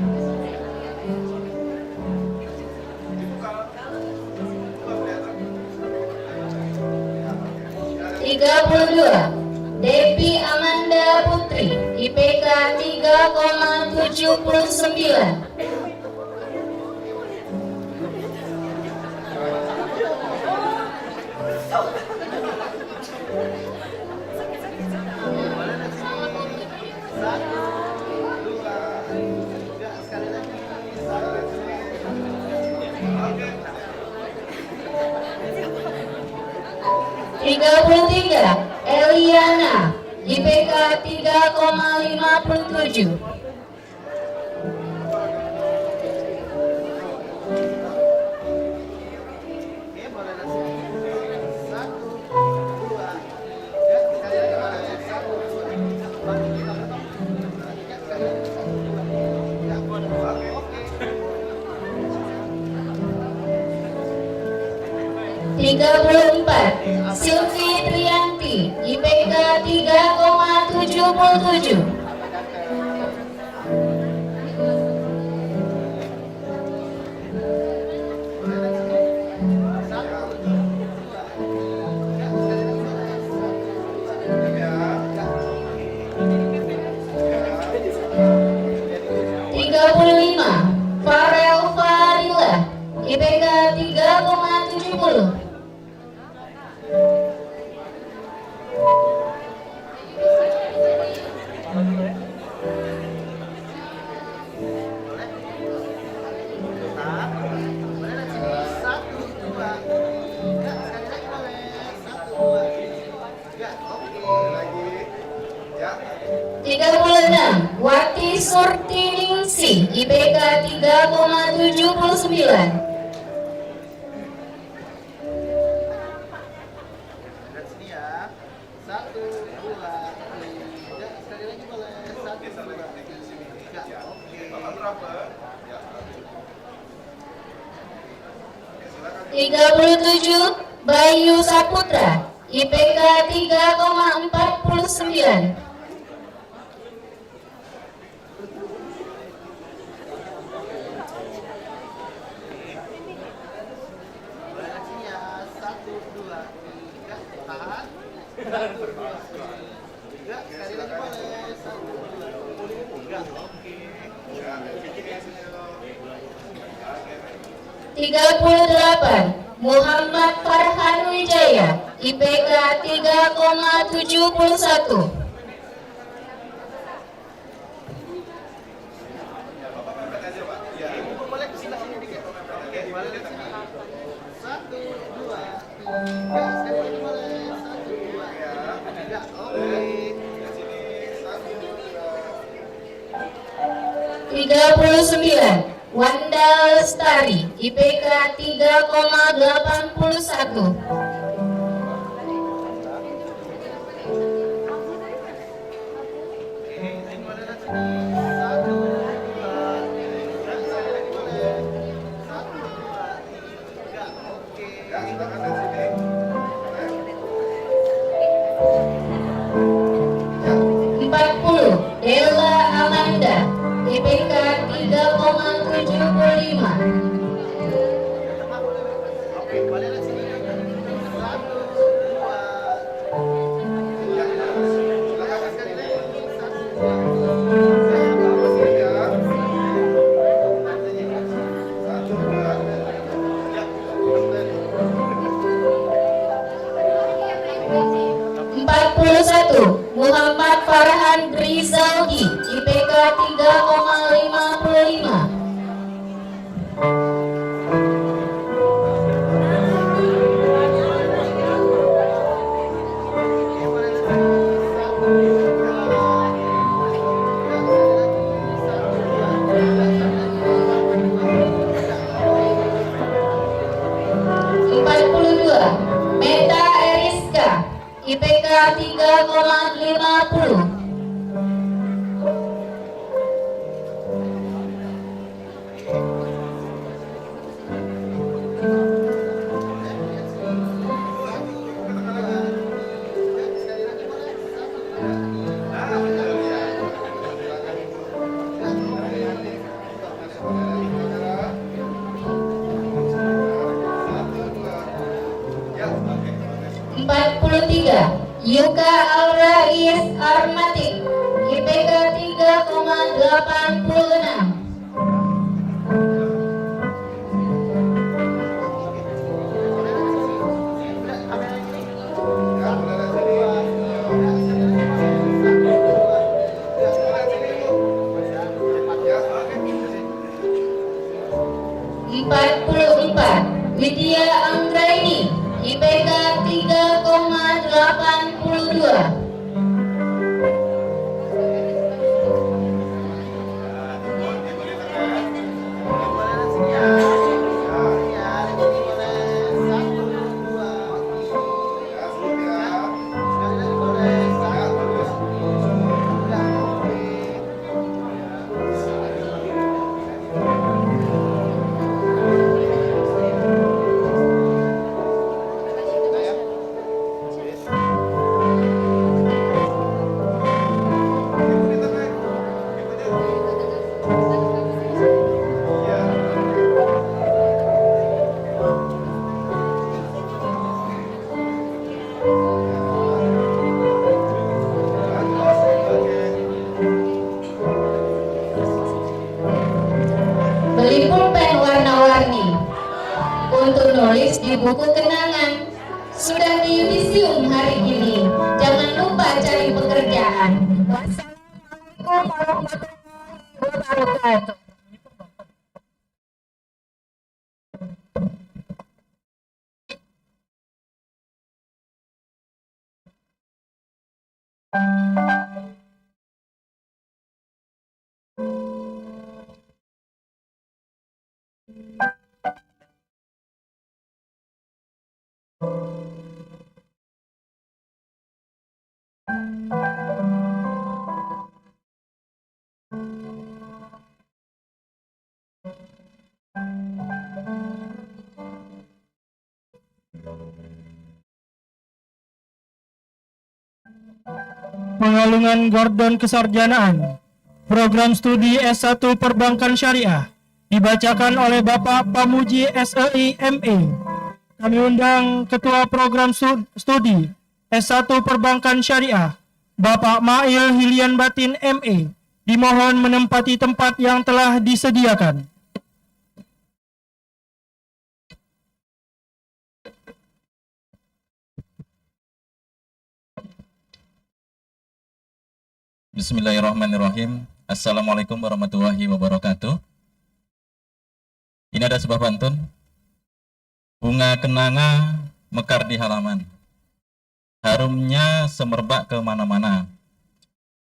32. Devi Amanda Putri, IPK 3,79. Boleh lagi. 1, 2, 3. Sekali lagi. 33. Eliana, IPK 3,57. Oke, boleh lagi. 1, 2, 3. Sekali lagi boleh. 1, 2, 3. Bagi kita ketemu. Sekali lagi. 1, 2, 3. Oke. 34. Silvi Trianti, IPK 3,77. Farel Farila, IPK 3,70. Boleh lagi. 1, 2, 3. Sekali lagi boleh. 1, 2, 3. Oke. Lagi. Ya. 36. Wati Surtiningsi, IPK 3,79. Lihat sini ya. 1, 2, 3. Sekali lagi boleh. 1, 2, 3. Oke. 37. Bayu Saputra, IPK 3,49. Boleh lagi sini ya. 1, 2, 3. Tahan. 1, 2, 3. Sekali lagi boleh. 1, 2, 3. Oke. 38. Muhammad Farhan Wijaya, IPK 3,71. Boleh sebelah sini dikit. Oke, balik ke sini. 1, 2, 3. Sekali lagi boleh. 1, 2, 3. Oke. 39. Wanda Lestari, IPK 3,81. Della Amanda, IPK 3,75. Oke, balik lagi sini. 1, 2. Silakan sekali lagi. 1, 41. Muhammad Farhan Rizaldi, IPK 3,55. Meta Eriska, IPK 3,50. Yuka Alrais Armatik, IPK 3,86. Widya Anggraini, IPK 3,82. Beli pulpen warna-warni untuk nulis di buku kenangan. Sudah di yudisium hari ini, jangan lupa cari pekerjaan. Wassalamualaikum warahmatullahi wabarakatuh. Pengalungan Gordon Kesarjanaan Program Studi S1 Perbankan Syariah dibacakan oleh Bapak Pamuji SEI MA. Kami undang Ketua Program Studi S1 Perbankan Syariah Bapak Mail Hilian Batin MA dimohon menempati tempat yang telah disediakan. Bismillahirrahmanirrahim. Assalamualaikum warahmatullahi wabarakatuh. Ini ada sebuah pantun. Bunga kenanga mekar di halaman, harumnya semerbak kemana-mana.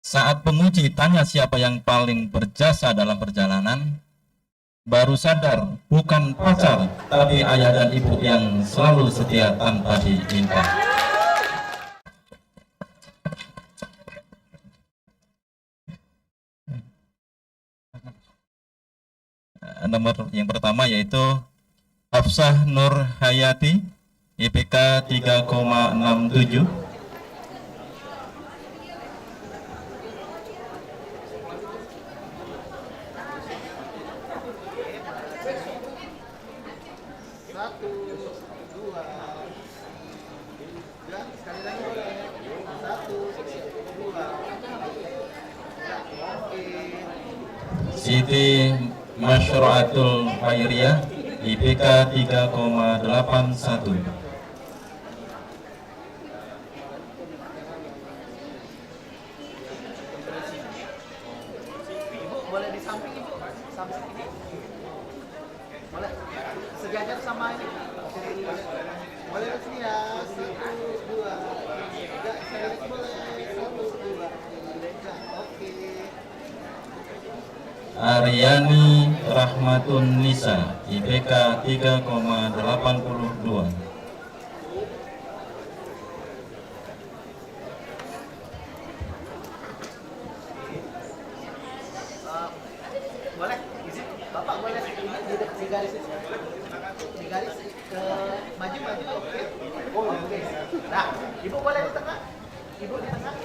Saat penguji tanya siapa yang paling berjasa dalam perjalanan, baru sadar bukan pacar, tapi ayah dan ibu yang selalu setia tanpa diminta. Nomor yang pertama yaitu Hafsah Nur Hayati, IPK 3,67. Satu, dua, tiga, sekali lagi boleh. Satu, dua, tiga, oke. Siti Masyru'atul Khairiyah, IPK 3,81. Ibu boleh di samping ibu, samping ini. Boleh sejajar sama ini. Boleh di sini ya. Satu, dua, tiga, sekali lagi boleh. Satu, dua, tiga, oke. Aryani Rahmatun Nisa, IPK 3,82. Boleh, izin Bapak boleh di garis itu. Di garis ke maju, oke. Oke. Nah, Ibu boleh di tengah. Ibu di tengah.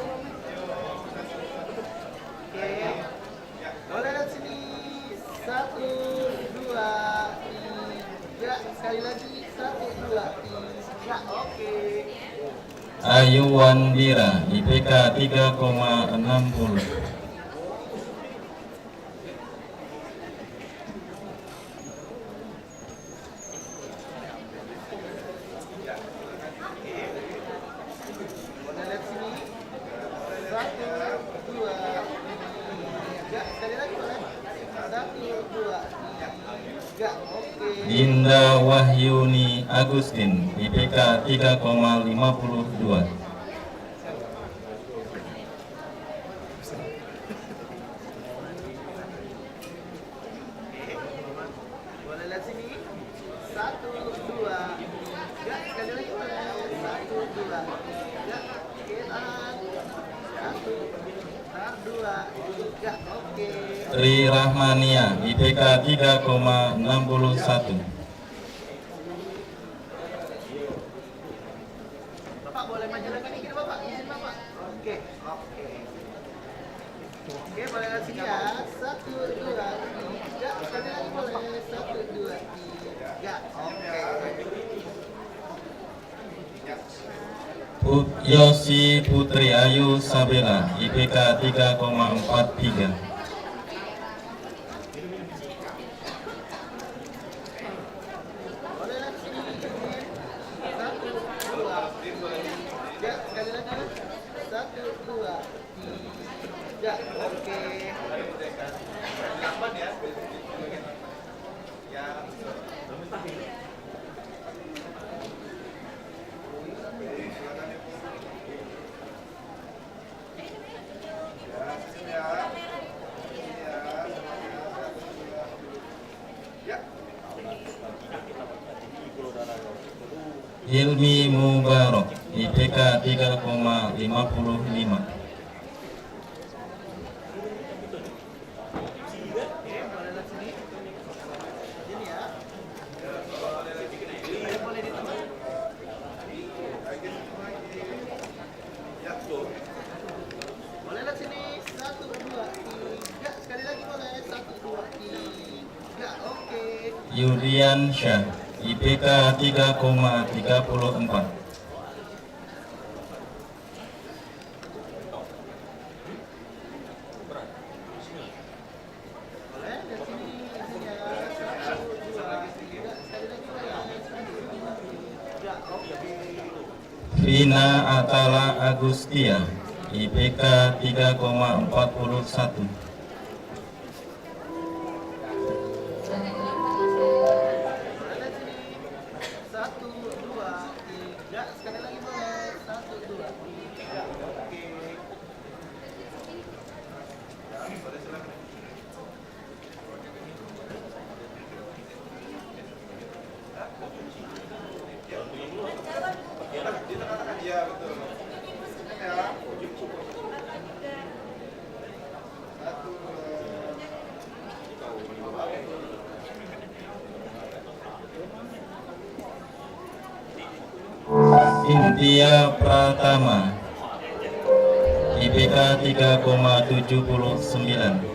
Oke. Boleh lihat sini. Satu, dua, tiga. Sekali lagi. Satu, dua, tiga. Oke. Ayu Wandira, IPK 3,60. Boleh lihat sini. Satu, dua, tiga. Sekali lagi boleh. Satu, dua, tiga. Oke. Dinda Wahyuni Agustin, IPK 3,52. Boleh lihat sini. Satu, dua, tiga. Sekali lagi boleh. Satu, dua, tiga. Oke, tahan. Satu, tahan, dua, tiga. Oke. Tri Rahmania, IPK 3,61. Bapak boleh maju lagi dikit Bapak. Izin Bapak. Oke, oke. Oke, boleh lihat sini ya. Satu, dua, tiga. Sekali lagi boleh. Satu, dua, tiga. Oke. Yosi Putri Ayu Sabela, IPK 3,43. Boleh lihat sini. Satu, dua, tiga. Sekali lagi. Satu, dua, tiga. Oke. Hilmi Mubarok, IPK 3,55. Boleh lihat sini. Satu, dua, tiga. Sekali lagi boleh. Satu, dua, tiga. Oke. Yulian Syah, IPK 3,34. Boleh lihat sini. Sini ya. Satu, dua, tiga. Sekali lagi boleh. Satu, dua, tiga. Oke. Vina Atala Agustia, IPK 3,41. Satu, dua, tiga. Sekali lagi boleh. Satu, dua, tiga. Oke. Intia Pratama, IPK 3,79.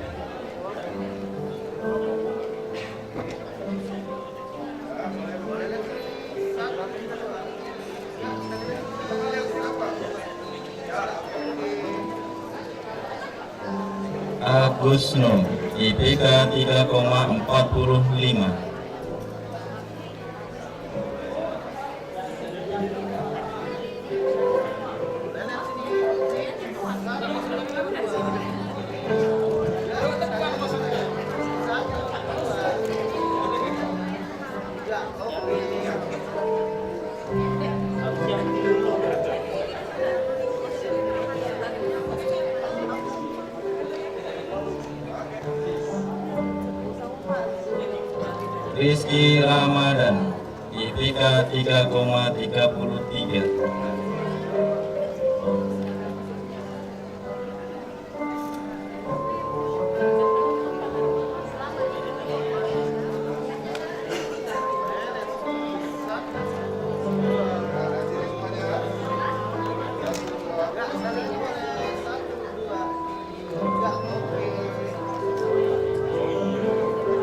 Agus Nur, IPK 3,45. Rizky Ramadan, IPK 3,33.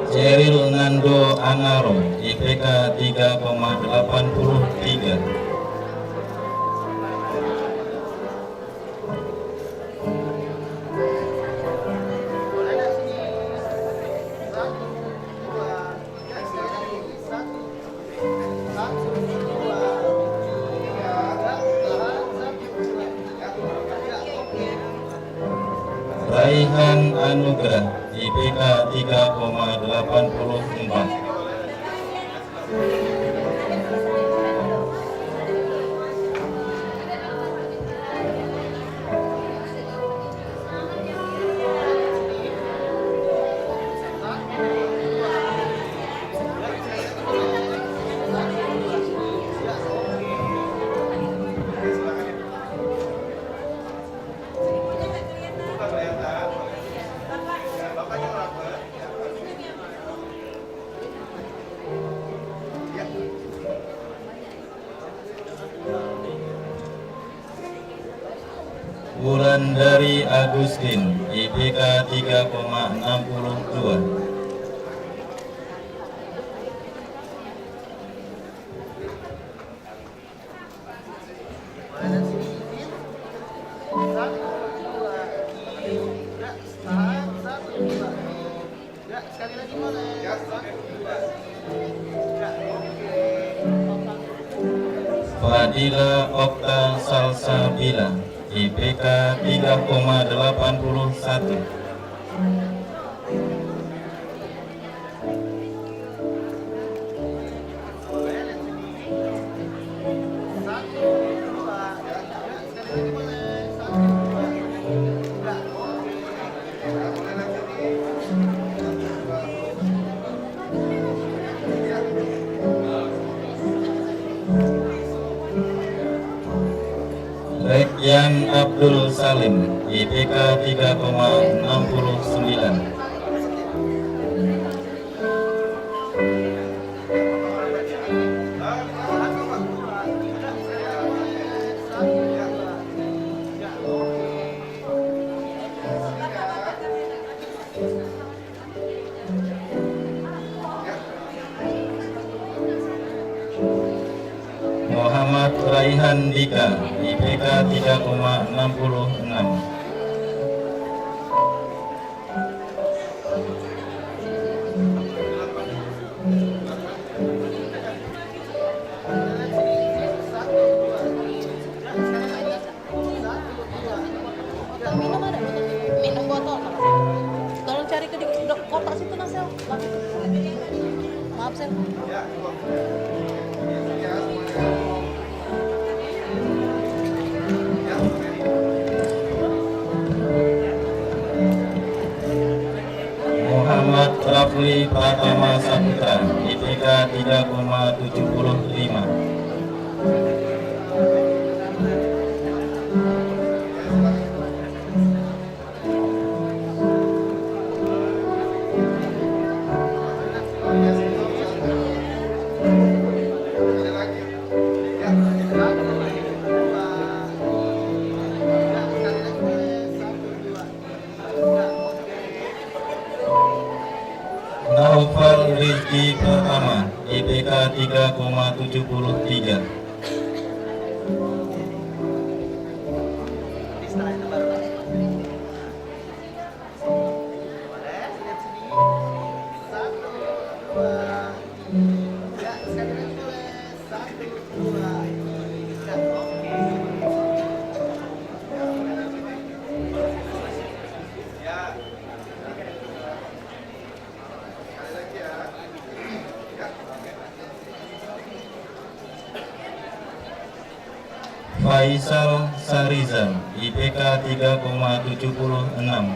Ceril Nando Anaro, IPK 3,83. Raihan Anugrah, IPK 3,84. Wulandari Agustin, IPK 3,62. Sekali lagi boleh. Fadila Okta Salsabila, IPK 3,81. Rekyan Abdul Salim, IPK 3,69. Muhammad Raihan Dika, IPK 3,66. Rizky Pratama Saputra, IPK 3,75. Naufal Rizky Pratama, IPK 3,73. Setelah itu baru boleh lihat sini. 1, 2, 3. Sekali lagi boleh. 1, 2, 3. Oke. Faisal Sarizal, IPK 3,76.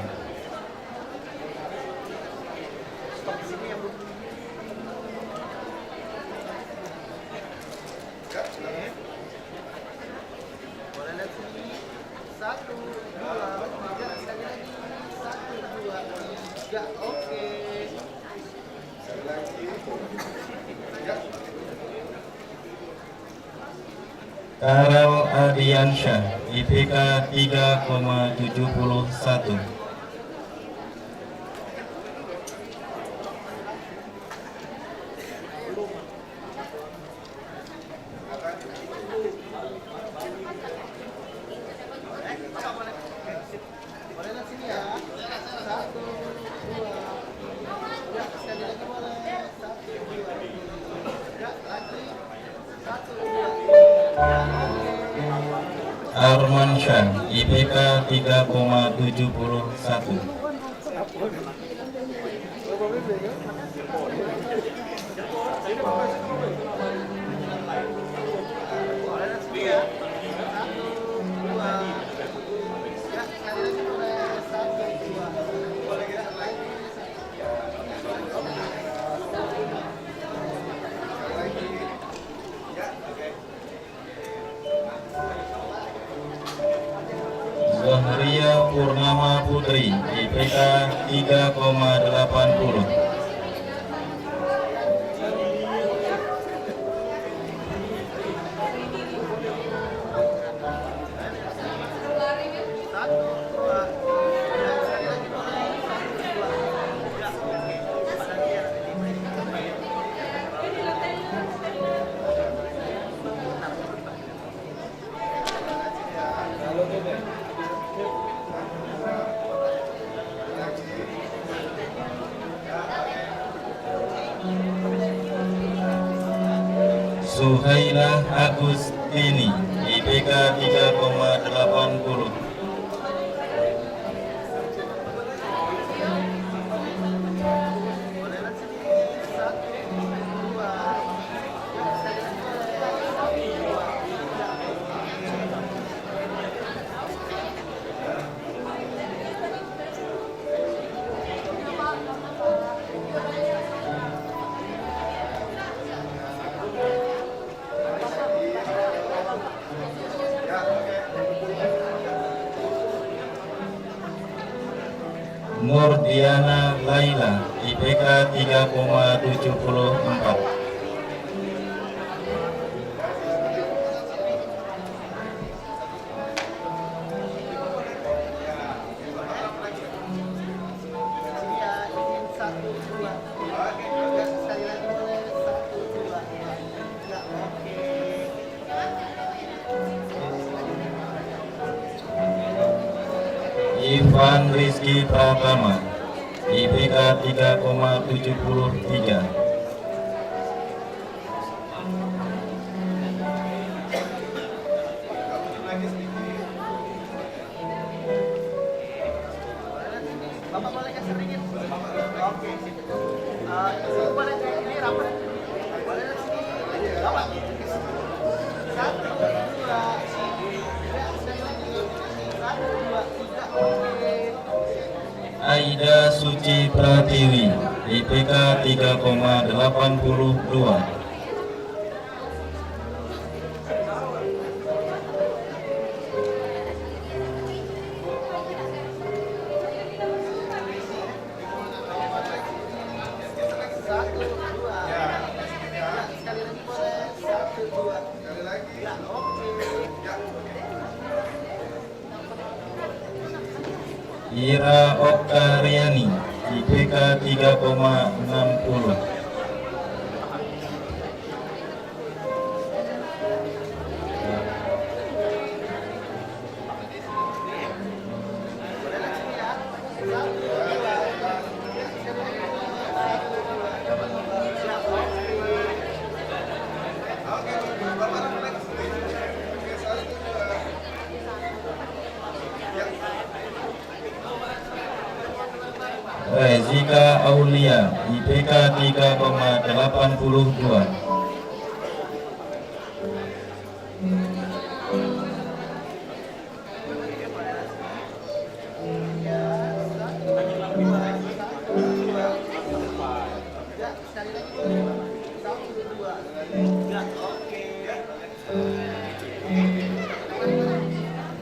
Boleh lihat sini. 1, 2, 3. Sekali lagi. 1, 2, 3. Oke. Sekali lagi. Karel Adiansyah, IPK 3,71. Boleh lihat sini ya. 1, 2, 3. Sekali lagi boleh. 1, 2, 3. Lagi. 1, 2, 3. Arman Syah, IPK 3,71. Boleh lihat sini ya. 1, 2, 3. Sekali lagi boleh. 1, 2, 3. Lagi. Zahria Purnama Putri, IPK 3,80. Suhaila Agustini, IPK 3,80. Nurdiana Laila, IPK 3,74. Ivan Rizky Pratama, IPK 3,73. Bapak boleh kasih ringin? Oke. Sini boleh ini rapat. Boleh lihat sini. Bapak. 1, 2, 3. Sekali lagi. 1, 2, 3. Oke. Aida Suci Pratiwi, IPK 3,82. Ira Oktariani, IPK 3,60. Rezika Aulia, IPK 3,82.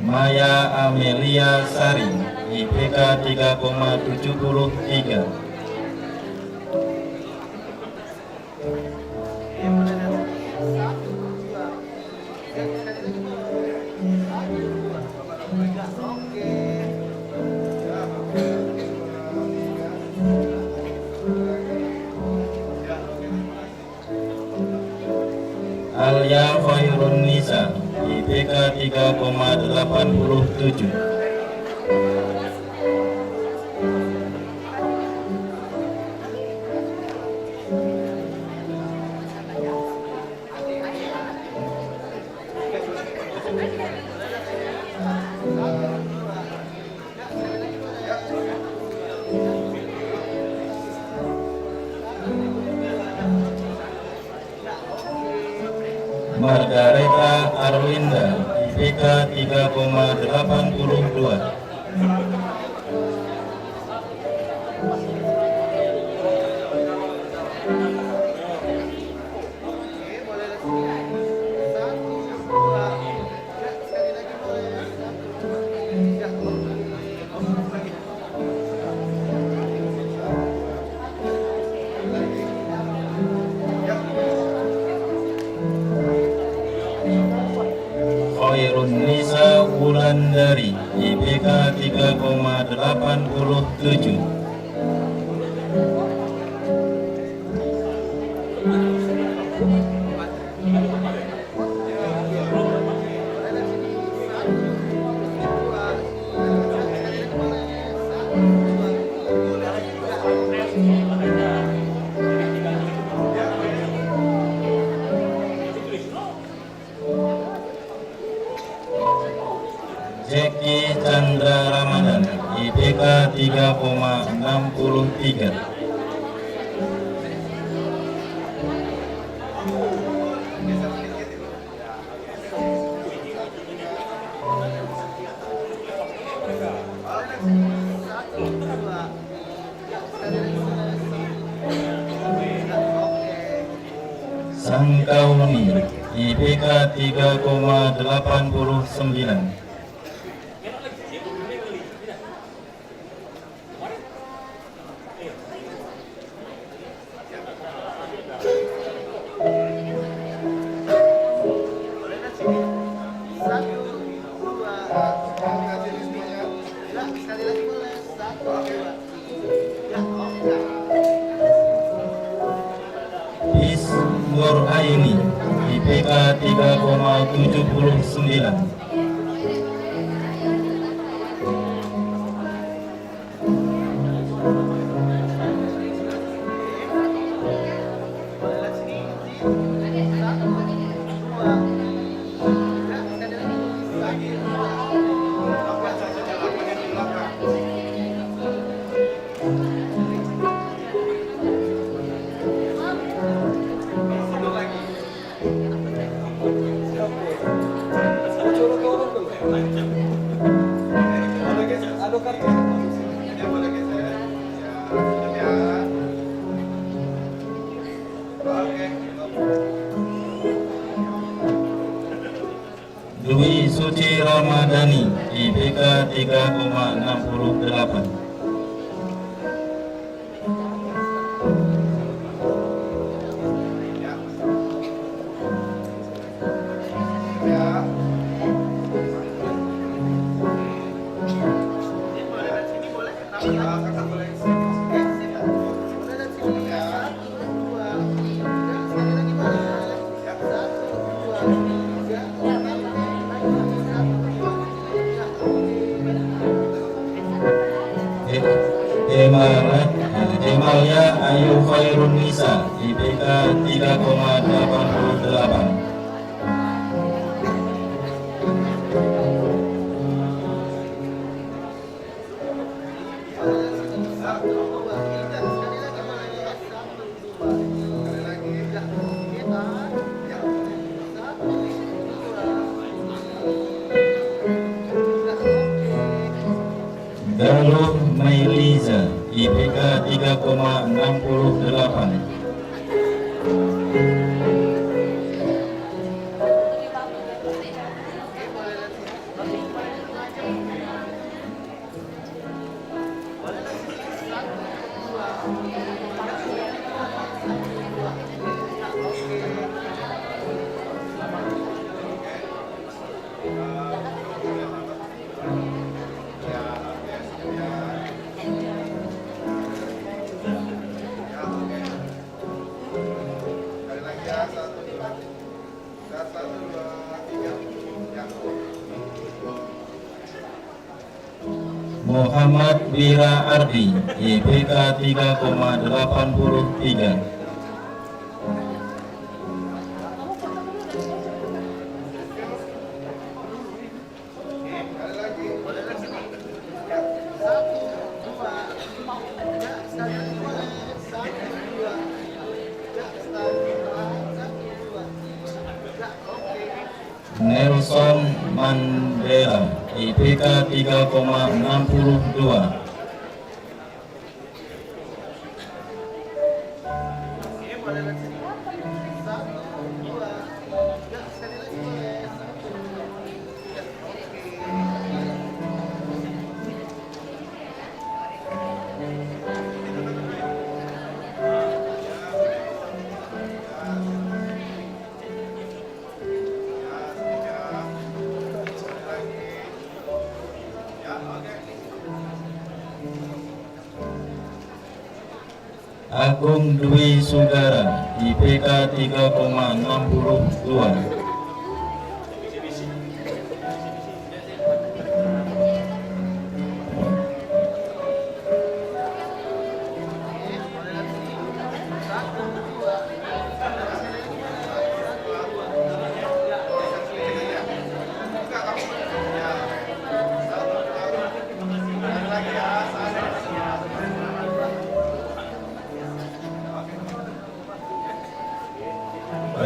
Maya Amelia Sari, IPK 3,73. Alia Khairun Nisa, IPK 3,87. Margareta Arlinda, IPK 3,82. Khairun Nisa Wulandari, IPK 3,87. Jeki Chandra Ramadan, IPK 3,63. Sangkauni, IPK 3,89. Nur Aini, IPK 3,79. Ramadhani IPK 3,68. Emalia Ayu Khairun Nisa IPK 3,88. Galuh Mailiza IPK 3,68. Muhammad Wira Ardi IPK 3,83. Nelson Mandela IPK 3,62. Agung Dwi Sugara IPK 3,62.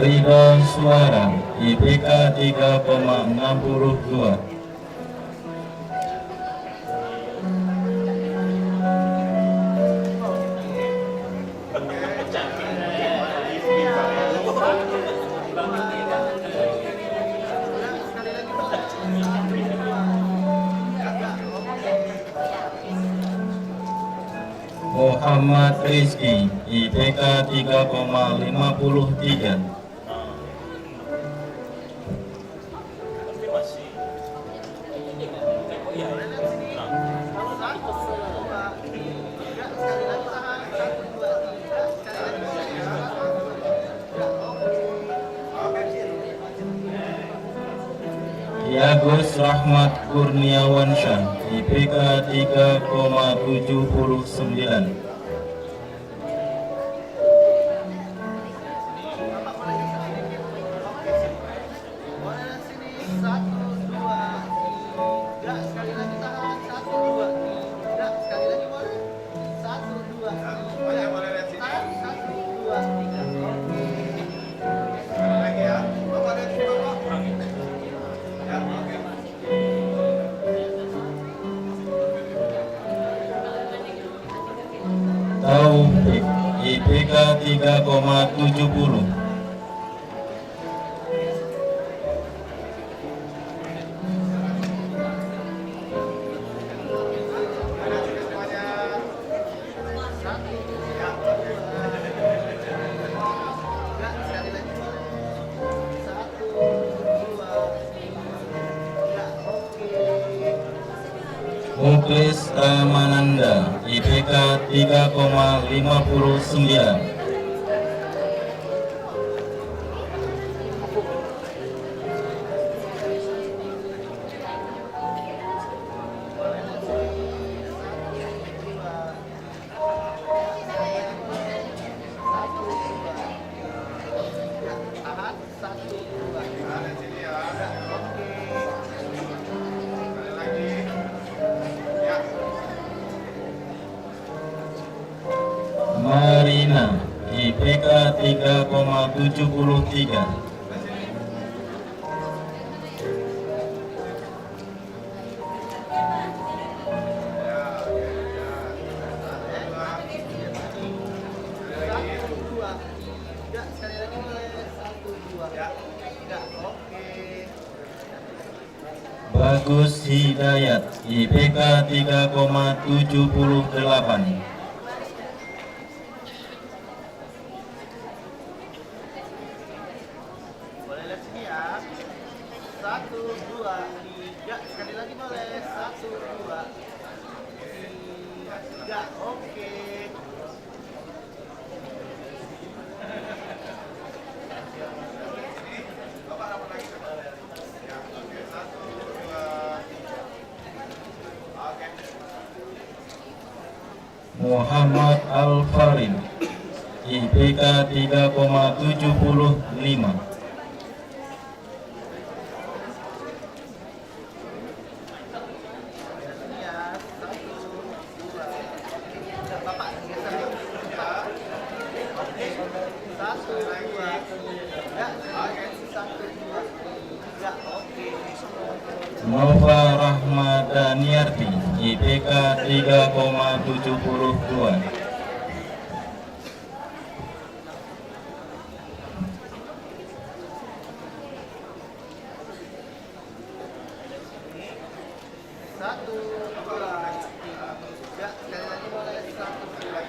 Ridho Suara IPK 3,62. Muhammad Rizki IPK 3,53. Agus Rahmat Kurniawansyah IPK 3,79. Taufik IPK 3,70. Muklis Ramananda, IPK 3,59. Marina, IPK 3,73. Bagus Hidayat, IPK 3,78. Boleh lihat sini ya. 1, 2, 3. Sekali lagi boleh. 1, 2, 3. Oke. Muhammad Al-Farid, IPK 3,75. Sini ya. 1, 2. Bapak geser ya. Oke. 1, 2, 3. 1, 2, 3. Oke. Nova Rahmadaniarti, IPK 3,72. Satu, dua, tiga. Sekali lagi boleh. 1, 2,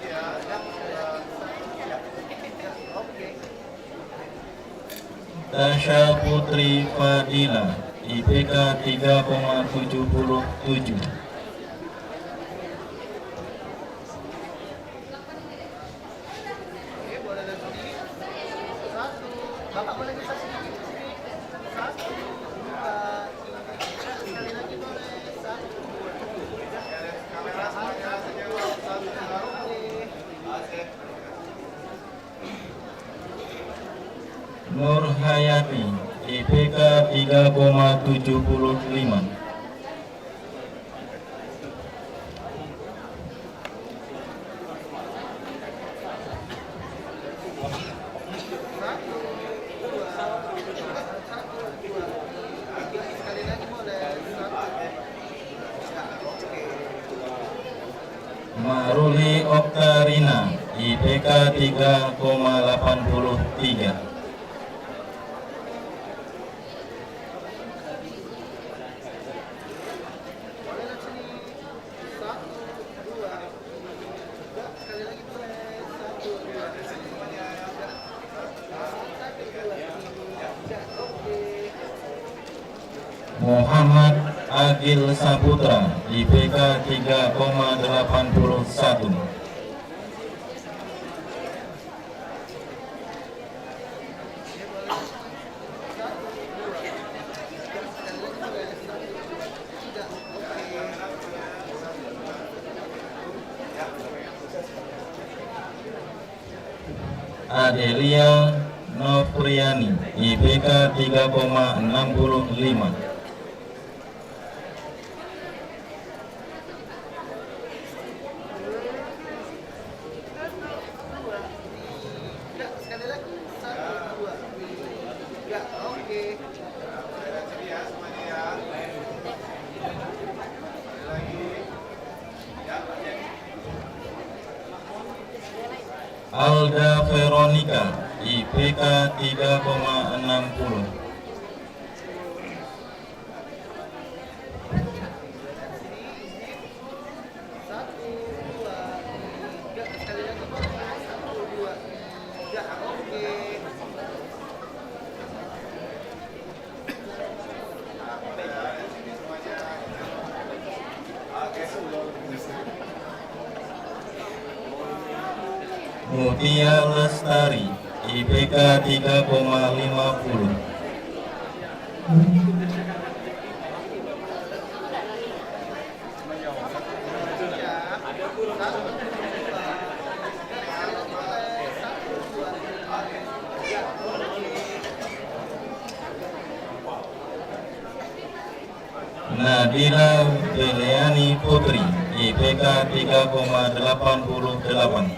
3. Oke. Tasya Putri Fadila, IPK 3,77. Oke, boleh lihat sini. 1, Bapak boleh bisa sedikit ke sini. 1, 2, 3. Sekali lagi boleh. 1, 2, 3. Kamera semuanya sejauh 1, 2. Oke. Nur Hayati, IPK 3,75. Sekali lagi boleh. 1. Maruli Oktarina, IPK 3,83. Boleh lihat sini. 1, 2, 3. Sekali lagi boleh. 1, 2, 3. Oke. Muhammad Agil Saputra, IPK 3,81. Adelia Novriani, IPK 3,65. Sekali lagi. 1, 2, 3. Oke. Alda Veronica, IPK 3,60. Satu, dua, tiga. Sekali lagi boleh. 1, 2, 3. Oke. Oke. Mutia Lestari, IPK 3,50. Nadira Beleani Putri, IPK 3,88.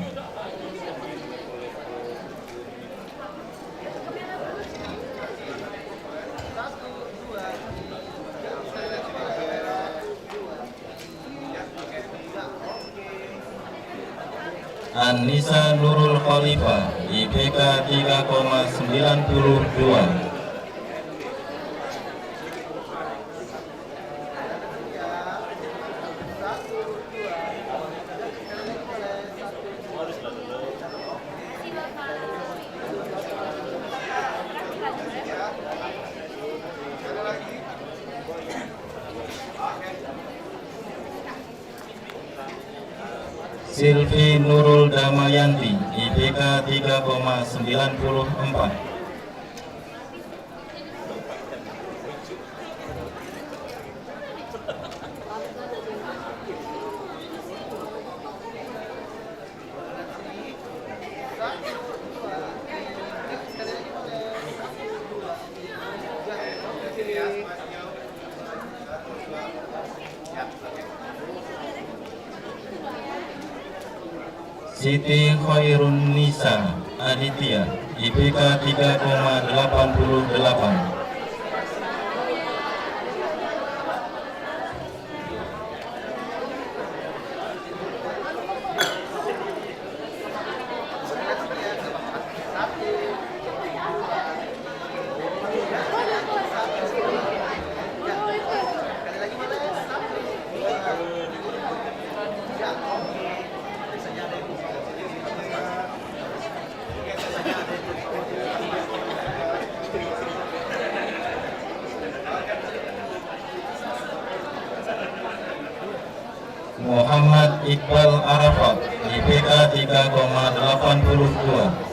Anissa Nurul Khalifah, IPK 3,92. Silvi Nurul Damayanti, IPK 3,94. Siti Khairun Nisa Aditya, IPK 3,88. Muhammad Iqbal Arafat, IPK 3,82.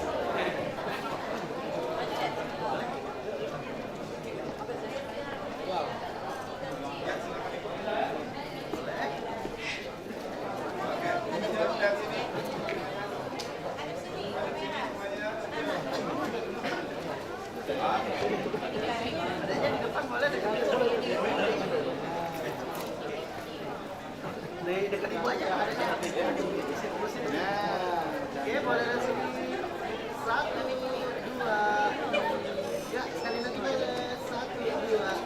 Dari dekat ibu aja. Nah, oke, boleh dari sini. 1, 2, 3. Sekali lagi boleh. 1, 2,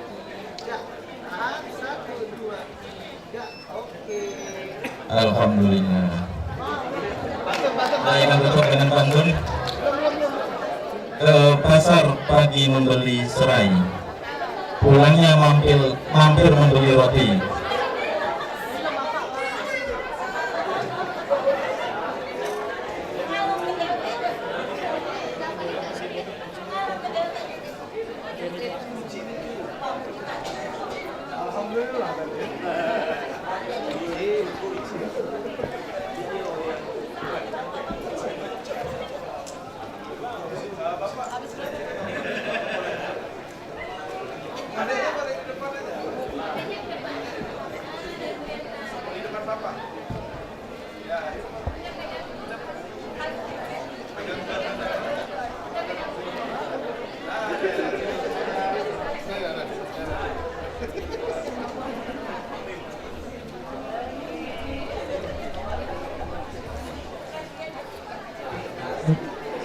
3. Tahan. 1, 2, 3. Oke. Alhamdulillah. Saya akan tutup dengan pantun. Ke pasar pagi membeli serai, pulangnya mampir membeli roti.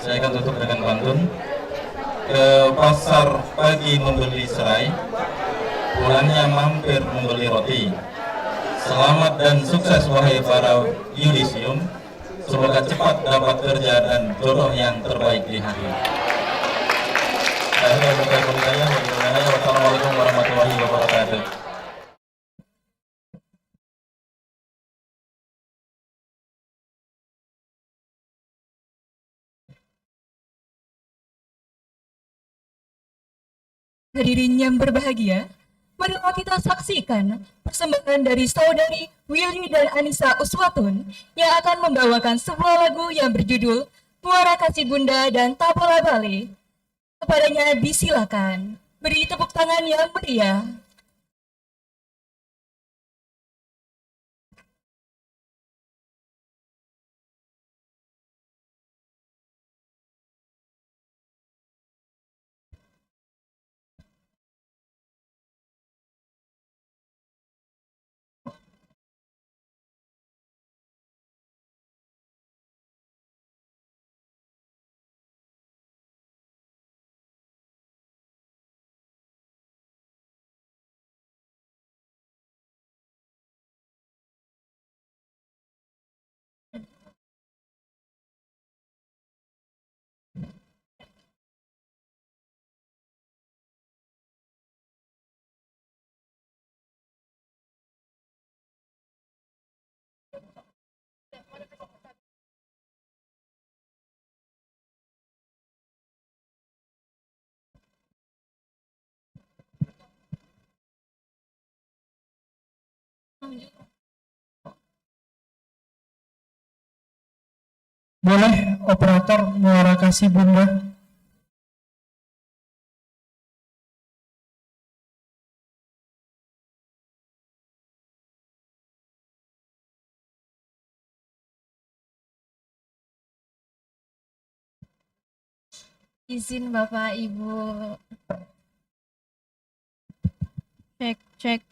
Saya akan tutup dengan pantun. Ke pasar pagi membeli serai, pulangnya mampir membeli roti. Selamat dan sukses wahai para yudisium. Semoga cepat dapat kerja dan jodoh yang terbaik di hati. Wassalamualaikum warahmatullahi wabarakatuh. Hadirin yang berbahagia, marilah kita saksikan persembahan dari saudari Willy dan Anissa Uswatun yang akan membawakan sebuah lagu yang berjudul Muara Kasih Bunda dan Tabola Bale. Kepadanya disilakan beri tepuk tangan yang meriah. Boleh operator Muara Kasih Bunda. Izin Bapak Ibu. Cek, cek.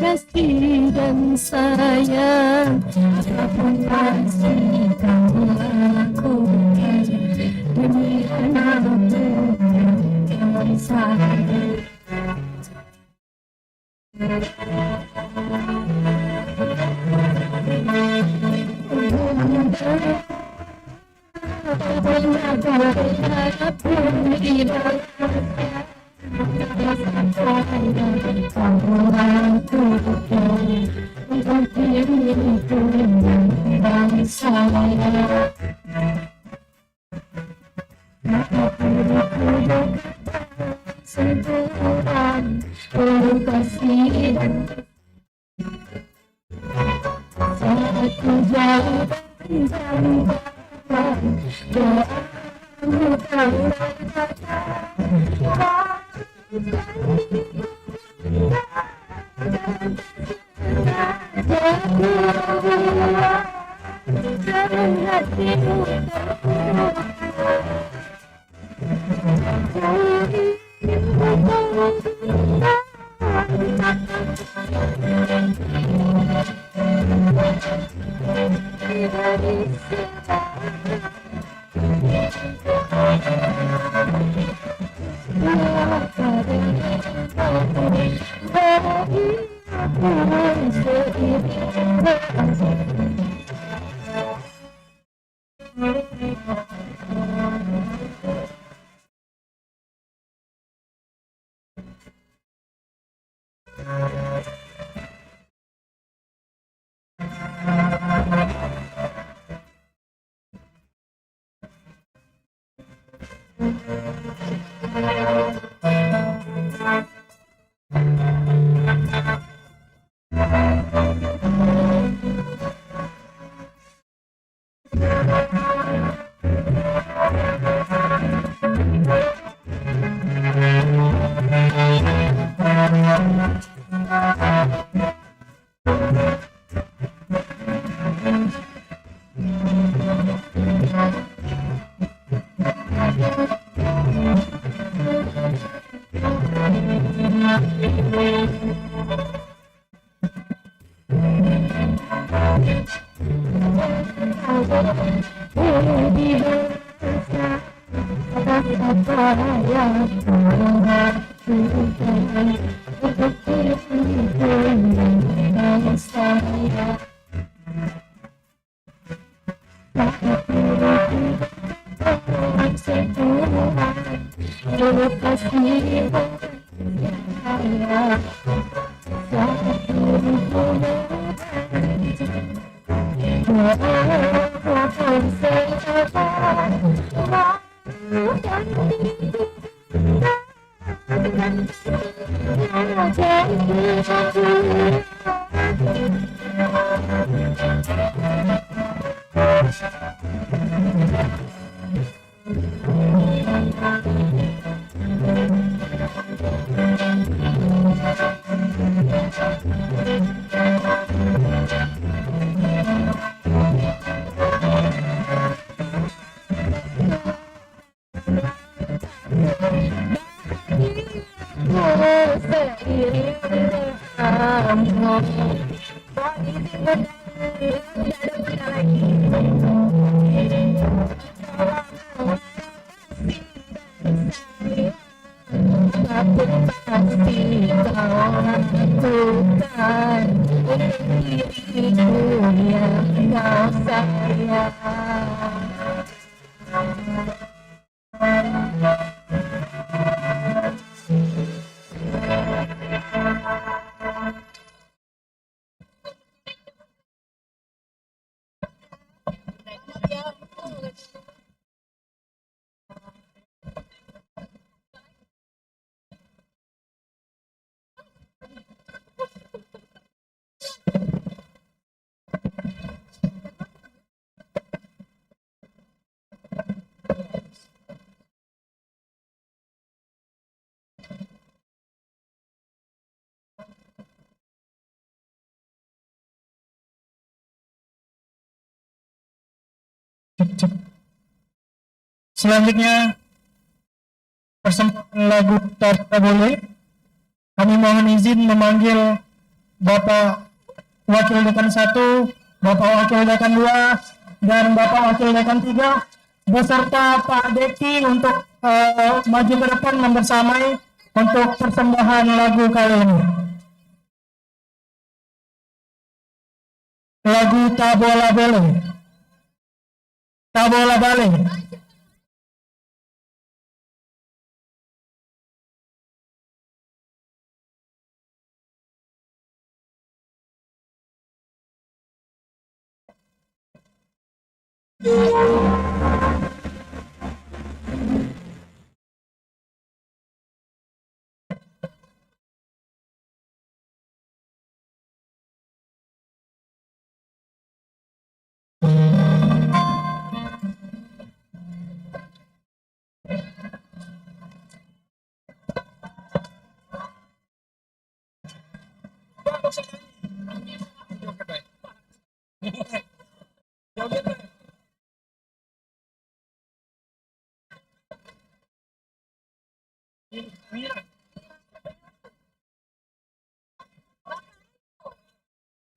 Kasih dan sayang, apapun pasti kamu lakukan demi anakmu yang sayang. Selanjutnya persembahan lagu Tak Boleh. Kami mohon izin memanggil Bapak Wakil Dekan 1, Bapak Wakil Dekan 2, dan Bapak Wakil Dekan 3 beserta Pak Deki untuk maju ke depan membersamai untuk persembahan lagu kali ini. Lagu Tak Bola Boleh. Tak Bola Boleh.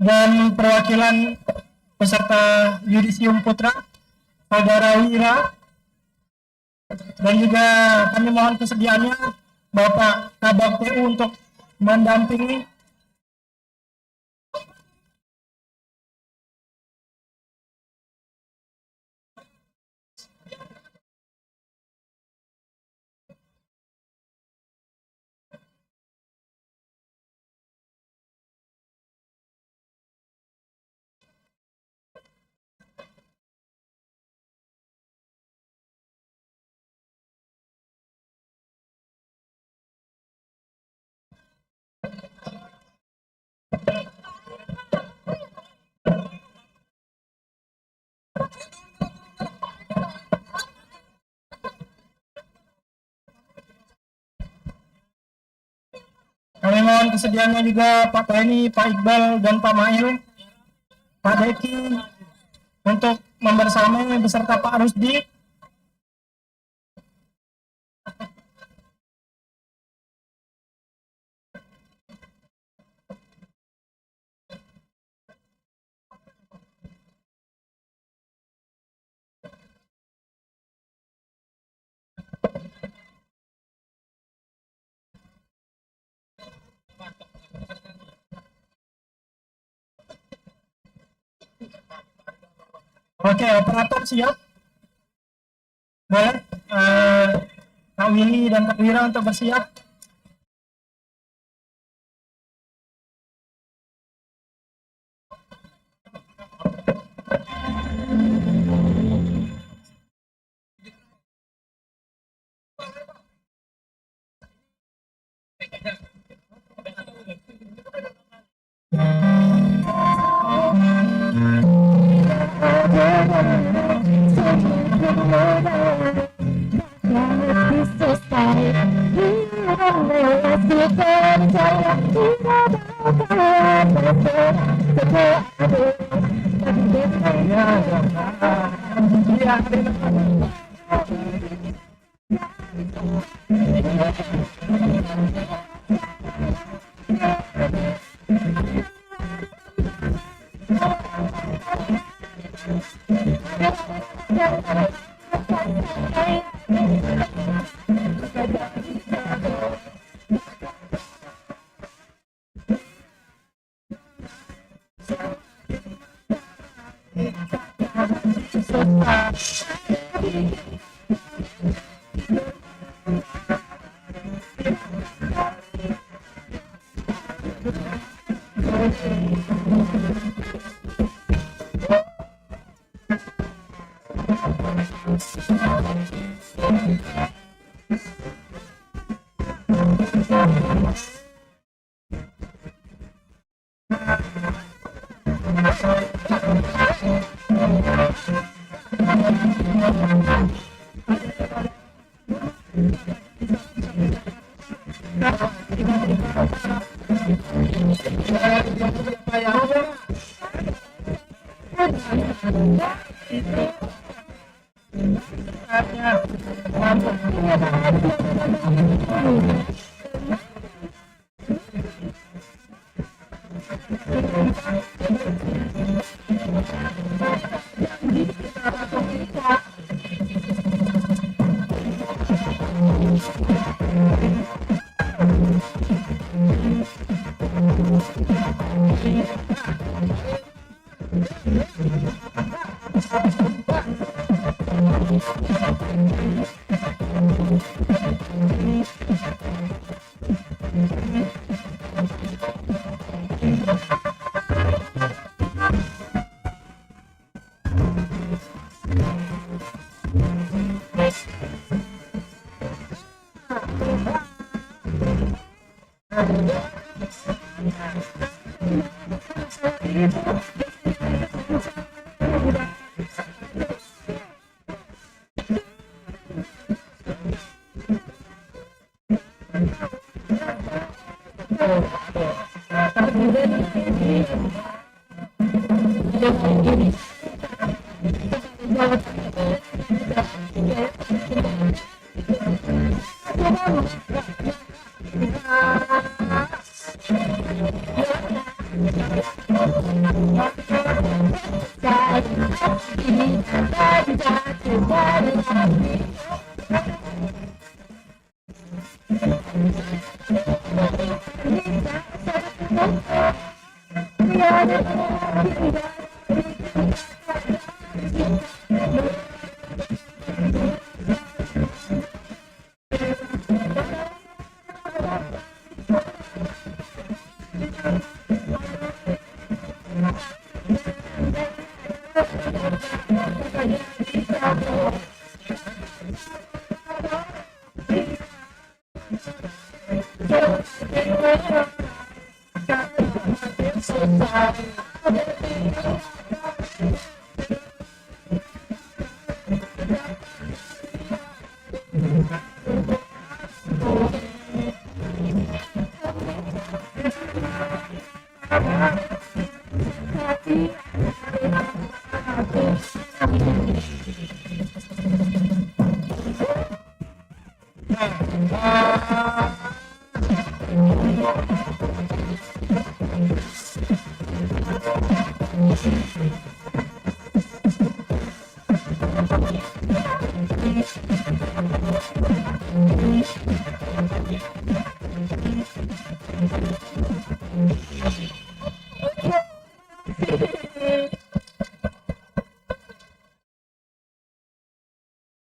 Dan perwakilan peserta Yudisium Putra, Saudara Wira, dan juga kami mohon kesediaannya Bapak Kabak TU untuk mendampingi. Mohon kesediaannya juga Pak Tani, Pak Iqbal, dan Pak Mail, Pak Deki untuk membersamai beserta Pak Rusdi. Oke, operator siap? Boleh Kak Willy dan Kak Wira untuk bersiap.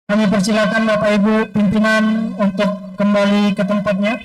Kami persilakan Bapak Ibu pimpinan untuk kembali ke tempatnya.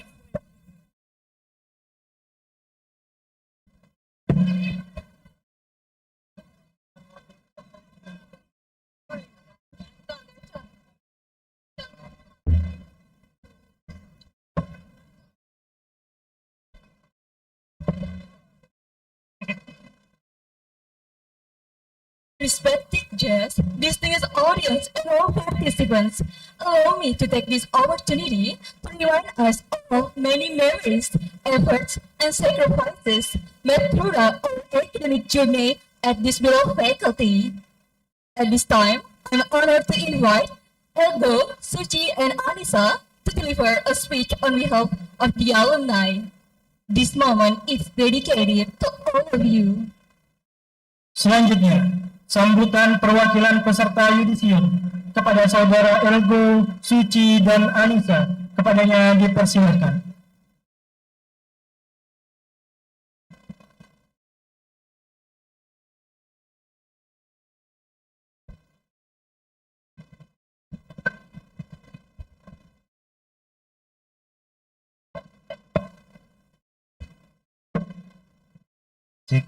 Respected guests, distinguished audience, and all participants, allow me to take this opportunity to remind us of many memories, efforts, and sacrifices made throughout our academic journey at this beloved faculty. At this time, I'm honored to invite Elgo, Suci, and Anissa to deliver a speech on behalf of the alumni. This moment is dedicated to all of you. Selanjutnya, sambutan perwakilan peserta yudisium kepada saudara Elgo, Suci, dan Anissa. Kepadanya dipersilakan. Cik.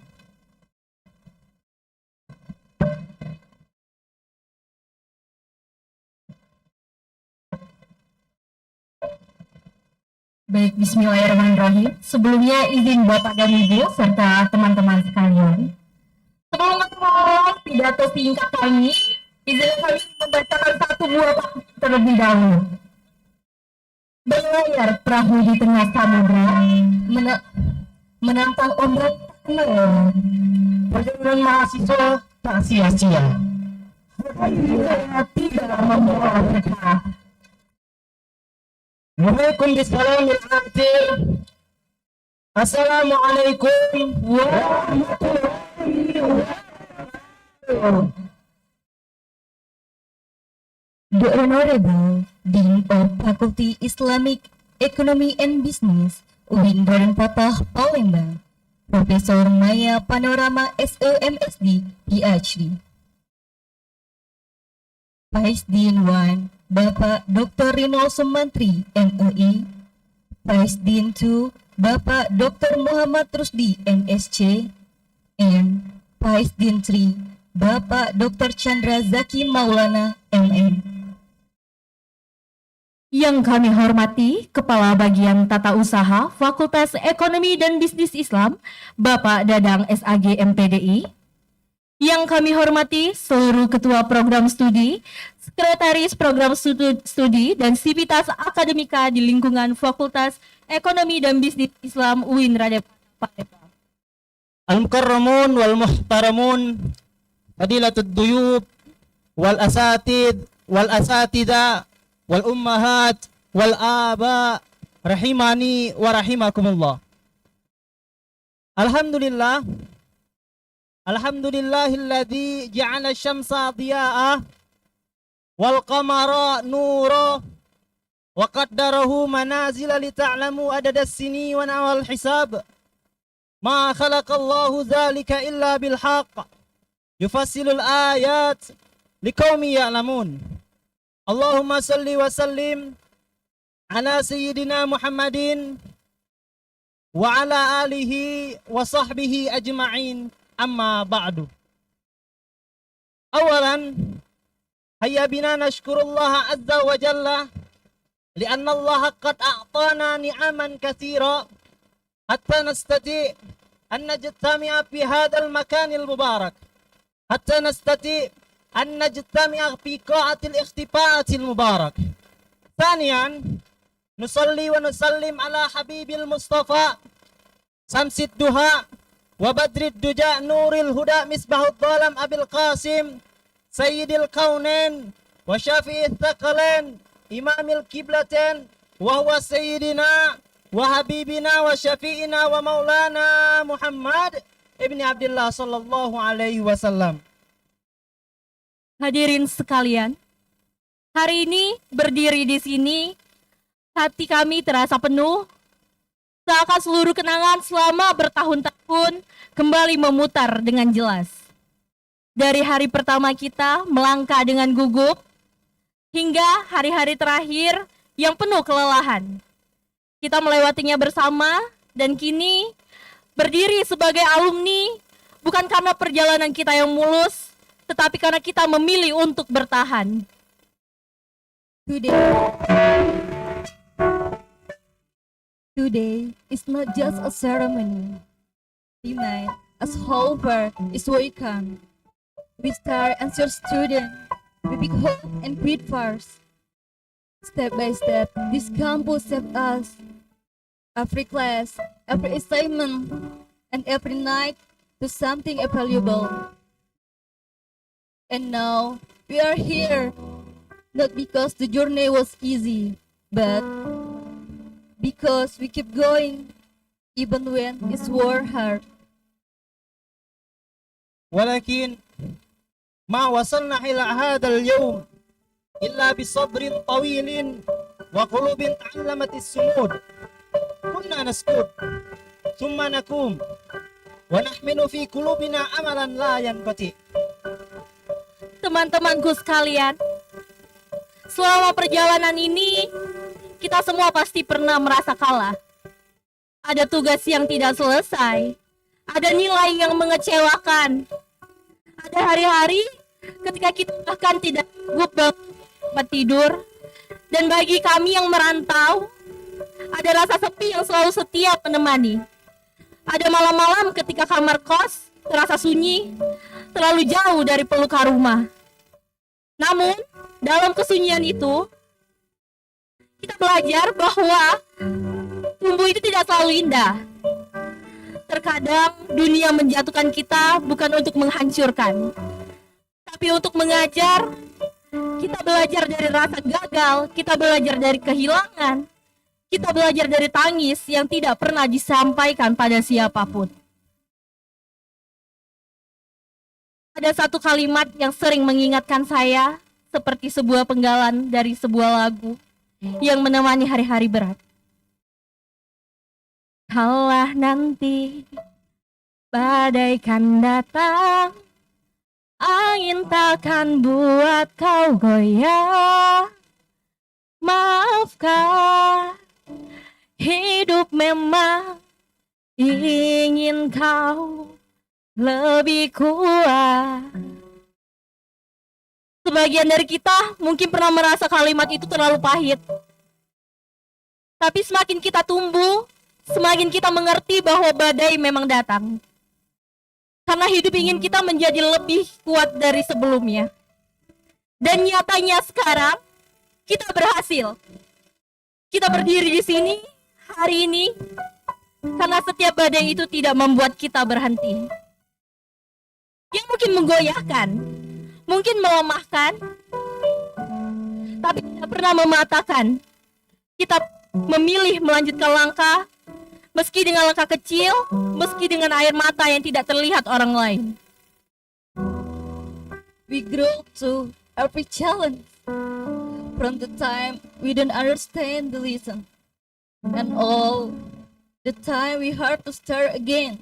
Baik, bismillahirrahmanirrahim. Sebelumnya izin Bapak dan Ibu serta teman-teman sekalian. Sebelum memulai pidato singkat kami, izin kami membacakan satu buah pantun terlebih dahulu. Berlayar perahu di tengah samudra, menantang ombak tenang. Perjalanan mahasiswa tak sia-sia. Tidak membawa berkah. Waalaikumsalam warahmatullahi. Assalamualaikum warahmatullahi wabarakatuh. The Honorable Dean of Faculty Islamic Economy and Business, UIN Raden Patah Palembang, Profesor Maya Panorama SEMSD, PhD. Vice Dean 1, Bapak Dr. Rinal Sumantri, MEI. Vice Dean 2, Bapak Dr. Muhammad Rusdi, MSc. And Vice Dean 3, Bapak Dr. Chandra Zaki Maulana, MM. Yang kami hormati Kepala Bagian Tata Usaha Fakultas Ekonomi dan Bisnis Islam, Bapak Dadang SAG MPDI. Yang kami hormati seluruh Ketua Program Studi, Sekretaris Program Studi, dan Sivitas Akademika di lingkungan Fakultas Ekonomi dan Bisnis Islam UIN Raden Palembang. Al-mukarramun wal muhtaramun, fadilatud duyub wal asatid wal asatida wal ummahat wal aba, rahimani wa rahimakumullah. Alhamdulillah, alhamdulillahilladzi ja'ala syamsa diya'a wal qamara nura wa qaddarahu manazila li ta'lamu adada as-sini wa nawal hisab. Ma khalaqallahu dzalika illa bil haqq yufassilul ayat liqaumi ya'lamun. Allahumma salli wa sallim ala sayyidina Muhammadin wa ala alihi wa sahbihi ajma'in, amma ba'du. Awalan, hayya bina nashkurullaha azza wa jalla lianna Allah qad a'tana ni'aman katsira hatta nastati an najtami'a fi hadzal makanil mubarak, hatta nastati أن نجتمع في قاعة الاختفاء المبارك. ثانيا، نصلي ونسلم على حبيب المصطفى شمس الدهاء وبدر الدجى نور الهدى مصباح الظلام أبي القاسم سيد الكونين وشافي الثقلين imamil kiblatain wa huwa sayyidina wa habibina wa syafi'ina wa maulana Muhammad ibni Abdullah sallallahu alaihi wasallam. Hadirin sekalian, hari ini berdiri di sini, hati kami terasa penuh, seakan seluruh kenangan selama bertahun-tahun kembali memutar dengan jelas. Dari hari pertama kita melangkah dengan gugup, hingga hari-hari terakhir yang penuh kelelahan. Kita melewatinya bersama, dan kini berdiri sebagai alumni, bukan karena perjalanan kita yang mulus, tetapi karena kita memilih untuk bertahan. Today is not just a ceremony. Tonight, as Hopper is welcome, we start as your student, with big hope and great fires. Step by step, this campus saved us. Every class, every assignment, and every night to something valuable. And now, we are here, not because the journey was easy, but because we keep going, even when it's war hard. ولكن ما وصلنا إلى هذا اليوم إلا بصبر طويل وقلوب تعلمت الصمود. كنا نسكت ثم نقوم ونحمل في قلوبنا أملا لا ينقطع. Teman-temanku sekalian, selama perjalanan ini, kita semua pasti pernah merasa kalah. Ada tugas yang tidak selesai, ada nilai yang mengecewakan, ada hari-hari ketika kita bahkan tidak sanggup dapat tidur, dan bagi kami yang merantau, ada rasa sepi yang selalu setia menemani. Ada malam-malam ketika kamar kos terasa sunyi, terlalu jauh dari pelukan rumah. Namun, dalam kesunyian itu, kita belajar bahwa tumbuh itu tidak selalu indah. Terkadang dunia menjatuhkan kita bukan untuk menghancurkan, tapi untuk mengajar. Kita belajar dari rasa gagal, kita belajar dari kehilangan, kita belajar dari tangis yang tidak pernah disampaikan pada siapapun. Ada satu kalimat yang sering mengingatkan saya seperti sebuah penggalan dari sebuah lagu yang menemani hari-hari berat. Kalah nanti badai kan datang, angin takkan buat kau goyah. Maafkan, hidup memang ingin kau lebih kuat. Sebagian dari kita mungkin pernah merasa kalimat itu terlalu pahit. Tapi semakin kita tumbuh, semakin kita mengerti bahwa badai memang datang. Karena hidup ingin kita menjadi lebih kuat dari sebelumnya. Dan nyatanya sekarang, kita berhasil. Kita berdiri di sini, hari ini, karena setiap badai itu tidak membuat kita berhenti. Yang mungkin menggoyahkan, mungkin melemahkan, tapi tidak pernah mematahkan. Kita memilih melanjutkan langkah, meski dengan langkah kecil, meski dengan air mata yang tidak terlihat orang lain. We grow to every challenge. From the time we don't understand the lesson, and all the time we hard to start again.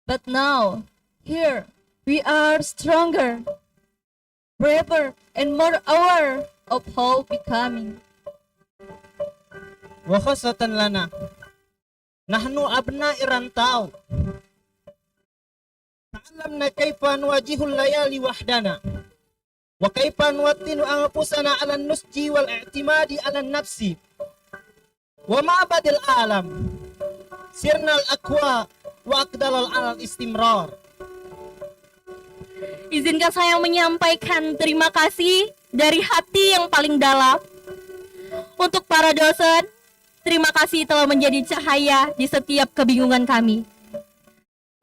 But now, here, we are stronger, braver, and more aware of how becoming. وخاصة لنا نحن أبناء رنتاو تعلمنا كيف نواجه الليالي وحدنا وكيف نوطن أنفسنا على النسج والاعتماد على النفس ومعبد العالم سرنا الأقوى وأقدر على الاستمرار. Izinkan saya menyampaikan terima kasih dari hati yang paling dalam untuk para dosen. Terima kasih telah menjadi cahaya di setiap kebingungan kami.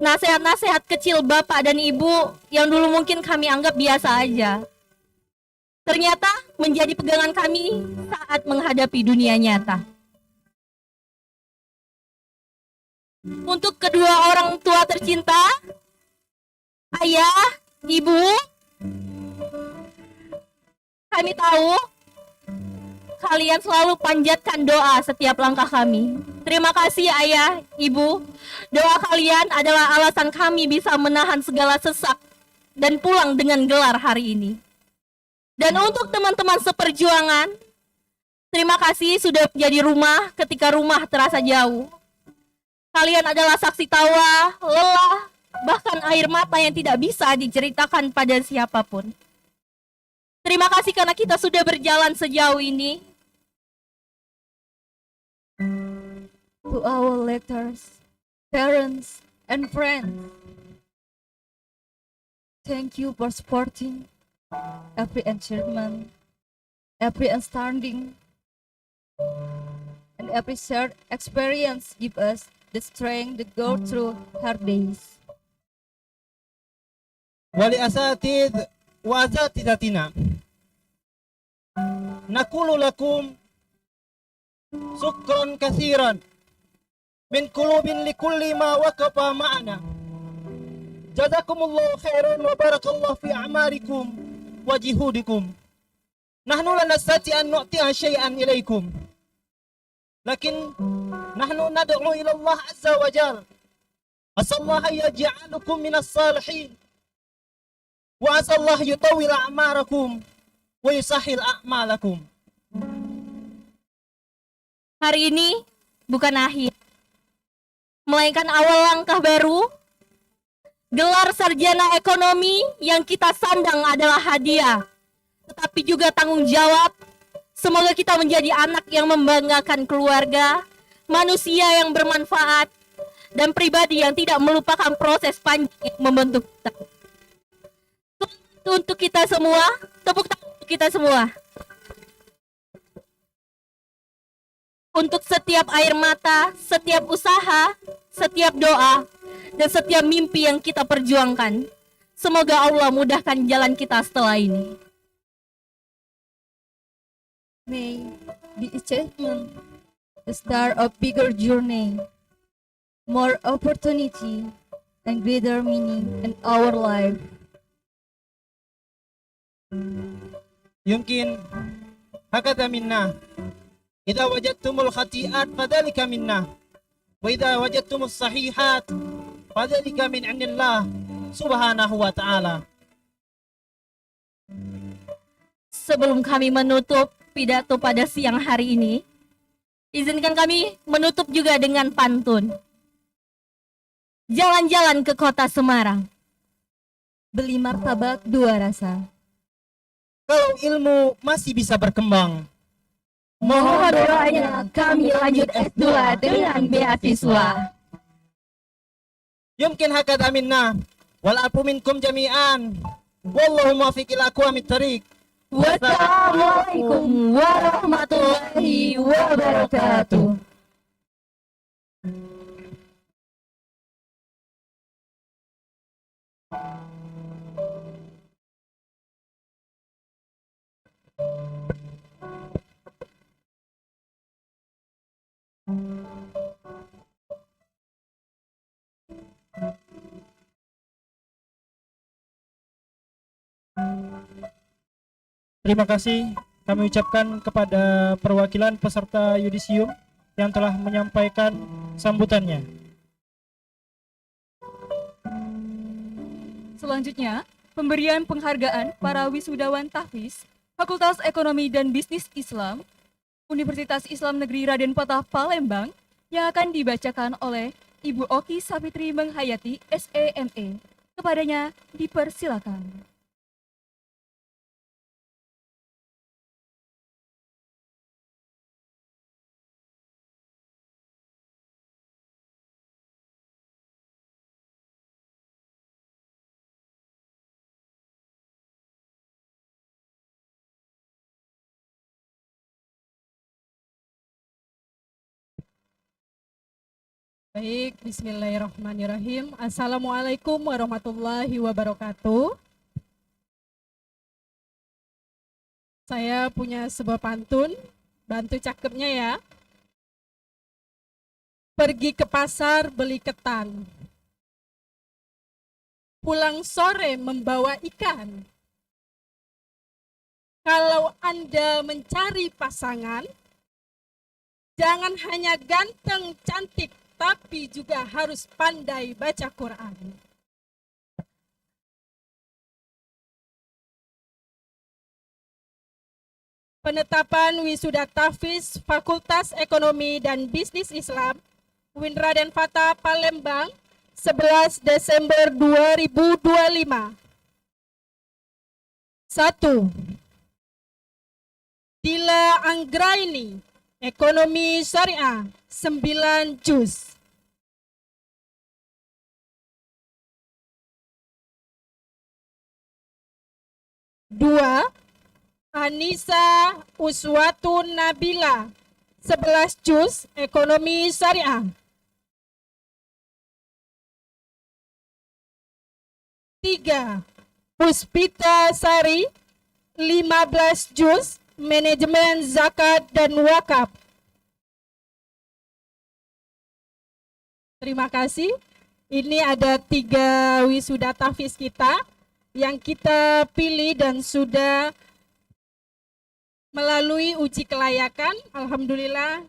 Nasihat-nasihat kecil Bapak dan Ibu yang dulu mungkin kami anggap biasa aja, ternyata menjadi pegangan kami saat menghadapi dunia nyata. Untuk kedua orang tua tercinta, ayah, ibu, kami tahu kalian selalu panjatkan doa setiap langkah kami. Terima kasih ayah, ibu. Doa kalian adalah alasan kami bisa menahan segala sesak dan pulang dengan gelar hari ini. Dan untuk teman-teman seperjuangan, terima kasih sudah menjadi rumah ketika rumah terasa jauh. Kalian adalah saksi tawa, lelah, bahkan air mata yang tidak bisa diceritakan pada siapapun. Terima kasih karena kita sudah berjalan sejauh ini. To our lectors, parents, and friends, thank you for supporting every achievement, every understanding, and every shared experience give us the strength to go through hard days. ولأساتذ وأساتذتنا نقول لكم شكرا كثيرا من قلوب لكل ما وقف معنا. جزاكم الله خيرا وبارك الله في أعمالكم وجهودكم. نحن لا نستطيع أن نعطيها شيئا إليكم، لكن نحن ندعو إلى الله عز وجل، عسى الله يجعلكم من الصالحين، وعسى الله يطول أعماركم ويسهل أعمالكم. Hari ini bukan akhir, melainkan awal langkah baru. Gelar sarjana ekonomi yang kita sandang adalah hadiah, tetapi juga tanggung jawab. Semoga kita menjadi anak yang membanggakan keluarga, manusia yang bermanfaat, dan pribadi yang tidak melupakan proses panjang membentuk kita. Untuk kita semua, tepuk tangan untuk kita semua. Untuk setiap air mata, setiap usaha, setiap doa, dan setiap mimpi yang kita perjuangkan. Semoga Allah mudahkan jalan kita setelah ini. May the achievement the start of bigger journey, more opportunity, and greater meaning in our life. يمكن هكذا منا إذا وجدتم الخطيئات فذلك منا، وإذا وجدتم الصحيحات فذلك من عند الله سبحانه وتعالى. Sebelum kami menutup pidato pada siang hari ini, izinkan kami menutup juga dengan pantun. Jalan-jalan ke kota Semarang, Beli martabak dua rasa. Kalau ilmu masih bisa berkembang, mohon doanya kami lanjut S2 dengan beasiswa. يمكن هكذا منا والعفو منكم جميعا والله موفق إلى أقوام الطريق. Wassalamualaikum warahmatullahi wabarakatuh. Terima kasih kami ucapkan kepada perwakilan peserta yudisium yang telah menyampaikan sambutannya. Selanjutnya, pemberian penghargaan para wisudawan tahfiz Fakultas Ekonomi dan Bisnis Islam Universitas Islam Negeri Raden Patah Palembang yang akan dibacakan oleh Ibu Oki Safitri Menghayati SEME. Kepadanya dipersilakan. Baik, bismillahirrahmanirrahim. Assalamualaikum warahmatullahi wabarakatuh. Saya punya sebuah pantun, bantu cakepnya ya. Pergi ke pasar beli ketan, pulang sore membawa ikan. Kalau Anda mencari pasangan, jangan hanya ganteng, cantik, tapi juga harus pandai baca Quran. Penetapan wisuda Tahfiz Fakultas Ekonomi dan Bisnis Islam UIN Raden Fatah Palembang 11 Desember 2025. 1. Dila Anggraini, Ekonomi Syariah, 9 juz. 2. Anissa Uswatun Nabila, 11 juz, Ekonomi Syariah. 3. Puspita Sari, 15 juz, Manajemen Zakat dan Wakaf. Terima kasih. Ini ada 3 wisuda tahfiz kita yang kita pilih dan sudah melalui uji kelayakan. Alhamdulillah,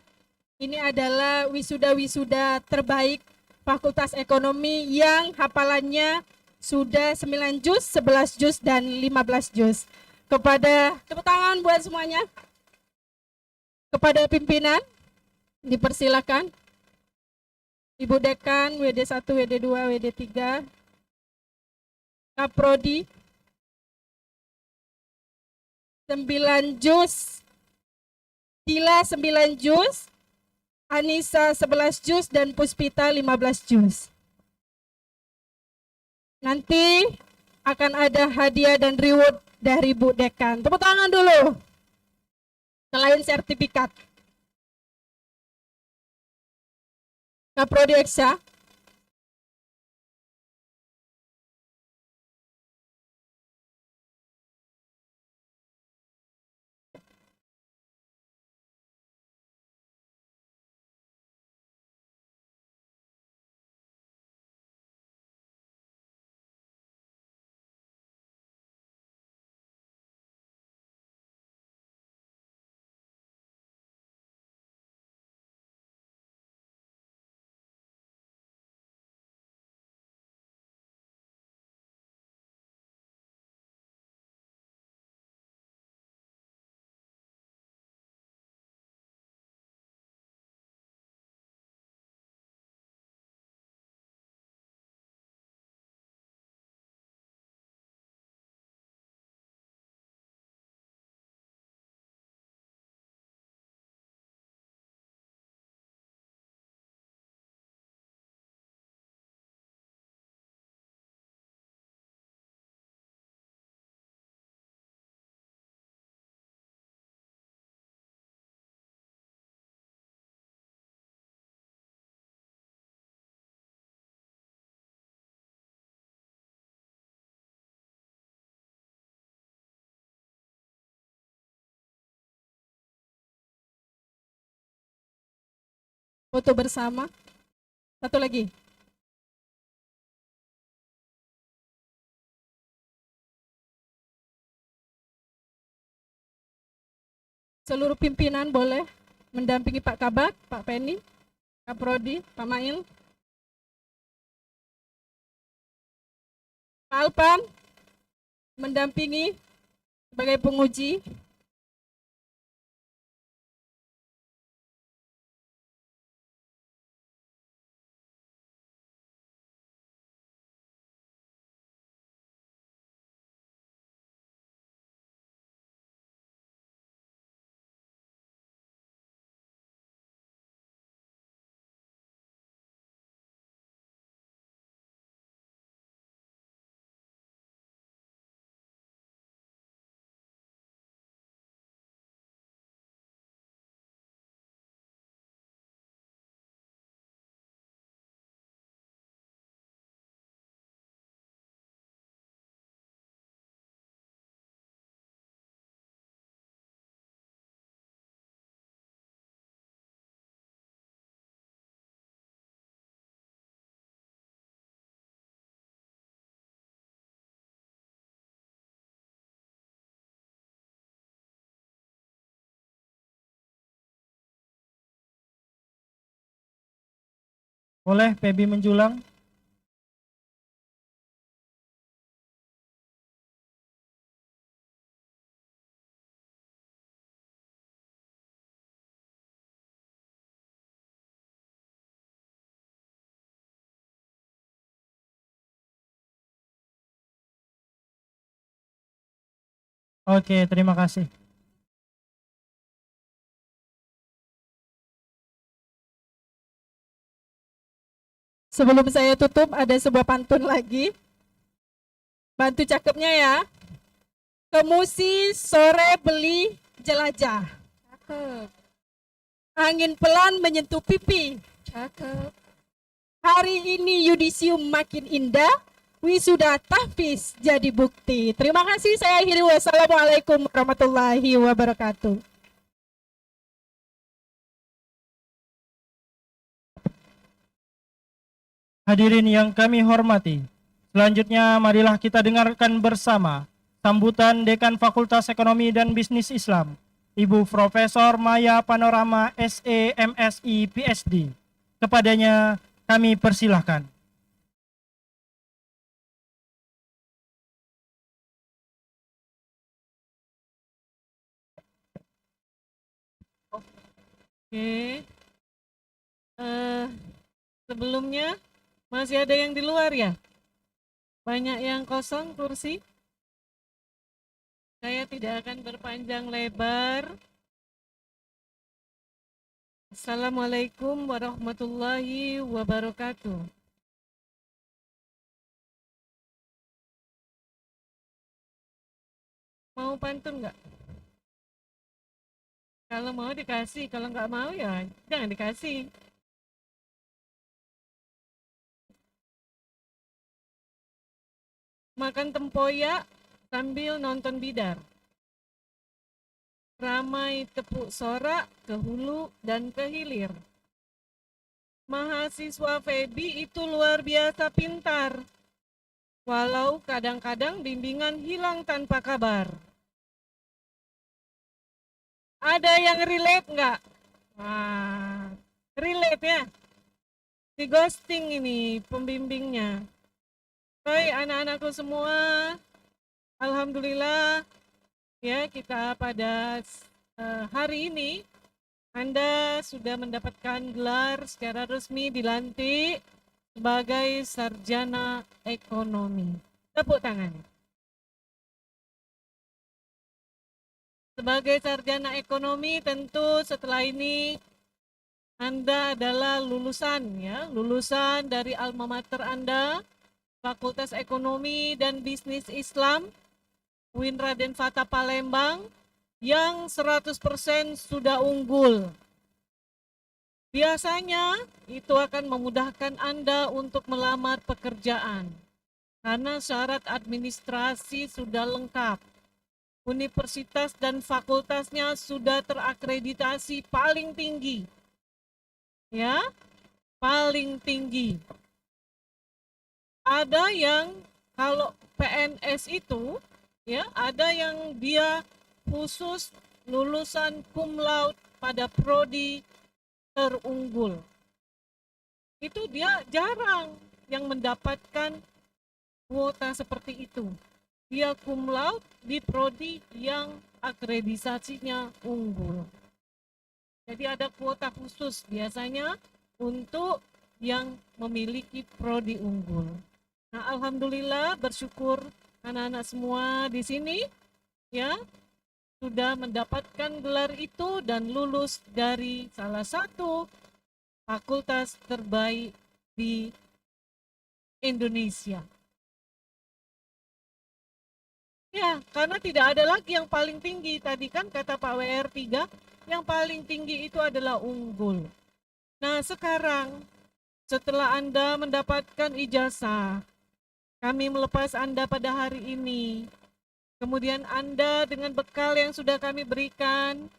ini adalah wisuda-wisuda terbaik Fakultas Ekonomi yang hafalannya sudah 9 juz, 11 juz, dan 15 juz. Kepada, tepuk tangan buat semuanya. Kepada pimpinan, dipersilakan. Ibu Dekan, WD1, WD2, WD3, Kaprodi, 9 juz, Dila 9 juz, Anissa 11 juz, dan Puspita 15 juz. Nanti akan ada hadiah dan reward dari Bu Dekan. Tepuk tangan dulu. Selain sertifikat. Kaprodi Eksa. Foto bersama. Satu lagi. Seluruh pimpinan boleh mendampingi Pak Kabak, Pak Penny, Pak Prodi, Pak Mail, Pak Alpan mendampingi sebagai penguji. Boleh Pebi menjulang? Oke, terima kasih. Sebelum saya tutup, ada sebuah pantun lagi. Bantu cakepnya ya. Kemusi sore beli jelajah. Cakep. Angin pelan menyentuh pipi. Cakep. Hari ini yudisium makin indah. Wisuda tahfiz jadi bukti. Terima kasih, saya akhiri. Wassalamualaikum warahmatullahi wabarakatuh. Hadirin yang kami hormati, selanjutnya marilah kita dengarkan bersama sambutan Dekan Fakultas Ekonomi dan Bisnis Islam, Ibu Profesor Maya Panorama SE MSI PSD. Kepadanya kami persilahkan. Oke. Sebelumnya masih ada yang di luar ya? Banyak yang kosong kursi. Saya tidak akan berpanjang lebar. Assalamualaikum warahmatullahi wabarakatuh. Mau pantun nggak? Kalau mau dikasih, kalau nggak mau ya jangan dikasih. Makan tempoyak sambil nonton bidar. Ramai tepuk sorak ke hulu dan ke hilir. Mahasiswa Febi itu luar biasa pintar. Walau kadang-kadang bimbingan hilang tanpa kabar. Ada yang relate nggak? Wah, relate ya? Di ghosting ini pembimbingnya. Baik anak-anakku semua, alhamdulillah ya kita pada hari ini Anda sudah mendapatkan gelar secara resmi dilantik sebagai sarjana ekonomi. Tepuk tangan. Sebagai sarjana ekonomi tentu setelah ini Anda adalah lulusan ya, lulusan dari alma mater Anda, Fakultas Ekonomi dan Bisnis Islam, UIN Raden Fatah Palembang, yang 100% sudah unggul. Biasanya itu akan memudahkan Anda untuk melamar pekerjaan, karena syarat administrasi sudah lengkap. Universitas dan fakultasnya sudah terakreditasi paling tinggi. Ya, paling tinggi. Ada yang kalau PNS itu ya, ada yang dia khusus lulusan cum laude pada prodi terunggul. Itu dia jarang yang mendapatkan kuota seperti itu. Dia cum laude di prodi yang akreditasinya unggul. Jadi ada kuota khusus biasanya untuk yang memiliki prodi unggul. Nah, alhamdulillah bersyukur anak-anak semua di sini ya sudah mendapatkan gelar itu dan lulus dari salah satu fakultas terbaik di Indonesia. Ya, karena tidak ada lagi yang paling tinggi. Tadi kan kata Pak WR3, yang paling tinggi itu adalah unggul. Nah, sekarang setelah Anda mendapatkan ijazah, kami melepas Anda pada hari ini. Kemudian Anda dengan bekal yang sudah kami berikan,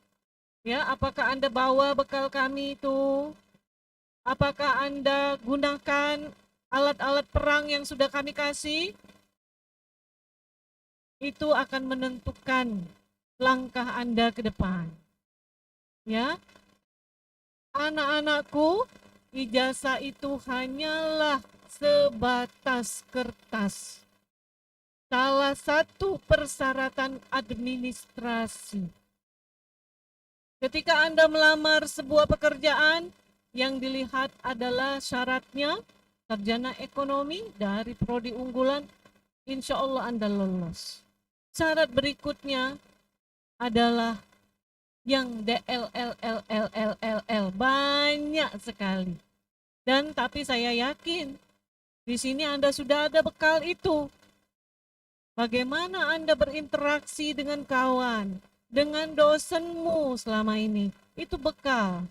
ya, apakah Anda bawa bekal kami itu? Apakah Anda gunakan alat-alat perang yang sudah kami kasih? Itu akan menentukan langkah Anda ke depan. Ya. Anak-anakku, ijazah itu hanyalah sebatas kertas. Salah satu persyaratan administrasi. Ketika Anda melamar sebuah pekerjaan, yang dilihat adalah syaratnya sarjana ekonomi dari prodi unggulan, insya Allah Anda lolos. Syarat berikutnya adalah yang DLLLLLLL, banyak sekali. Dan tapi saya yakin di sini Anda sudah ada bekal itu. Bagaimana Anda berinteraksi dengan kawan, dengan dosenmu selama ini. Itu bekal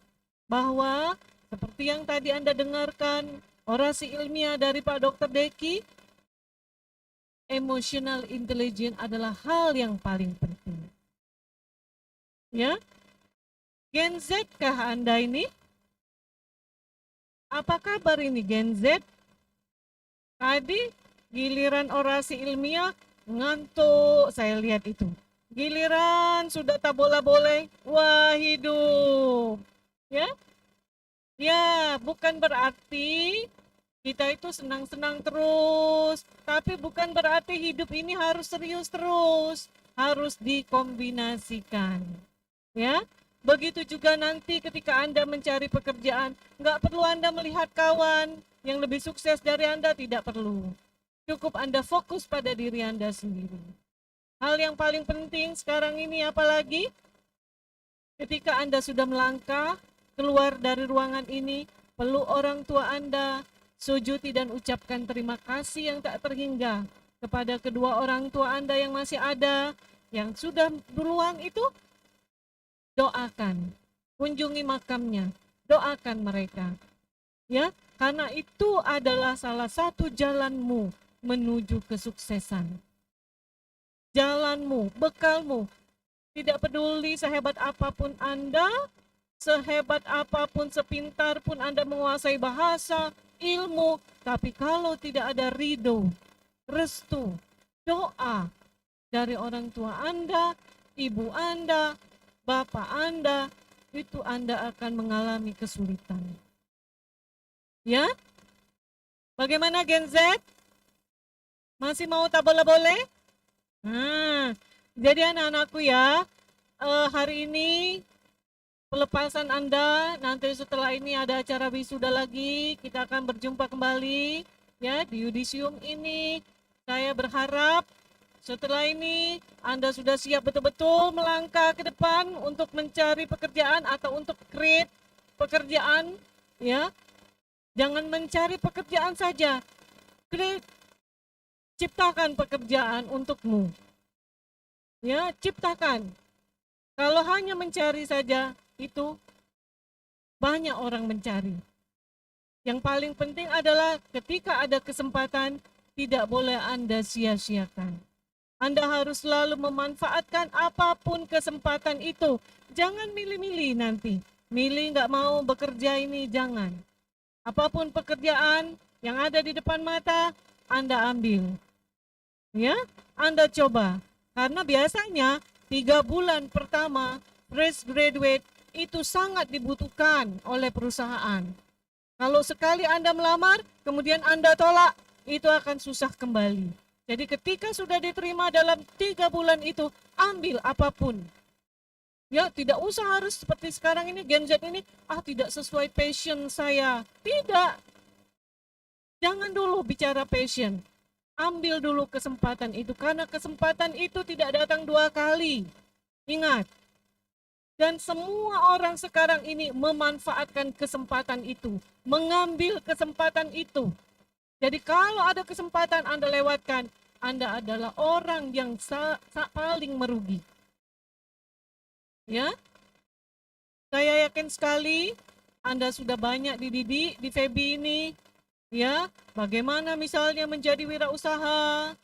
bahwa seperti yang tadi Anda dengarkan orasi ilmiah dari Pak Dr. Deki, emotional intelligence adalah hal yang paling penting. Ya, Gen Z kah Anda ini? Apa kabar ini Gen Z? Tadi giliran orasi ilmiah ngantuk, saya lihat itu. Giliran sudah tak boleh, wah hidup. Ya, ya bukan berarti kita itu senang-senang terus, tapi bukan berarti hidup ini harus serius terus, harus dikombinasikan. Ya, begitu juga nanti ketika Anda mencari pekerjaan, nggak perlu Anda melihat kawan yang lebih sukses dari Anda, tidak perlu. Cukup Anda fokus pada diri Anda sendiri. Hal yang paling penting sekarang ini apalagi ketika Anda sudah melangkah keluar dari ruangan ini, peluk orang tua Anda, sujudi dan ucapkan terima kasih yang tak terhingga kepada kedua orang tua Anda yang masih ada, yang sudah berulang itu, doakan, kunjungi makamnya, doakan mereka. Ya, karena itu adalah salah satu jalanmu menuju kesuksesan. Jalanmu, bekalmu, tidak peduli sehebat apapun Anda, sehebat apapun, sepintar pun Anda menguasai bahasa, ilmu, tapi kalau tidak ada ridho, restu, doa dari orang tua Anda, ibu Anda, bapak Anda, itu Anda akan mengalami kesulitan. Ya? Bagaimana Gen Z? Masih mau tak boleh-boleh? Jadi anak-anakku ya, hari ini pelepasan Anda, nanti setelah ini ada acara wisuda lagi, kita akan berjumpa kembali ya di yudisium ini. Saya berharap setelah ini Anda sudah siap betul-betul melangkah ke depan untuk mencari pekerjaan atau untuk create pekerjaan ya. Jangan mencari pekerjaan saja, create, ciptakan pekerjaan untukmu. Ya, ciptakan. Kalau hanya mencari saja, itu banyak orang mencari. Yang paling penting adalah ketika ada kesempatan, tidak boleh Anda sia-siakan. Anda harus selalu memanfaatkan apapun kesempatan itu. Jangan milih-milih nanti. Milih nggak mau bekerja ini, jangan. Apapun pekerjaan yang ada di depan mata, Anda ambil. Ya, Anda coba. Karena biasanya 3 bulan pertama fresh graduate itu sangat dibutuhkan oleh perusahaan. Kalau sekali Anda melamar, kemudian Anda tolak, itu akan susah kembali. Jadi ketika sudah diterima dalam 3 bulan itu, ambil apapun. Ya, tidak usah harus seperti sekarang ini, Gen Z ini, tidak sesuai passion saya. Tidak. Jangan dulu bicara passion. Ambil dulu kesempatan itu, karena kesempatan itu tidak datang 2 kali. Ingat. Dan semua orang sekarang ini memanfaatkan kesempatan itu, mengambil kesempatan itu. Jadi kalau ada kesempatan Anda lewatkan, Anda adalah orang yang paling merugi. Ya, saya yakin sekali Anda sudah banyak dididik di FEBI ini. Ya, bagaimana misalnya menjadi wirausaha,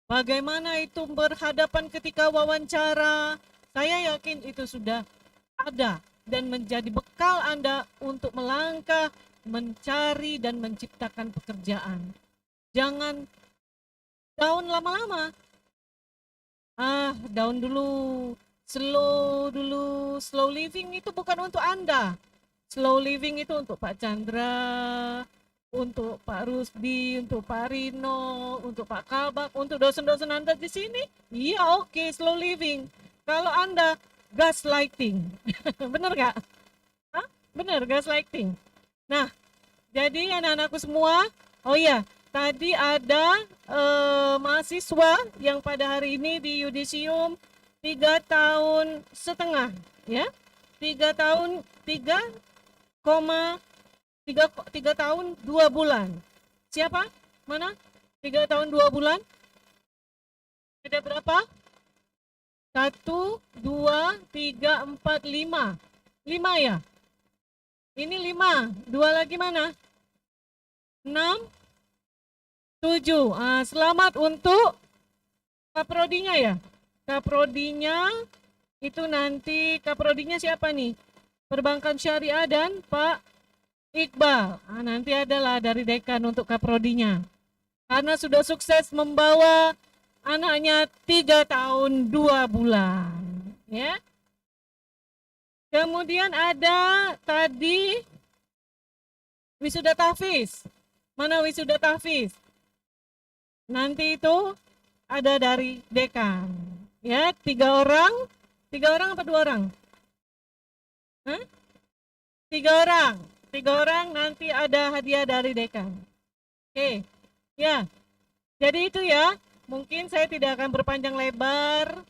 bagaimana itu berhadapan ketika wawancara. Saya yakin itu sudah ada dan menjadi bekal Anda untuk melangkah, mencari dan menciptakan pekerjaan. Jangan down lama-lama. Down dulu, slow dulu. Slow living itu bukan untuk Anda. Slow living itu untuk Pak Chandra, untuk Pak Rusdi, untuk Pak Rino, untuk Pak Kabak, untuk dosen-dosen Anda di sini, iya oke, slow living. Kalau Anda gaslighting, bener nggak? Hah? Bener, gaslighting. Nah, jadi anak-anakku semua, oh iya, tadi ada mahasiswa yang pada hari ini di Yudisium 3 tahun setengah, ya, 3 tahun 3 tahun 2 bulan. Siapa? Mana? 3 tahun 2 bulan? Ada berapa? 1, 2, 3, 4, 5. 5 ya? Ini 5. 2 lagi mana? 6, 7. Selamat untuk kaprodinya ya? Kaprodinya itu nanti, kaprodinya siapa nih? Perbankan Syariah dan Pak Iqbal. Nanti adalah dari dekan untuk kaprodinya. Karena sudah sukses membawa anaknya 3 tahun 2 bulan. Ya. Kemudian ada tadi wisuda tahfiz. Mana wisuda tahfiz? Nanti itu ada dari dekan. Ya, 3 orang. 3 orang apa 2 orang? Hah? 3 orang. 3 orang nanti ada hadiah dari dekan. Oke. Ya. Jadi itu ya. Mungkin saya tidak akan berpanjang lebar.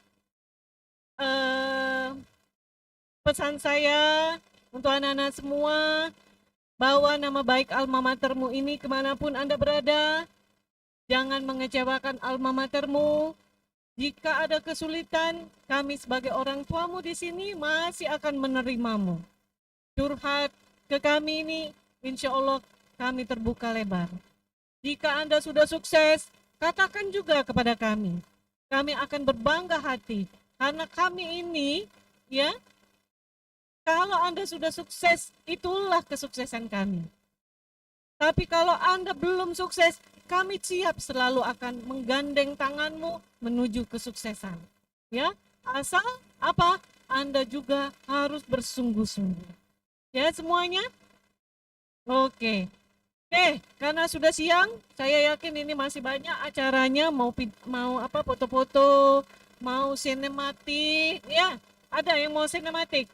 Pesan saya untuk anak-anak semua, bawa nama baik alma matermu ini kemanapun Anda berada. Jangan mengecewakan alma matermu. Jika ada kesulitan, kami sebagai orang tuamu di sini masih akan menerimamu. Curhat ke kami ini, insya Allah kami terbuka lebar. Jika Anda sudah sukses, katakan juga kepada kami. Kami akan berbangga hati. Karena kami ini, ya, kalau Anda sudah sukses, itulah kesuksesan kami. Tapi kalau Anda belum sukses, kami siap selalu akan menggandeng tanganmu menuju kesuksesan. Ya, asal apa? Anda juga harus bersungguh-sungguh. Ya, semuanya? Oke. Karena sudah siang, saya yakin ini masih banyak acaranya, mau apa, foto-foto, mau sinematik, ya. Ada yang mau sinematik.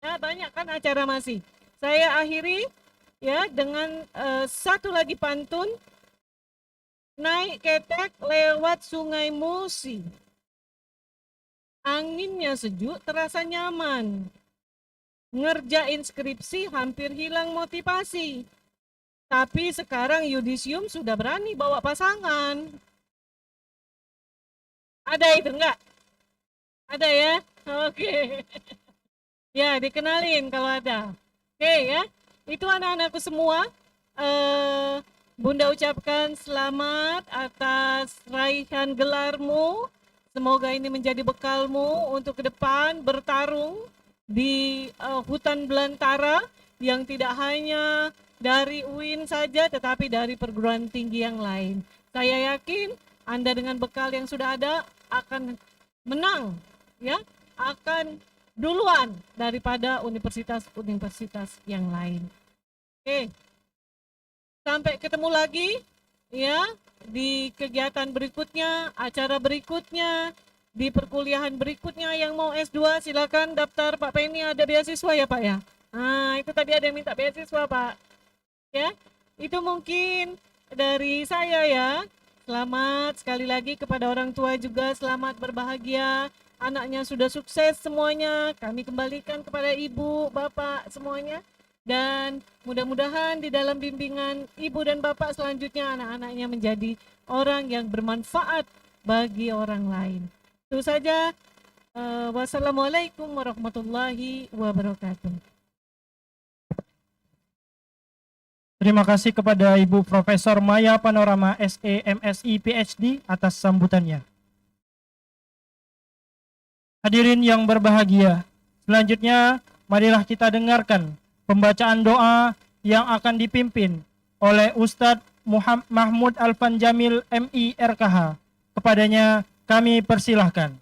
Ya, banyak kan acara masih. Saya akhiri ya dengan satu lagi pantun. Naik ketek lewat Sungai Musi. Anginnya sejuk, terasa nyaman. Ngerjain skripsi hampir hilang motivasi. Tapi sekarang Yudisium sudah berani bawa pasangan. Ada itu enggak? Ada ya? Oke. Ya, dikenalin kalau ada. Oke ya. Itu anak-anakku semua. Bunda ucapkan selamat atas raihan gelarmu. Semoga ini menjadi bekalmu untuk ke depan bertarung di hutan belantara yang tidak hanya dari UIN saja tetapi dari perguruan tinggi yang lain. Saya yakin Anda dengan bekal yang sudah ada akan menang, ya, akan duluan daripada universitas-universitas yang lain. Oke. Sampai ketemu lagi ya di kegiatan berikutnya, acara berikutnya, di perkuliahan berikutnya. Yang mau S2 silakan daftar Pak Penny, ada beasiswa ya Pak ya. Itu tadi ada yang minta beasiswa Pak. Ya, itu mungkin dari saya ya. Selamat sekali lagi kepada orang tua juga, selamat berbahagia. Anaknya sudah sukses semuanya, kami kembalikan kepada ibu, bapak semuanya. Dan mudah-mudahan di dalam bimbingan ibu dan bapak selanjutnya anak-anaknya menjadi orang yang bermanfaat bagi orang lain. Itu saja. Wassalamualaikum warahmatullahi wabarakatuh. Terima kasih kepada Ibu Profesor Maya Panorama SE MSI PhD atas sambutannya. Hadirin yang berbahagia, selanjutnya marilah kita dengarkan pembacaan doa yang akan dipimpin oleh Ustadz Mahmud Alfan Jamil MI RKH. Kepadanya kami persilahkan.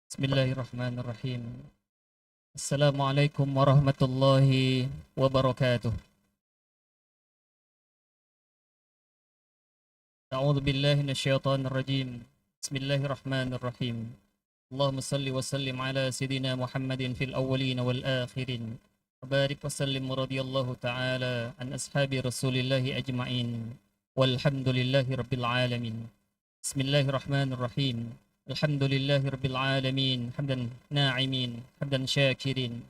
Bismillahirrahmanirrahim. Assalamualaikum warahmatullahi wabarakatuh. A'udzu billahi minasyaitonir rajim. Bismillahirrahmanirrahim. Allahumma salli wa sallim ala sayidina Muhammadin fil awwalin wal akhirin. Barik wa sallim radhiyallahu ta'ala an ashabi Rasulillahi ajma'in. Walhamdulillahi rabbil alamin. Bismillahirrahmanirrahim. Alhamdulillahi rabbil alamin. Hamdan na'imin, hamdan syakirin,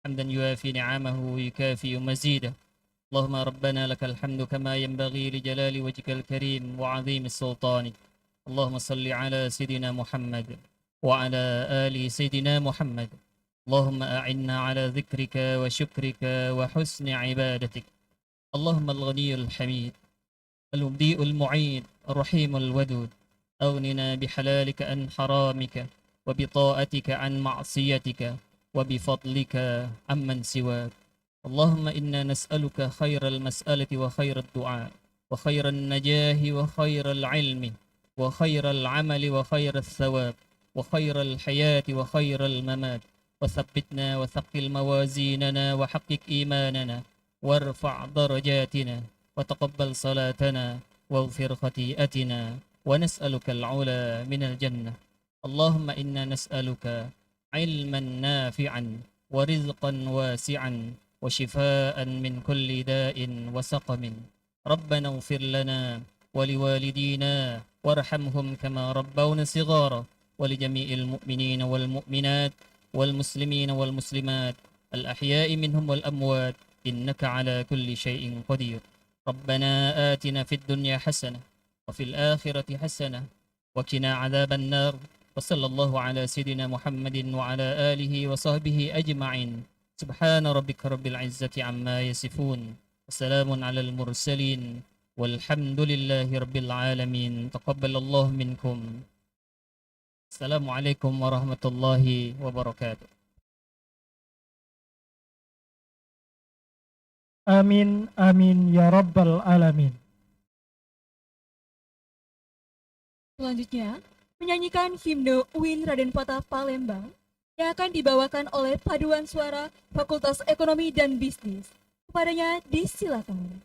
hamdan yuafi ni'amahu wa yukafi mazidah. Allahumma rabbana lakal hamdu kama yanbaghi li jalali wajhikal karim wa 'azimi sultanik. Allahumma salli ala sayidina Muhammad wa ala ali sayidina Muhammad. Allahumma a'inna ala dzikrika wa syukrika wa husni ibadatik. Allahumma al-ghaniyul hamid, al-mubdi'ul mu'id, ar-rahimul wadud. أغننا بحلالك عن حرامك وبطاعتك عن معصيتك وبفضلك عمن سواك. اللهم إنا نسألك خير المسألة وخير الدعاء وخير النجاه وخير العلم وخير العمل وخير الثواب وخير الحياة وخير الممات. وثبتنا وثقل موازيننا وحقق إيماننا وارفع درجاتنا وتقبل صلاتنا واغفر خطيئتنا ونسألك العلا من الجنة. اللهم إنا نسألك علما نافعا ورزقا واسعا وشفاء من كل داء وسقم. ربنا اغفر لنا ولوالدينا وارحمهم كما ربونا صغارا ولجميع المؤمنين والمؤمنات والمسلمين والمسلمات الأحياء منهم والأموات إنك على كل شيء قدير. ربنا آتنا في الدنيا حسنة وفي الآخرة حسنة وقنا عذاب النار. وصلى الله على سيدنا محمد وعلى آله وصحبه أجمعين. سبحان ربك رب العزة عما يصفون وسلام على المرسلين والحمد لله رب العالمين. تقبل الله منكم. السلام عليكم ورحمة الله وبركاته. Amin, amin, ya Rabbal Alamin. Selanjutnya, menyanyikan himne UIN Raden Patah Palembang yang akan dibawakan oleh Paduan Suara Fakultas Ekonomi dan Bisnis. Kepadanya disilakan.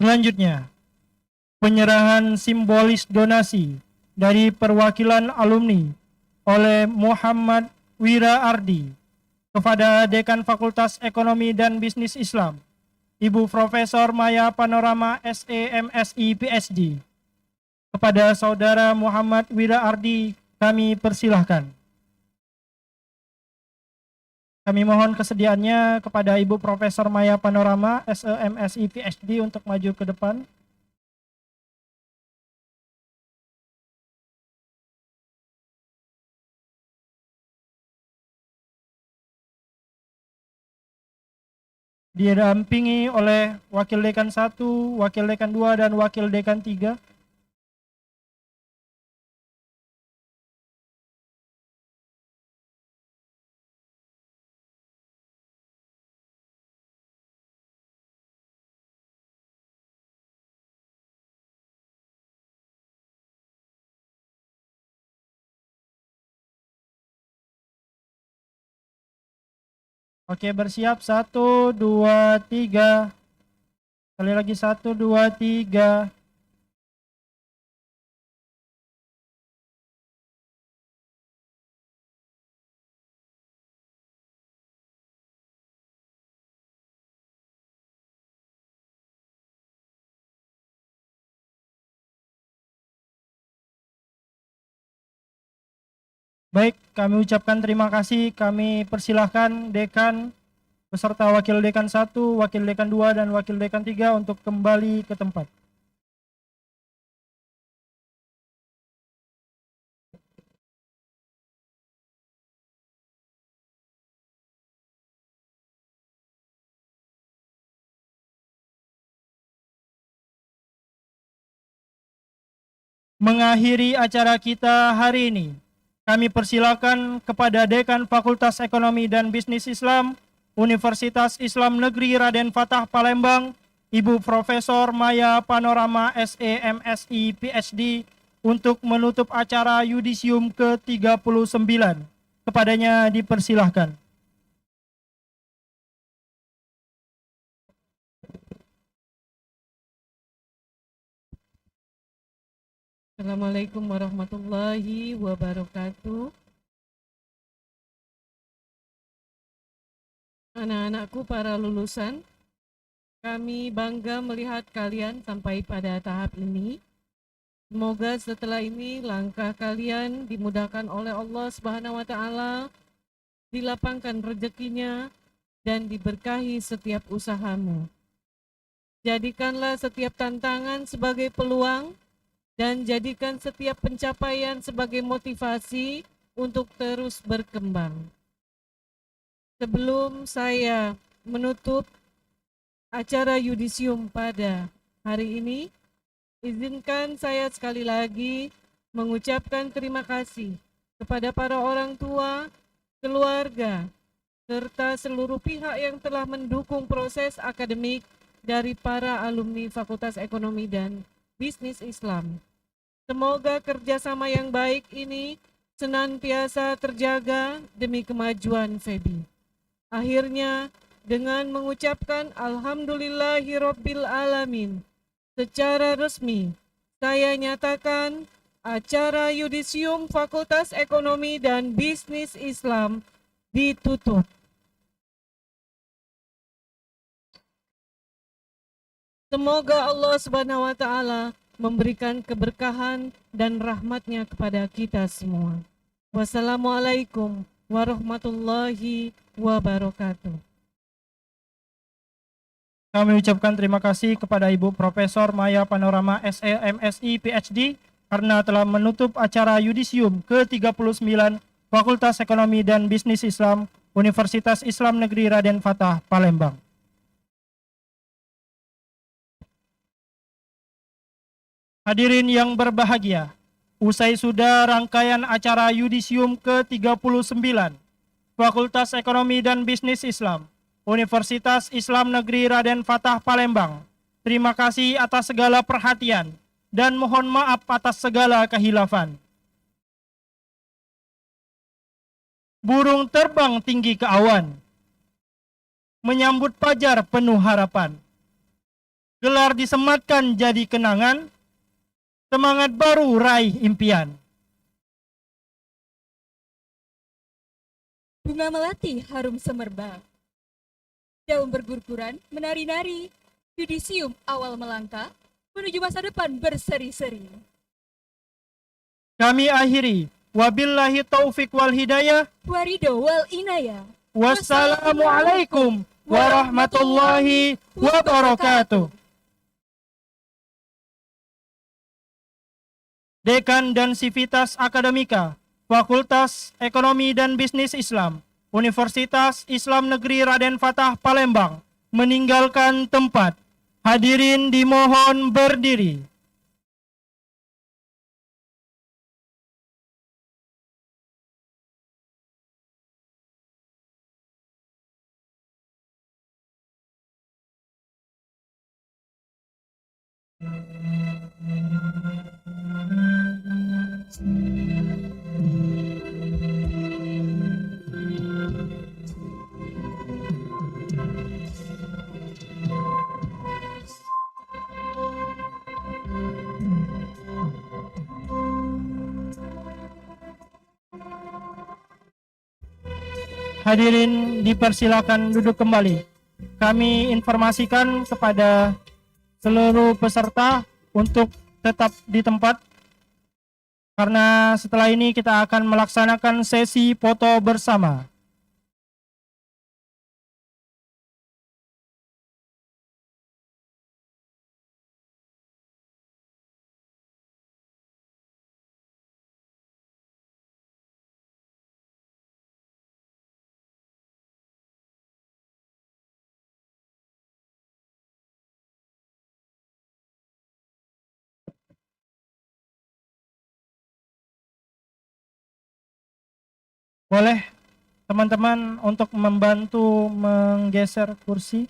Selanjutnya, penyerahan simbolis donasi dari perwakilan alumni oleh Muhammad Wira Ardi kepada Dekan Fakultas Ekonomi dan Bisnis Islam, Ibu Profesor Maya Panorama SEMSI PhD. Kepada Saudara Muhammad Wira Ardi, kami persilahkan. Kami mohon kesediaannya kepada Ibu Profesor Maya Panorama SEMSI PhD untuk maju ke depan. Didampingi oleh Wakil Dekan 1, Wakil Dekan 2, dan Wakil Dekan 3. Oke, bersiap. 1, 2, 3. Sekali lagi 1, 2, 3. Baik, kami ucapkan terima kasih. Kami persilahkan Dekan beserta Wakil Dekan 1, Wakil Dekan 2, dan Wakil Dekan 3 untuk kembali ke tempat. Mengakhiri acara kita hari ini, Kami persilakan kepada Dekan Fakultas Ekonomi dan Bisnis Islam Universitas Islam Negeri Raden Fatah Palembang, Ibu Profesor Maya Panorama SE MSI PhD untuk menutup acara yudisium ke-39. Kepadanya dipersilahkan. Assalamualaikum warahmatullahi wabarakatuh. Anak-anakku para lulusan, kami bangga melihat kalian sampai pada tahap ini. Semoga setelah ini langkah kalian dimudahkan oleh Allah Subhanahu wa taala, dilapangkan rezekinya dan diberkahi setiap usahamu. Jadikanlah setiap tantangan sebagai peluang dan jadikan setiap pencapaian sebagai motivasi untuk terus berkembang. Sebelum saya menutup acara yudisium pada hari ini, izinkan saya sekali lagi mengucapkan terima kasih kepada para orang tua, keluarga, serta seluruh pihak yang telah mendukung proses akademik dari para alumni Fakultas Ekonomi dan Bisnis Islam. Semoga kerjasama yang baik ini senantiasa terjaga demi kemajuan FEBI. Akhirnya, dengan mengucapkan Alhamdulillahirabbil alamin, secara resmi saya nyatakan acara yudisium Fakultas Ekonomi dan Bisnis Islam ditutup. Semoga Allah Subhanahu wa taala memberikan keberkahan dan rahmatnya kepada kita semua. Wassalamualaikum warahmatullahi wabarakatuh. Kami ucapkan terima kasih kepada Ibu Profesor Maya Panorama SE MSI PhD karena telah menutup acara yudisium ke-39 Fakultas Ekonomi dan Bisnis Islam Universitas Islam Negeri Raden Fatah Palembang. Hadirin yang berbahagia, usai sudah rangkaian acara yudisium ke-39 Fakultas Ekonomi dan Bisnis Islam Universitas Islam Negeri Raden Fatah Palembang. Terima kasih atas segala perhatian dan mohon maaf atas segala kehilafan. Burung terbang tinggi ke awan, menyambut fajar penuh harapan. Gelar disematkan jadi kenangan, semangat baru raih impian. Bunga melati harum semerbak, daun berguguran menari-nari, yudisium awal melangkah menuju masa depan berseri-seri. Kami akhiri, wabillahi taufik wal hidayah, Warido wal inayah. wassalamualaikum warahmatullahi wabarakatuh. Dekan dan Sivitas Akademika Fakultas Ekonomi dan Bisnis Islam Universitas Islam Negeri Raden Fatah Palembang meninggalkan tempat. Hadirin dimohon berdiri. Hadirin dipersilakan duduk kembali. Kami informasikan kepada seluruh peserta untuk tetap di tempat karena setelah ini kita akan melaksanakan sesi foto bersama. Boleh teman-teman untuk membantu menggeser kursi.